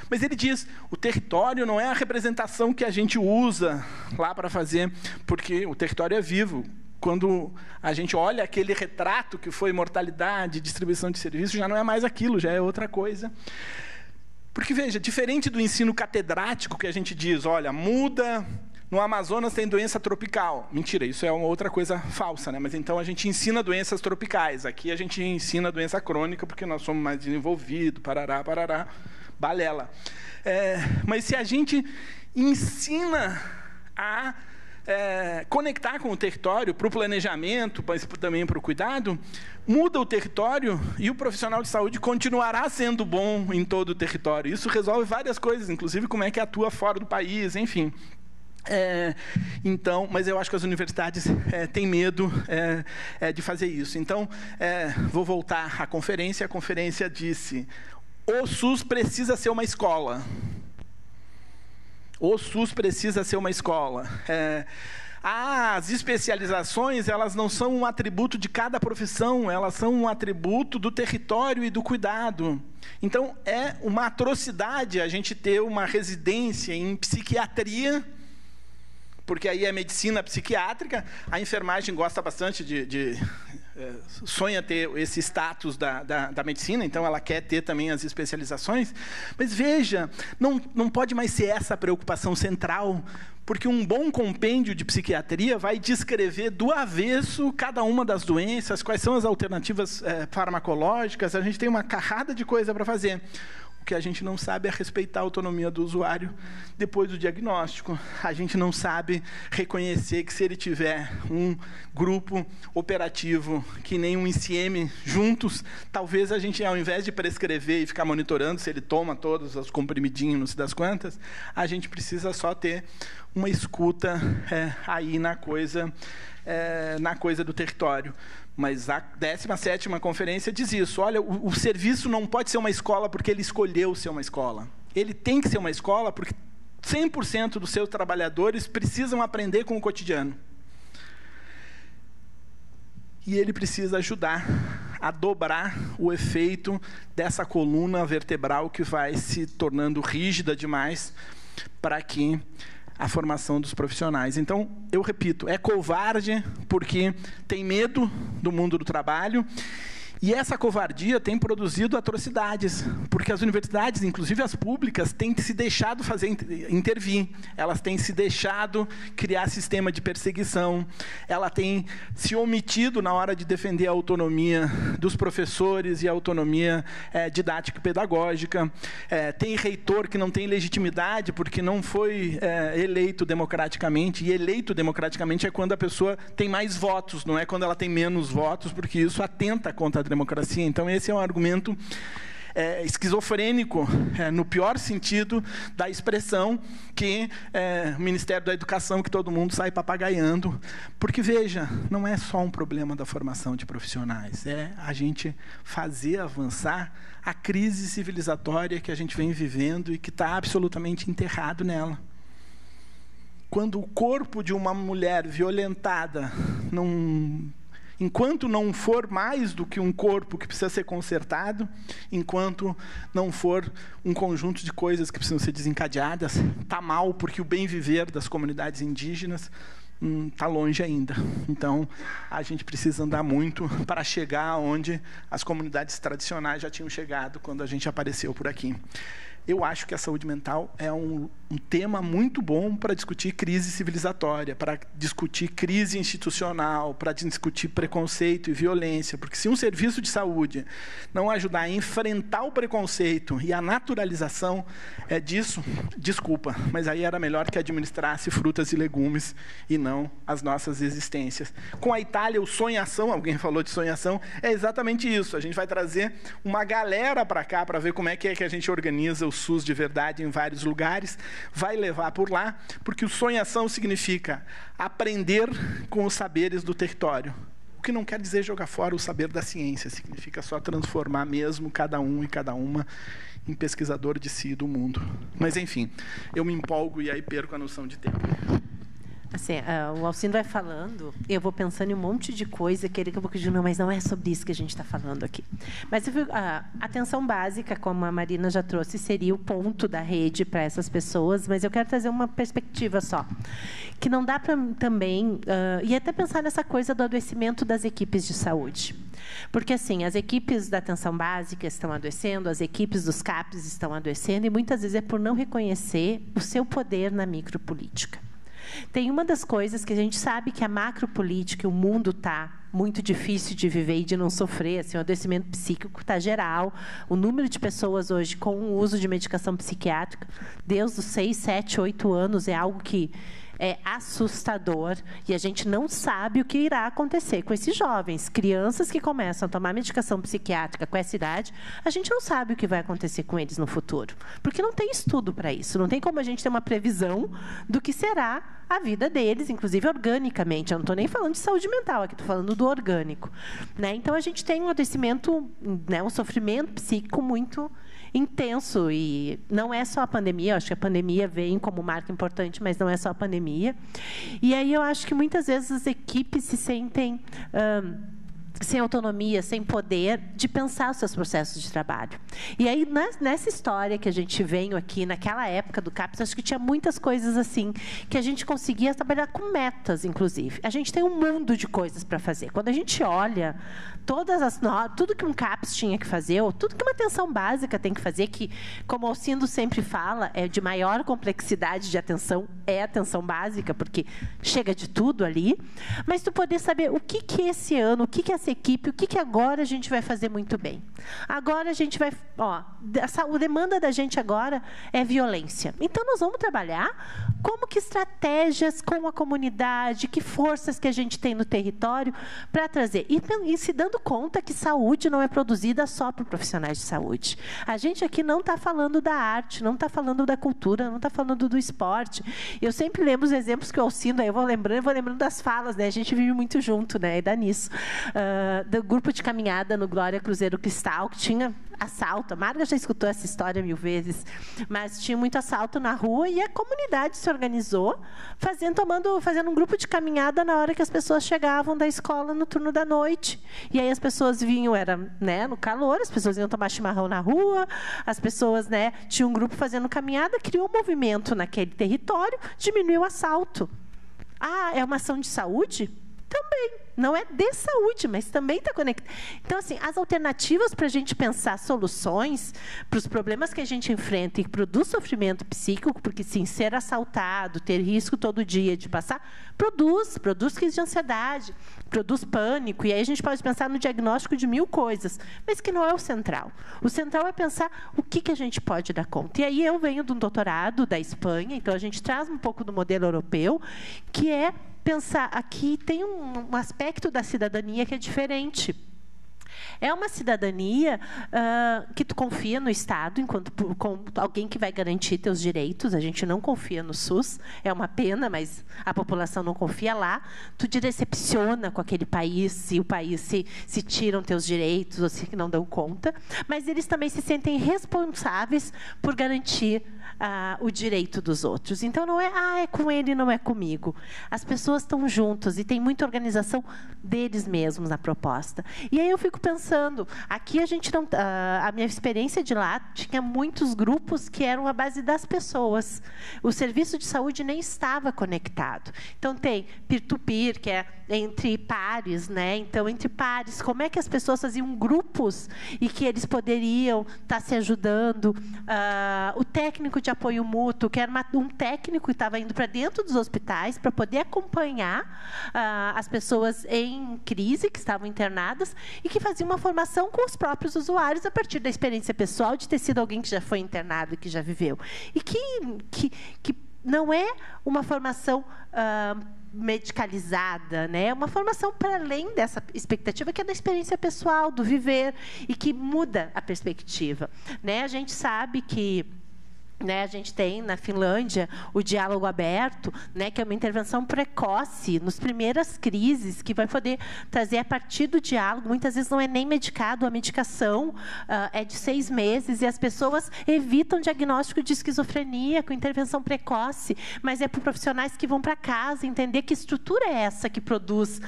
Mas ele diz, o território não é a representação que a gente usa lá para fazer, porque o território é vivo. Quando a gente olha aquele retrato que foi mortalidade, distribuição de serviços, já não é mais aquilo, já é outra coisa. Porque, veja, diferente do ensino catedrático que a gente diz, olha, muda, no Amazonas tem doença tropical. Mentira, isso é uma outra coisa falsa, né? Mas então a gente ensina doenças tropicais. Aqui a gente ensina doença crônica, porque nós somos mais desenvolvidos, parará, balela. Mas se a gente ensina a conectar com o território, para o planejamento, mas também para o cuidado, muda o território e o profissional de saúde continuará sendo bom em todo o território. Isso resolve várias coisas, inclusive como é que atua fora do país, enfim. Então, mas eu acho que as universidades têm medo de fazer isso. Então, vou voltar à conferência. A conferência disse, o SUS precisa ser uma escola. O SUS precisa ser uma escola. As especializações, elas não são um atributo de cada profissão, elas são um atributo do território e do cuidado. Então, é uma atrocidade a gente ter uma residência em psiquiatria, porque aí é medicina psiquiátrica. A enfermagem gosta bastante de sonha ter esse status da medicina, então ela quer ter também as especializações. Mas veja, não pode mais ser essa a preocupação central, porque um bom compêndio de psiquiatria vai descrever do avesso cada uma das doenças, quais são as alternativas farmacológicas. A gente tem uma carrada de coisa para fazer. O que a gente não sabe é respeitar a autonomia do usuário depois do diagnóstico. A gente não sabe reconhecer que, se ele tiver um grupo operativo que nem um ICM juntos, talvez a gente, ao invés de prescrever e ficar monitorando se ele toma todos os comprimidinhos, não sei das quantas, a gente precisa só ter uma escuta aí na coisa do território. Mas a 17ª conferência diz isso. Olha, o serviço não pode ser uma escola porque ele escolheu ser uma escola. Ele tem que ser uma escola porque 100% dos seus trabalhadores precisam aprender com o cotidiano. E ele precisa ajudar a dobrar o efeito dessa coluna vertebral que vai se tornando rígida demais para que a formação dos profissionais. Então, eu repito, é covarde porque tem medo do mundo do trabalho, e essa covardia tem produzido atrocidades, porque as universidades, inclusive as públicas, têm se deixado intervir, elas têm se deixado criar sistema de perseguição, ela tem se omitido na hora de defender a autonomia dos professores e a autonomia didática e pedagógica. Tem reitor que não tem legitimidade porque não foi eleito democraticamente, e eleito democraticamente é quando a pessoa tem mais votos, não é quando ela tem menos votos, porque isso atenta contra a democracia. Então, esse é um argumento esquizofrênico, no pior sentido da expressão, que o Ministério da Educação, que todo mundo sai papagaiando. Porque, veja, não é só um problema da formação de profissionais, é a gente fazer avançar a crise civilizatória que a gente vem vivendo e que está absolutamente enterrado nela. Quando o corpo de uma mulher violentada enquanto não for mais do que um corpo que precisa ser consertado, enquanto não for um conjunto de coisas que precisam ser desencadeadas, está mal, porque o bem viver das comunidades indígenas está longe ainda. Então, a gente precisa andar muito para chegar onde as comunidades tradicionais já tinham chegado quando a gente apareceu por aqui. Eu acho que a saúde mental é um tema muito bom para discutir crise civilizatória, para discutir crise institucional, para discutir preconceito e violência. Porque se um serviço de saúde não ajudar a enfrentar o preconceito e a naturalização disso, desculpa, mas aí era melhor que administrasse frutas e legumes e não as nossas existências. Com a Itália, o sonhação, alguém falou de sonhação, é exatamente isso. A gente vai trazer uma galera para cá para ver como é que a gente organiza o SUS de verdade em vários lugares, vai levar por lá, porque o sonhação significa aprender com os saberes do território. O que não quer dizer jogar fora o saber da ciência, significa só transformar mesmo cada um e cada uma em pesquisador de si e do mundo. Mas, enfim, eu me empolgo e aí perco a noção de tempo. Assim, o Alcindo vai falando, eu vou pensando em um monte de coisa que ele acabou dizendo, não, mas não é sobre isso que a gente está falando aqui. Mas a atenção básica, como a Marina já trouxe, seria o ponto da rede para essas pessoas, mas eu quero trazer uma perspectiva só, que não dá para também, e até pensar nessa coisa do adoecimento das equipes de saúde. Porque, assim, as equipes da atenção básica estão adoecendo, as equipes dos CAPs estão adoecendo, e muitas vezes é por não reconhecer o seu poder na micropolítica. Tem uma das coisas que a gente sabe que a macropolítica, o mundo está muito difícil de viver e de não sofrer, assim, o adoecimento psíquico está geral, o número de pessoas hoje com o uso de medicação psiquiátrica, desde os 6, 7, 8 anos, é algo que é assustador, e a gente não sabe o que irá acontecer com esses jovens. Crianças que começam a tomar medicação psiquiátrica com essa idade, a gente não sabe o que vai acontecer com eles no futuro, porque não tem estudo para isso, não tem como a gente ter uma previsão do que será a vida deles, inclusive organicamente. Eu não estou nem falando de saúde mental, aqui estou falando do orgânico, né? Então, a gente tem um adoecimento, né, um sofrimento psíquico muito intenso, e não é só a pandemia, eu acho que a pandemia vem como marca importante, mas não é só a pandemia. E aí eu acho que muitas vezes as equipes se sentem sem autonomia, sem poder de pensar os seus processos de trabalho. E aí, nessa história que a gente veio aqui, naquela época do CAPES, acho que tinha muitas coisas assim, que a gente conseguia trabalhar com metas, inclusive. A gente tem um mundo de coisas para fazer. Quando a gente olha tudo que um CAPES tinha que fazer, ou tudo que uma atenção básica tem que fazer, que, como o Alcindo sempre fala, é de maior complexidade de atenção, é atenção básica, porque chega de tudo ali, mas tu poder saber o que esse ano, o que essa equipe, o que agora a gente vai fazer muito bem. Agora a gente vai... a demanda da gente agora é violência. Então, nós vamos trabalhar como que estratégias com a comunidade, que forças que a gente tem no território para trazer. E se dando conta que saúde não é produzida só por profissionais de saúde. A gente aqui não está falando da arte, não está falando da cultura, não está falando do esporte. Eu sempre lembro os exemplos que eu Alcindo, aí eu vou lembrando das falas, né? A gente vive muito junto, né? E dá nisso. Do grupo de caminhada no Glória Cruzeiro Cristal, que tinha assalto. A Marga já escutou essa história 1000 vezes, mas tinha muito assalto na rua e a comunidade se organizou fazendo um grupo de caminhada na hora que as pessoas chegavam da escola no turno da noite. E aí as pessoas vinham, no calor, as pessoas iam tomar chimarrão na rua, as pessoas, tinham um grupo fazendo caminhada, criou um movimento naquele território, diminuiu o assalto. Ah, é uma ação de saúde? Também. Não é de saúde, mas também está conectado. Então, assim, as alternativas para a gente pensar soluções para os problemas que a gente enfrenta e que produz sofrimento psíquico, porque, sim, ser assaltado, ter risco todo dia de passar, produz crise de ansiedade, produz pânico. E aí a gente pode pensar no diagnóstico de 1000 coisas, mas que não é o central. O central é pensar o que a gente pode dar conta. E aí eu venho de um doutorado da Espanha, então a gente traz um pouco do modelo europeu, que é pensar, aqui tem um aspecto da cidadania que é diferente. É uma cidadania que tu confia no Estado, com alguém que vai garantir teus direitos. A gente não confia no SUS, é uma pena, mas a população não confia lá. Tu te decepciona com aquele país, se o país se tiram teus direitos ou se não dão conta. Mas eles também se sentem responsáveis por garantir o direito dos outros. Então, não é, é com ele, não é comigo. As pessoas estão juntas e tem muita organização deles mesmos na proposta. E aí eu fico pensando, aqui a gente não... a minha experiência de lá tinha muitos grupos que eram a base das pessoas. O serviço de saúde nem estava conectado. Então, tem peer-to-peer, que é entre pares, né? Então, entre pares, como é que as pessoas faziam grupos e que eles poderiam estar se ajudando? O técnico de apoio mútuo, que era um técnico que estava indo para dentro dos hospitais para poder acompanhar as pessoas em crise, que estavam internadas, e que fazia uma formação com os próprios usuários a partir da experiência pessoal de ter sido alguém que já foi internado e que já viveu. E que não é uma formação medicalizada, né? É uma formação para além dessa expectativa, que é da experiência pessoal, do viver, e que muda a perspectiva, né? A gente sabe que a gente tem, na Finlândia, o diálogo aberto, que é uma intervenção precoce, nas primeiras crises, que vai poder trazer a partir do diálogo. Muitas vezes não é nem medicado, a medicação é de 6 meses, e as pessoas evitam diagnóstico de esquizofrenia com intervenção precoce, mas é para profissionais que vão para casa entender que estrutura é essa que produz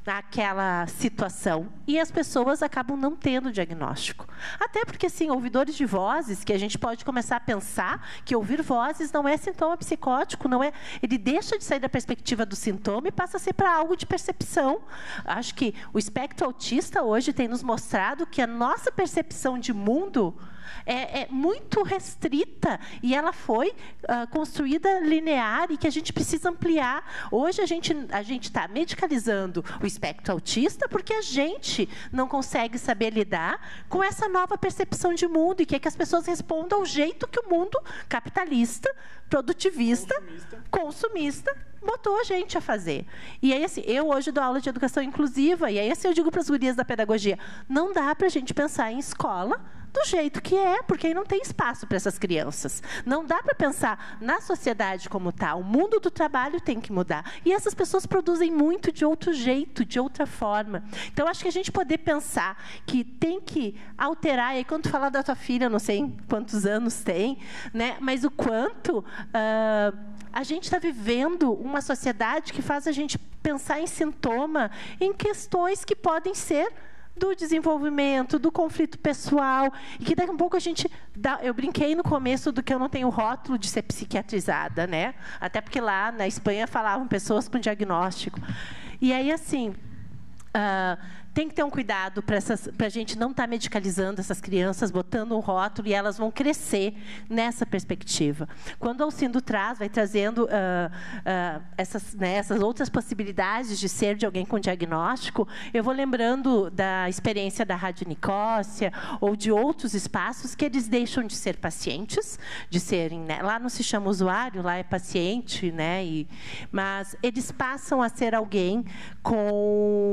aquela situação. E as pessoas acabam não tendo diagnóstico. Até porque, assim, ouvidores de vozes, que a gente pode começar a pensar que ouvir vozes não é sintoma psicótico, não é, ele deixa de sair da perspectiva do sintoma e passa a ser para algo de percepção. Acho que o espectro autista hoje tem nos mostrado que a nossa percepção de mundo é muito restrita, e ela foi construída linear, e que a gente precisa ampliar. Hoje a gente está medicalizando o espectro autista porque a gente não consegue saber lidar com essa nova percepção de mundo, e quer que as pessoas respondam ao jeito que o mundo capitalista, produtivista, consumista botou a gente a fazer. E aí, assim, eu hoje dou aula de educação inclusiva, e aí, assim, eu digo para as gurias da pedagogia, não dá para a gente pensar em escola do jeito que é, porque aí não tem espaço para essas crianças. Não dá para pensar na sociedade como está. O mundo do trabalho tem que mudar. E essas pessoas produzem muito de outro jeito, de outra forma. Então, acho que a gente poder pensar que tem que alterar, e aí, quando tu falar da tua filha, eu não sei quantos anos tem, né? Mas o quanto a gente está vivendo uma sociedade que faz a gente pensar em sintoma em questões que podem ser do desenvolvimento, do conflito pessoal, e que daqui a pouco a gente dá... Eu brinquei no começo do que eu não tenho rótulo de ser psiquiatrizada, né? Até porque lá na Espanha falavam pessoas com diagnóstico. E aí, assim, tem que ter um cuidado para a gente não estar medicalizando essas crianças, botando um rótulo, e elas vão crescer nessa perspectiva. Quando o Alcindo vai trazendo essas outras possibilidades de ser de alguém com diagnóstico, eu vou lembrando da experiência da Rádio Nicósia ou de outros espaços que eles deixam de ser pacientes, de serem, né, lá não se chama usuário, lá é paciente, né, mas eles passam a ser alguém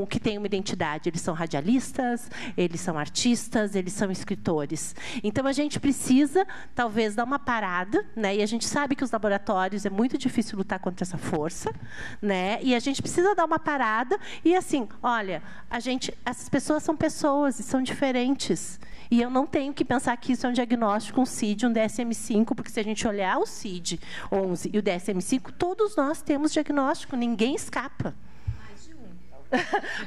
que tem uma identidade. Eles são radialistas, eles são artistas, eles são escritores. Então, a gente precisa, talvez, dar uma parada, né? E a gente sabe que os laboratórios é muito difícil lutar contra essa força, né? E a gente precisa dar uma parada e, assim, olha, essas pessoas são pessoas e são diferentes. E eu não tenho que pensar que isso é um diagnóstico, um CID, um DSM-5, porque se a gente olhar o CID-11 e o DSM-5, todos nós temos diagnóstico, ninguém escapa.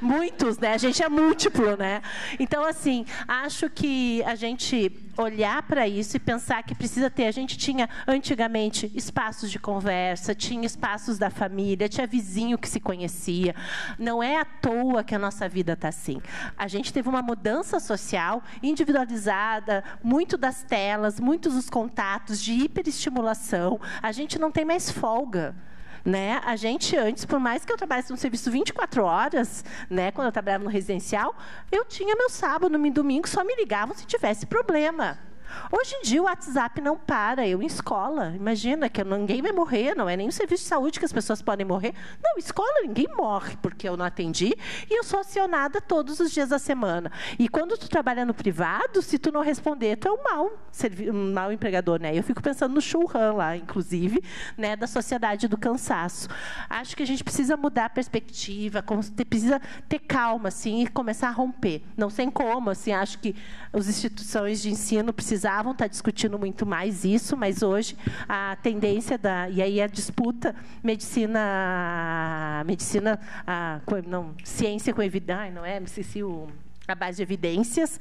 Muitos, né? A gente é múltiplo, né? Então, assim, acho que a gente olhar para isso e pensar que precisa ter... A gente tinha, antigamente, espaços de conversa, tinha espaços da família, tinha vizinho que se conhecia. Não é à toa que a nossa vida está assim. A gente teve uma mudança social individualizada, muito das telas, muitos dos contatos, de hiperestimulação. A gente não tem mais folga. Né? A gente, antes, por mais que eu trabalhasse num serviço 24 horas, né, quando eu trabalhava no residencial, eu tinha meu sábado, no domingo, só me ligavam se tivesse problema. Hoje em dia, o WhatsApp não para. Eu em escola, imagina que ninguém vai morrer, não é nem o serviço de saúde que as pessoas podem morrer. Não, escola ninguém morre porque eu não atendi e eu sou acionada todos os dias da semana. E quando tu trabalha no privado, se tu não responder, tu é um mau empregador, né? Eu fico pensando no Churran lá, inclusive, né, da sociedade do cansaço. Acho que a gente precisa mudar a perspectiva, precisa ter calma, assim, e começar a romper. Não sei como, assim, acho que as instituições de ensino precisavam estar discutindo muito mais isso, mas hoje a tendência e aí a disputa ciência com evidência, não é? A base de evidências,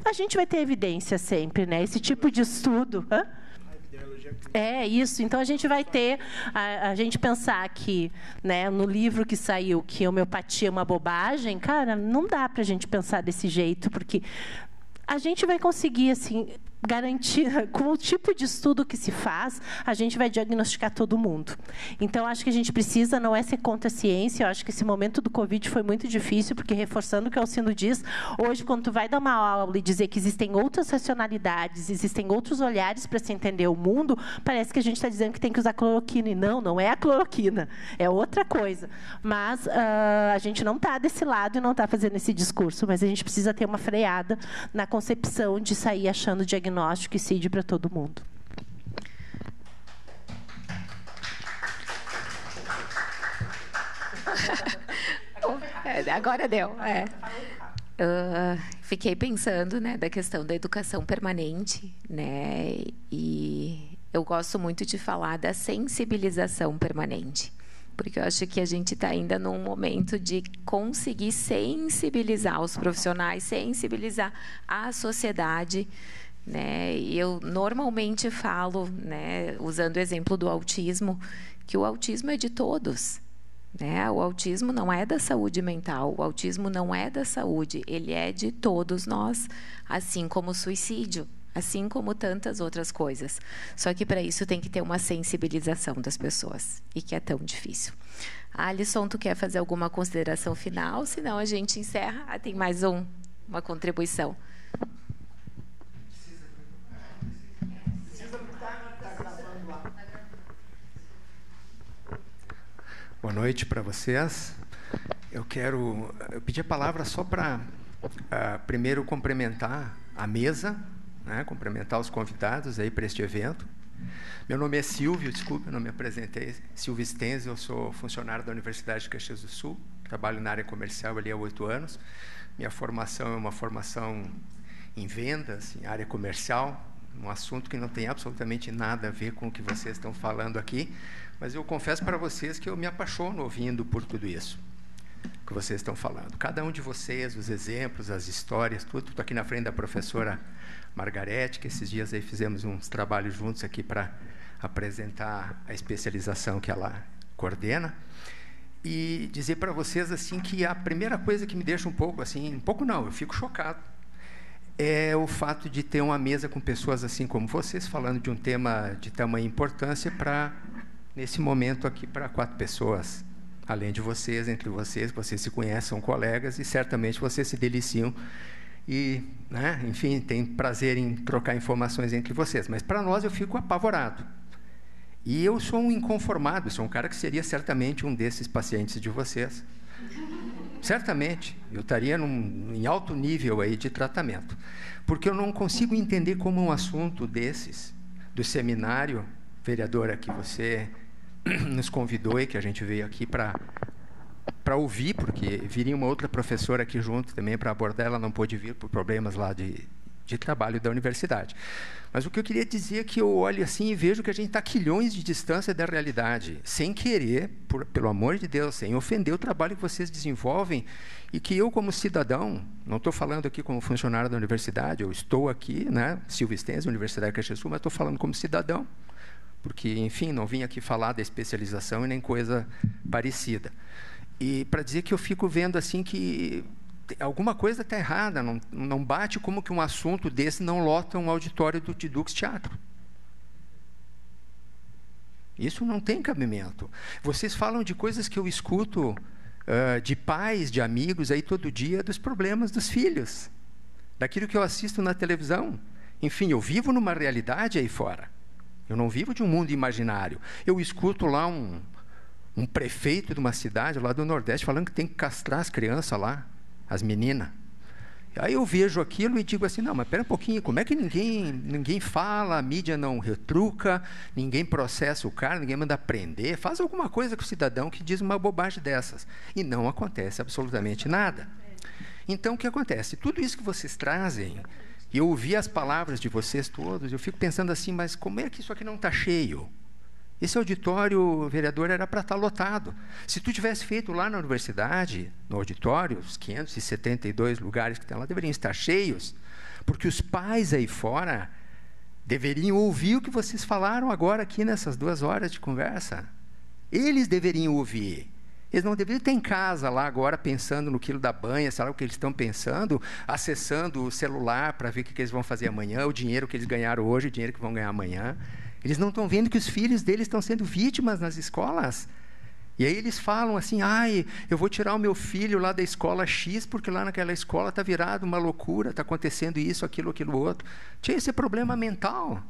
a gente vai ter evidência sempre, né? Esse tipo de estudo. É isso. Então, a gente vai ter... A gente pensar que, né, no livro que saiu, que a homeopatia é uma bobagem, cara, não dá para a gente pensar desse jeito, porque a gente vai conseguir, assim, garantir, com o tipo de estudo que se faz, a gente vai diagnosticar todo mundo. Então, acho que a gente precisa, não é ser contra a ciência, eu acho que esse momento do Covid foi muito difícil, porque, reforçando o que o Alcindo diz, hoje, quando tu vai dar uma aula e dizer que existem outras racionalidades, existem outros olhares para se entender o mundo, parece que a gente está dizendo que tem que usar cloroquina, e não é a cloroquina, é outra coisa. Mas a gente não está desse lado e não está fazendo esse discurso, mas a gente precisa ter uma freada na concepção de sair achando diagnóstico e CID para todo mundo. Agora deu. Fiquei pensando, né, da questão da educação permanente, né, e eu gosto muito de falar da sensibilização permanente, porque eu acho que a gente está ainda num momento de conseguir sensibilizar os profissionais, sensibilizar a sociedade, né? E eu normalmente falo, né, usando o exemplo do autismo, que o autismo é de todos, né? O autismo não é da saúde mental, o autismo não é da saúde, ele é de todos nós, assim como o suicídio, assim como tantas outras coisas. Só que para isso tem que ter uma sensibilização das pessoas, e que é tão difícil. Alisson, tu quer fazer alguma consideração final? Senão a gente encerra. Tem mais uma contribuição. Boa noite para vocês. Eu pedi a palavra só para, primeiro, cumprimentar a mesa, né, cumprimentar os convidados aí para este evento. Meu nome é Silvio, desculpe, eu não me apresentei. Silvio Stenz, eu sou funcionário da Universidade de Caxias do Sul, trabalho na área comercial ali há 8 anos. Minha formação é uma formação em vendas, em área comercial, um assunto que não tem absolutamente nada a ver com o que vocês estão falando aqui, mas eu confesso para vocês que eu me apaixono ouvindo por tudo isso que vocês estão falando. Cada um de vocês, os exemplos, as histórias, tudo. Estou aqui na frente da professora Margarete, que esses dias aí fizemos uns trabalhos juntos aqui para apresentar a especialização que ela coordena. E dizer para vocês assim que a primeira coisa que me deixa um pouco não, eu fico chocado, é o fato de ter uma mesa com pessoas assim como vocês, falando de um tema de tamanha importância para, nesse momento aqui, para 4 pessoas. Além de vocês, entre vocês se conhecem, são colegas, e certamente vocês se deliciam e, né, enfim, tem prazer em trocar informações entre vocês. Mas, para nós, eu fico apavorado. E eu sou um inconformado, sou um cara que seria certamente um desses pacientes de vocês. Certamente, eu estaria em alto nível aí de tratamento. Porque eu não consigo entender como um assunto desses, do seminário, vereadora, que você nos convidou e que a gente veio aqui para ouvir, porque viria uma outra professora aqui junto também para abordar, ela não pôde vir por problemas lá de trabalho da universidade. Mas o que eu queria dizer é que eu olho assim e vejo que a gente está a quilhões de distância da realidade, sem querer, pelo amor de Deus, sem ofender o trabalho que vocês desenvolvem, e que eu, como cidadão, não estou falando aqui como funcionário da universidade, eu estou aqui, né, Silvio Stenz, Universidade de Caxias do Sul, mas estou falando como cidadão, porque, enfim, não vim aqui falar da especialização e nem coisa parecida. E para dizer que eu fico vendo assim que alguma coisa está errada, não bate como que um assunto desse não lota um auditório do Tidux Teatro. Isso não tem cabimento. Vocês falam de coisas que eu escuto de pais, de amigos, aí todo dia, dos problemas dos filhos, daquilo que eu assisto na televisão. Enfim, eu vivo numa realidade aí fora. Eu não vivo de um mundo imaginário. Eu escuto lá um prefeito de uma cidade lá do Nordeste falando que tem que castrar as crianças lá, as meninas. Aí eu vejo aquilo e digo assim, não, mas espera um pouquinho, como é que ninguém fala, a mídia não retruca, ninguém processa o cara, ninguém manda prender, faz alguma coisa com o cidadão que diz uma bobagem dessas. E não acontece absolutamente nada. Então, o que acontece? Tudo isso que vocês trazem, e eu ouvi as palavras de vocês todos, eu fico pensando assim, mas como é que isso aqui não está cheio? Esse auditório, vereador, era para estar lotado. Se tu tivesse feito lá na universidade, no auditório, os 572 lugares que tem lá deveriam estar cheios, porque os pais aí fora deveriam ouvir o que vocês falaram agora aqui nessas 2 horas de conversa. Eles deveriam ouvir. Eles não deveriam estar em casa lá agora pensando no quilo da banha, sei lá o que eles estão pensando, acessando o celular para ver o que eles vão fazer amanhã, o dinheiro que eles ganharam hoje, o dinheiro que vão ganhar amanhã. Eles não estão vendo que os filhos deles estão sendo vítimas nas escolas. E aí eles falam assim, eu vou tirar o meu filho lá da escola X, porque lá naquela escola está virado uma loucura, está acontecendo isso, aquilo outro. Tinha esse problema mental.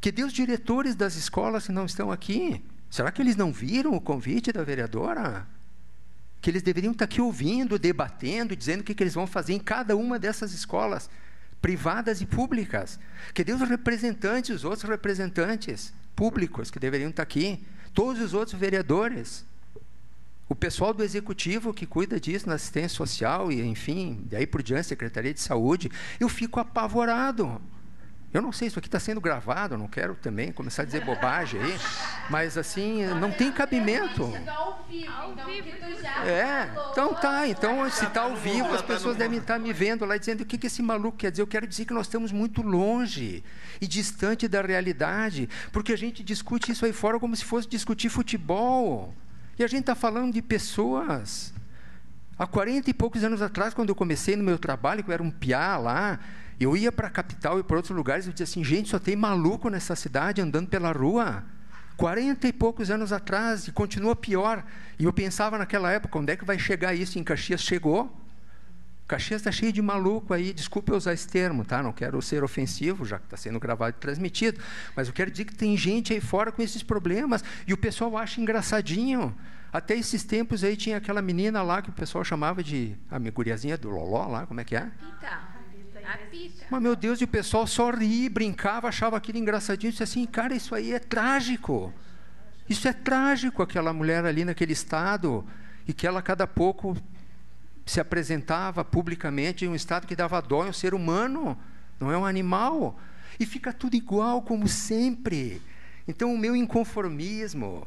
Que os diretores das escolas não estão aqui? Será que eles não viram o convite da vereadora? Que eles deveriam estar aqui ouvindo, debatendo, dizendo o que eles vão fazer em cada uma dessas escolas, privadas e públicas. Que Deus os representantes, os outros representantes públicos que deveriam estar aqui, todos os outros vereadores, o pessoal do executivo que cuida disso na assistência social e, enfim, daí por diante, Secretaria de Saúde, eu fico apavorado. Eu não sei, isso aqui está sendo gravado, eu não quero também começar a dizer bobagem aí, mas assim, não tem cabimento. Então tá, então se está ao vivo, as pessoas devem estar me vendo lá dizendo o que esse maluco quer dizer. Eu quero dizer que nós estamos muito longe e distante da realidade, porque a gente discute isso aí fora como se fosse discutir futebol. E a gente está falando de pessoas. Há 40 e poucos anos atrás, quando eu comecei no meu trabalho, que eu era um piá lá, eu ia para a capital e para outros lugares e dizia assim, gente, só tem maluco nessa cidade andando pela rua. 40 e poucos anos atrás, e continua pior. E eu pensava naquela época, onde é que vai chegar isso? Em Caxias chegou. Caxias está cheio de maluco aí, desculpe eu usar esse termo, tá? Não quero ser ofensivo, já que está sendo gravado e transmitido, mas eu quero dizer que tem gente aí fora com esses problemas, e o pessoal acha engraçadinho. Até esses tempos aí tinha aquela menina lá, que o pessoal chamava de, a guriazinha do Loló lá, como é que é? A Pita. Mas, meu Deus, e o pessoal só ria, brincava, achava aquilo engraçadinho. Disse assim, cara, isso aí é trágico. Isso é trágico, aquela mulher ali naquele estado, e que ela, cada pouco, se apresentava publicamente em um estado que dava dó em um ser humano. não é um animal. E fica tudo igual, como sempre. Então, o meu inconformismo...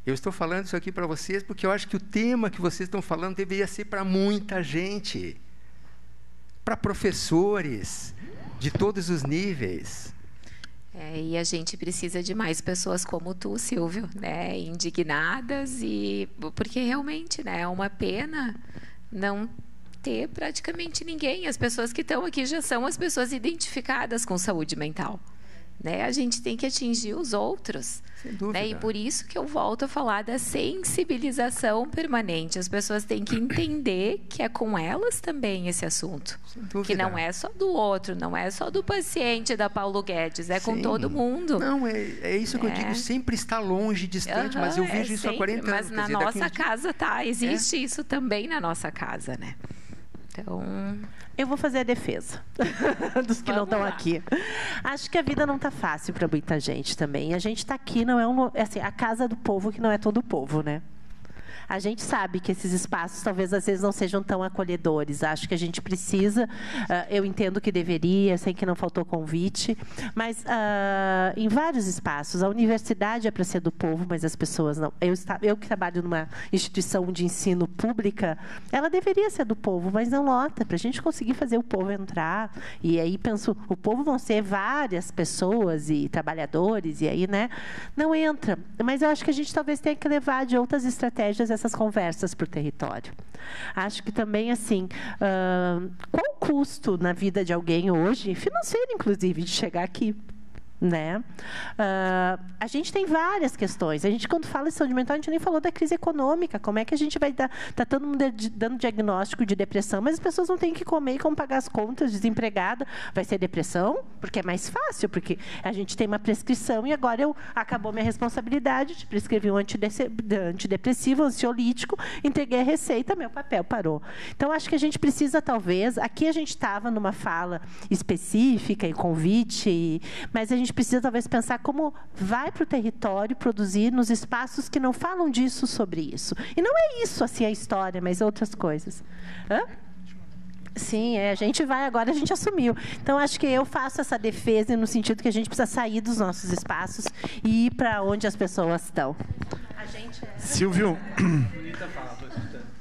Eu estou falando isso aqui para vocês porque eu acho que o tema que vocês estão falando deveria ser para muita gente. Para professores de todos os níveis. E a gente precisa de mais pessoas como tu, Silvio, né? Indignadas, porque realmente, né, é uma pena não ter praticamente ninguém. As pessoas que estão aqui já são as pessoas identificadas com saúde mental. Né? A gente tem que atingir os outros. Sem dúvida. Né? E por isso que eu volto a falar da sensibilização permanente. As pessoas têm que entender que é com elas também esse assunto. Sem dúvida. Que não é só do outro, não é só do paciente da Paulo Guedes, é com todo mundo. Não, é isso que eu digo, sempre está longe, distante, mas eu vejo isso há 40 anos. Mas na nossa casa existe isso também na nossa casa, né? Então... Eu vou fazer a defesa dos que não estão aqui. Acho que a vida não está fácil para muita gente também. A gente está aqui, não é assim, a casa do povo que não é todo o povo, né? A gente sabe que esses espaços talvez às vezes não sejam tão acolhedores. Acho que a gente precisa, eu entendo que deveria, sei que não faltou convite, mas em vários espaços, a universidade é para ser do povo, mas as pessoas não. Eu que trabalho numa instituição de ensino pública, ela deveria ser do povo, mas não lota. Para a gente conseguir fazer o povo entrar, e aí penso, o povo vão ser várias pessoas e trabalhadores, e aí, né, não entra. Mas eu acho que a gente talvez tenha que levar de outras estratégias essas conversas para o território. Acho que também, assim, qual o custo na vida de alguém hoje, financeiro, inclusive, de chegar aqui? Né? A gente tem várias questões. A gente, quando fala de saúde mental, a gente nem falou da crise econômica. Como é que a gente vai dar... Está todo mundo dando diagnóstico de depressão, mas as pessoas não têm que comer e como pagar as contas, desempregada. Vai ser depressão? Porque é mais fácil, porque a gente tem uma prescrição e agora acabou minha responsabilidade de prescrever um antidepressivo, ansiolítico, entreguei a receita, meu papel parou. Então, acho que a gente precisa, talvez... Aqui a gente estava numa fala específica e convite, mas a gente precisa, talvez, pensar como vai para o território produzir nos espaços que não falam disso sobre isso. E não é isso, assim, a história, mas outras coisas. Hã? Sim, a gente vai, agora a gente assumiu. Então, acho que eu faço essa defesa no sentido que a gente precisa sair dos nossos espaços e ir para onde as pessoas estão. Silvio,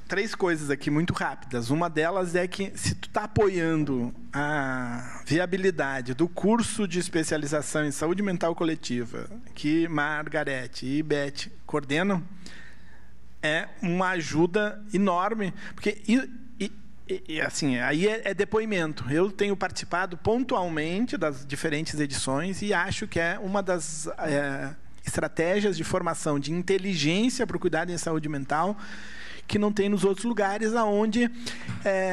3 coisas aqui muito rápidas. Uma delas é que, se tu está apoiando a viabilidade do curso de especialização em saúde mental coletiva que Margarete e Beth coordenam, é uma ajuda enorme, porque assim, aí é depoimento. Eu tenho participado pontualmente das diferentes edições e acho que é uma das estratégias de formação de inteligência para o cuidado em saúde mental que não tem nos outros lugares, onde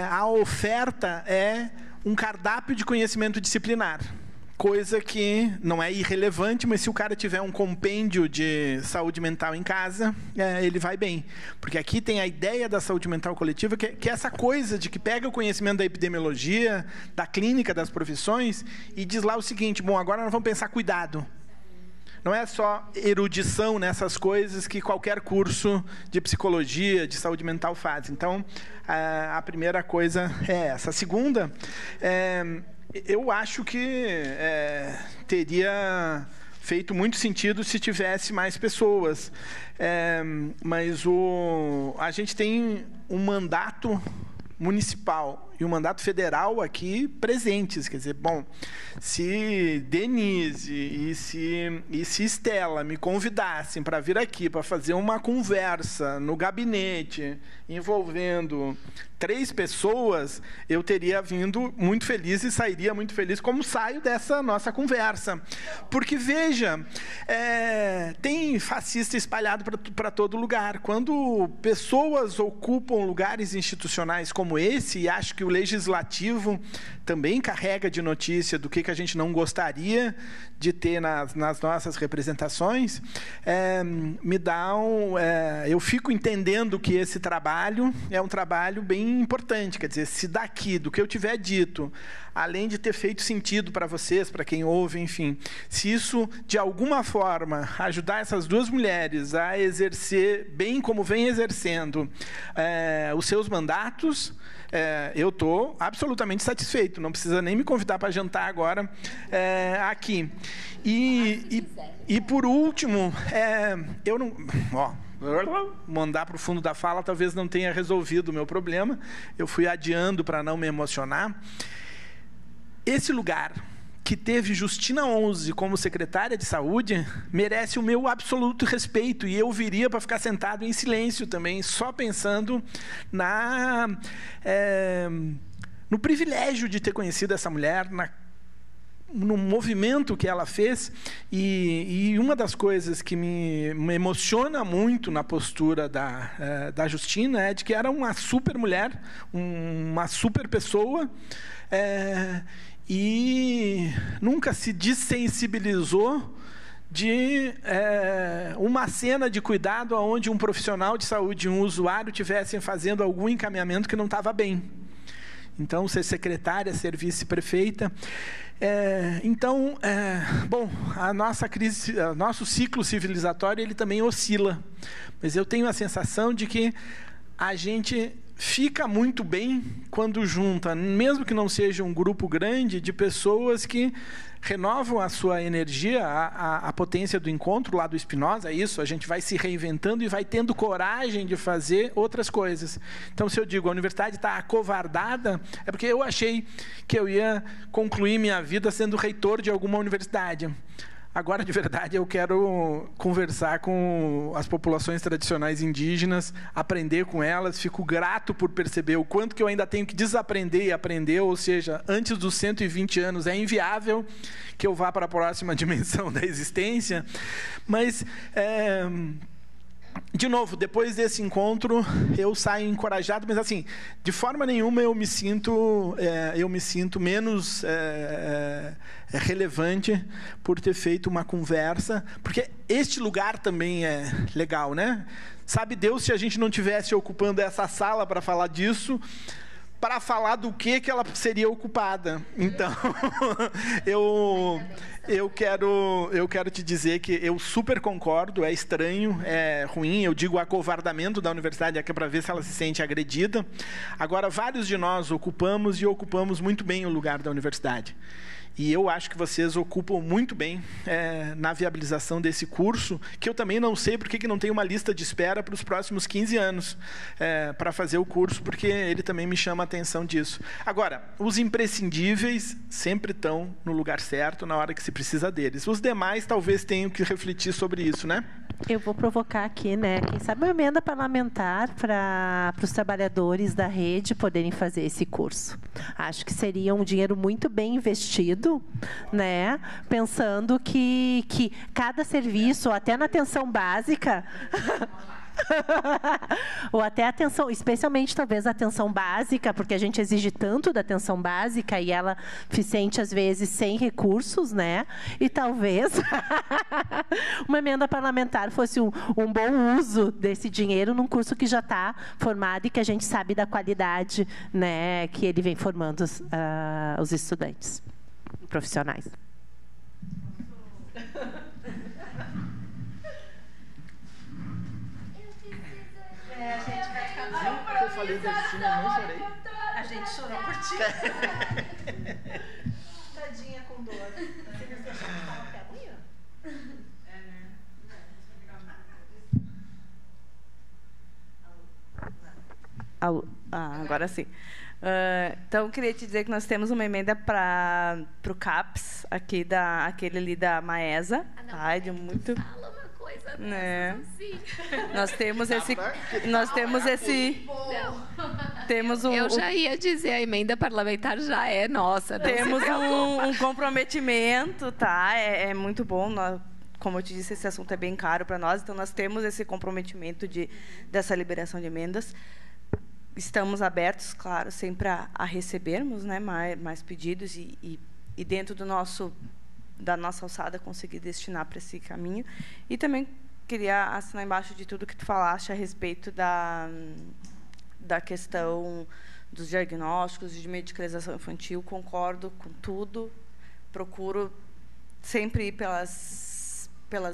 a oferta é um cardápio de conhecimento disciplinar. Coisa que não é irrelevante, mas se o cara tiver um compêndio de saúde mental em casa, ele vai bem. Porque aqui tem a ideia da saúde mental coletiva, que é essa coisa de que pega o conhecimento da epidemiologia, da clínica, das profissões, e diz lá o seguinte: bom, agora nós vamos pensar cuidado. Não é só erudição nessas coisas que qualquer curso de psicologia, de saúde mental faz. Então, a primeira coisa é essa. A segunda, eu acho que teria feito muito sentido se tivesse mais pessoas. Mas a gente tem um mandato municipal e o mandato federal aqui presentes. Quer dizer, bom, se Denise e se Estela me convidassem para vir aqui para fazer uma conversa no gabinete envolvendo 3 pessoas, eu teria vindo muito feliz e sairia muito feliz, como saio dessa nossa conversa. Porque, veja, tem fascista espalhado para todo lugar. Quando pessoas ocupam lugares institucionais como esse, e acho que o legislativo também carrega de notícia do que a gente não gostaria de ter nas nossas representações, eu fico entendendo que esse trabalho é um trabalho bem importante. Quer dizer, se daqui, do que eu tiver dito, além de ter feito sentido para vocês, para quem ouve, enfim, se isso, de alguma forma, ajudar essas 2 mulheres a exercer bem como vem exercendo os seus mandatos, eu estou absolutamente satisfeito. Não precisa nem me convidar para jantar agora aqui. E por último, eu não... mandar para o fundo da fala talvez não tenha resolvido o meu problema. Eu fui adiando para não me emocionar. Esse lugar que teve Justina Onze como secretária de saúde, merece o meu absoluto respeito, e eu viria para ficar sentado em silêncio também, só pensando no privilégio de ter conhecido essa mulher, no movimento que ela fez, e uma das coisas que me emociona muito na postura da Justina é de que era uma super mulher, uma super pessoa, e nunca se dessensibilizou de uma cena de cuidado onde um profissional de saúde e um usuário estivessem fazendo algum encaminhamento que não estava bem. Então, ser secretária, ser vice-prefeita. Bom, nosso ciclo civilizatório ele também oscila. Mas eu tenho a sensação de que a gente fica muito bem quando junta, mesmo que não seja um grupo grande, de pessoas que renovam a sua energia, a potência do encontro lá do Spinoza, isso, a gente vai se reinventando e vai tendo coragem de fazer outras coisas. Então, se eu digo, a universidade está acovardada, é porque eu achei que eu ia concluir minha vida sendo reitor de alguma universidade. Agora, de verdade, eu quero conversar com as populações tradicionais indígenas, aprender com elas. Fico grato por perceber o quanto que eu ainda tenho que desaprender e aprender, ou seja, antes dos 120 anos é inviável que eu vá para a próxima dimensão da existência. Mas, de novo, depois desse encontro, eu saio encorajado, mas assim, de forma nenhuma eu me sinto menos relevante por ter feito uma conversa, porque este lugar também é legal, né? Sabe Deus se a gente não tivesse ocupando essa sala para falar disso, para falar do que ela seria ocupada. Então, eu quero te dizer que eu super concordo, é estranho, é ruim, eu digo acovardamento da universidade, é para ver se ela se sente agredida. Agora, vários de nós ocupamos e ocupamos muito bem o lugar da universidade. E eu acho que vocês ocupam muito bem na viabilização desse curso, que eu também não sei porque que não tem uma lista de espera para os próximos 15 anos para fazer o curso, porque ele também me chama a atenção disso. Agora, os imprescindíveis sempre estão no lugar certo, na hora que se precisa deles. Os demais talvez tenham que refletir sobre isso, né? Eu vou provocar aqui, né? Quem sabe uma emenda parlamentar para os trabalhadores da rede poderem fazer esse curso. Acho que seria um dinheiro muito bem investido, né? Pensando que cada serviço, até na atenção básica, ou até atenção, especialmente talvez a atenção básica, porque a gente exige tanto da atenção básica e ela se sente às vezes sem recursos, né? E talvez uma emenda parlamentar fosse um bom uso desse dinheiro num curso que já está formado e que a gente sabe da qualidade, né, que ele vem formando os estudantes profissionais. A gente vai ficar... Eu falei da Justina, não chorei. A gente chorou por ti. Tadinha com dor. Você não deixou de falar até amanhã? Agora sim. Então, queria te dizer que nós temos uma emenda para o CAPS, aquele ali da Maesa. Fala uma coisa né? Assim. Nós temos esse... Eu já ia dizer, a emenda parlamentar já é nossa. Temos um comprometimento, tá? É muito bom. Como eu te disse, esse assunto é bem caro para nós, então nós temos esse comprometimento dessa liberação de emendas. Estamos abertos, claro, sempre a recebermos, né, mais pedidos e dentro da nossa alçada conseguir destinar para esse caminho. E também queria assinar embaixo de tudo que tu falaste a respeito da questão dos diagnósticos de medicalização infantil. Concordo com tudo. Procuro sempre ir pelas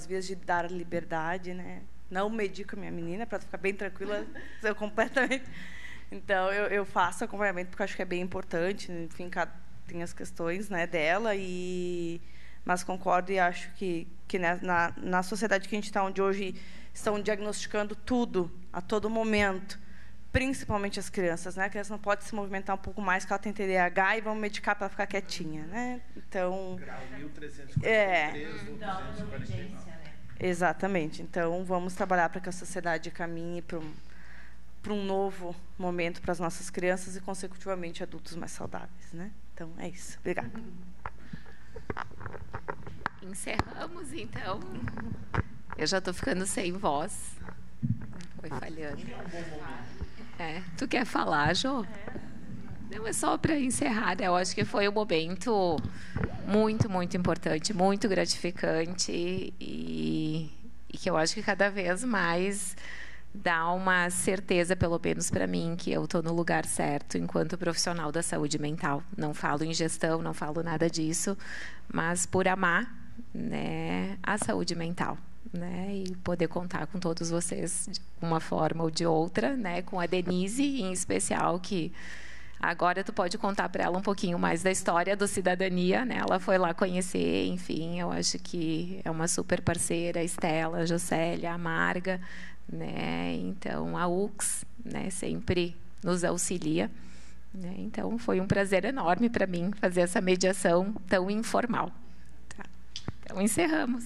vias de dar liberdade, né? Não medico a minha menina, para ficar bem tranquila, eu completamente... Então, eu faço acompanhamento porque eu acho que é bem importante. Enfim, tem as questões, né, dela, mas concordo e acho que na sociedade que a gente está, onde hoje estão diagnosticando tudo, a todo momento, principalmente as crianças, né? A criança não pode se movimentar um pouco mais, que ela tem TDAH, e vamos medicar para ela ficar quietinha, né? Então... Grau 1343 ou 249. Exatamente. Então, vamos trabalhar para que a sociedade caminhe para um novo momento para as nossas crianças e, consecutivamente, adultos mais saudáveis, né? Então, é isso. Obrigada. Encerramos, então. Eu já estou ficando sem voz. Foi falhando. Tu quer falar, Jô? Não, é só para encerrar. Eu acho que foi um momento muito, muito importante, muito gratificante e que eu acho que cada vez mais dá uma certeza, pelo menos para mim, que eu estou no lugar certo enquanto profissional da saúde mental. Não falo em gestão, não falo nada disso, mas por amar, né, a saúde mental, né, e poder contar com todos vocês de uma forma ou de outra, né, com a Denise em especial, que agora tu pode contar para ela um pouquinho mais da história do Cidadania, né? Ela foi lá conhecer, enfim, eu acho que é uma super parceira, a Estela, a Jocélia, a Marga, né? Então a UX, né, sempre nos auxilia, né? Então foi um prazer enorme para mim fazer essa mediação tão informal. Tá? Então encerramos.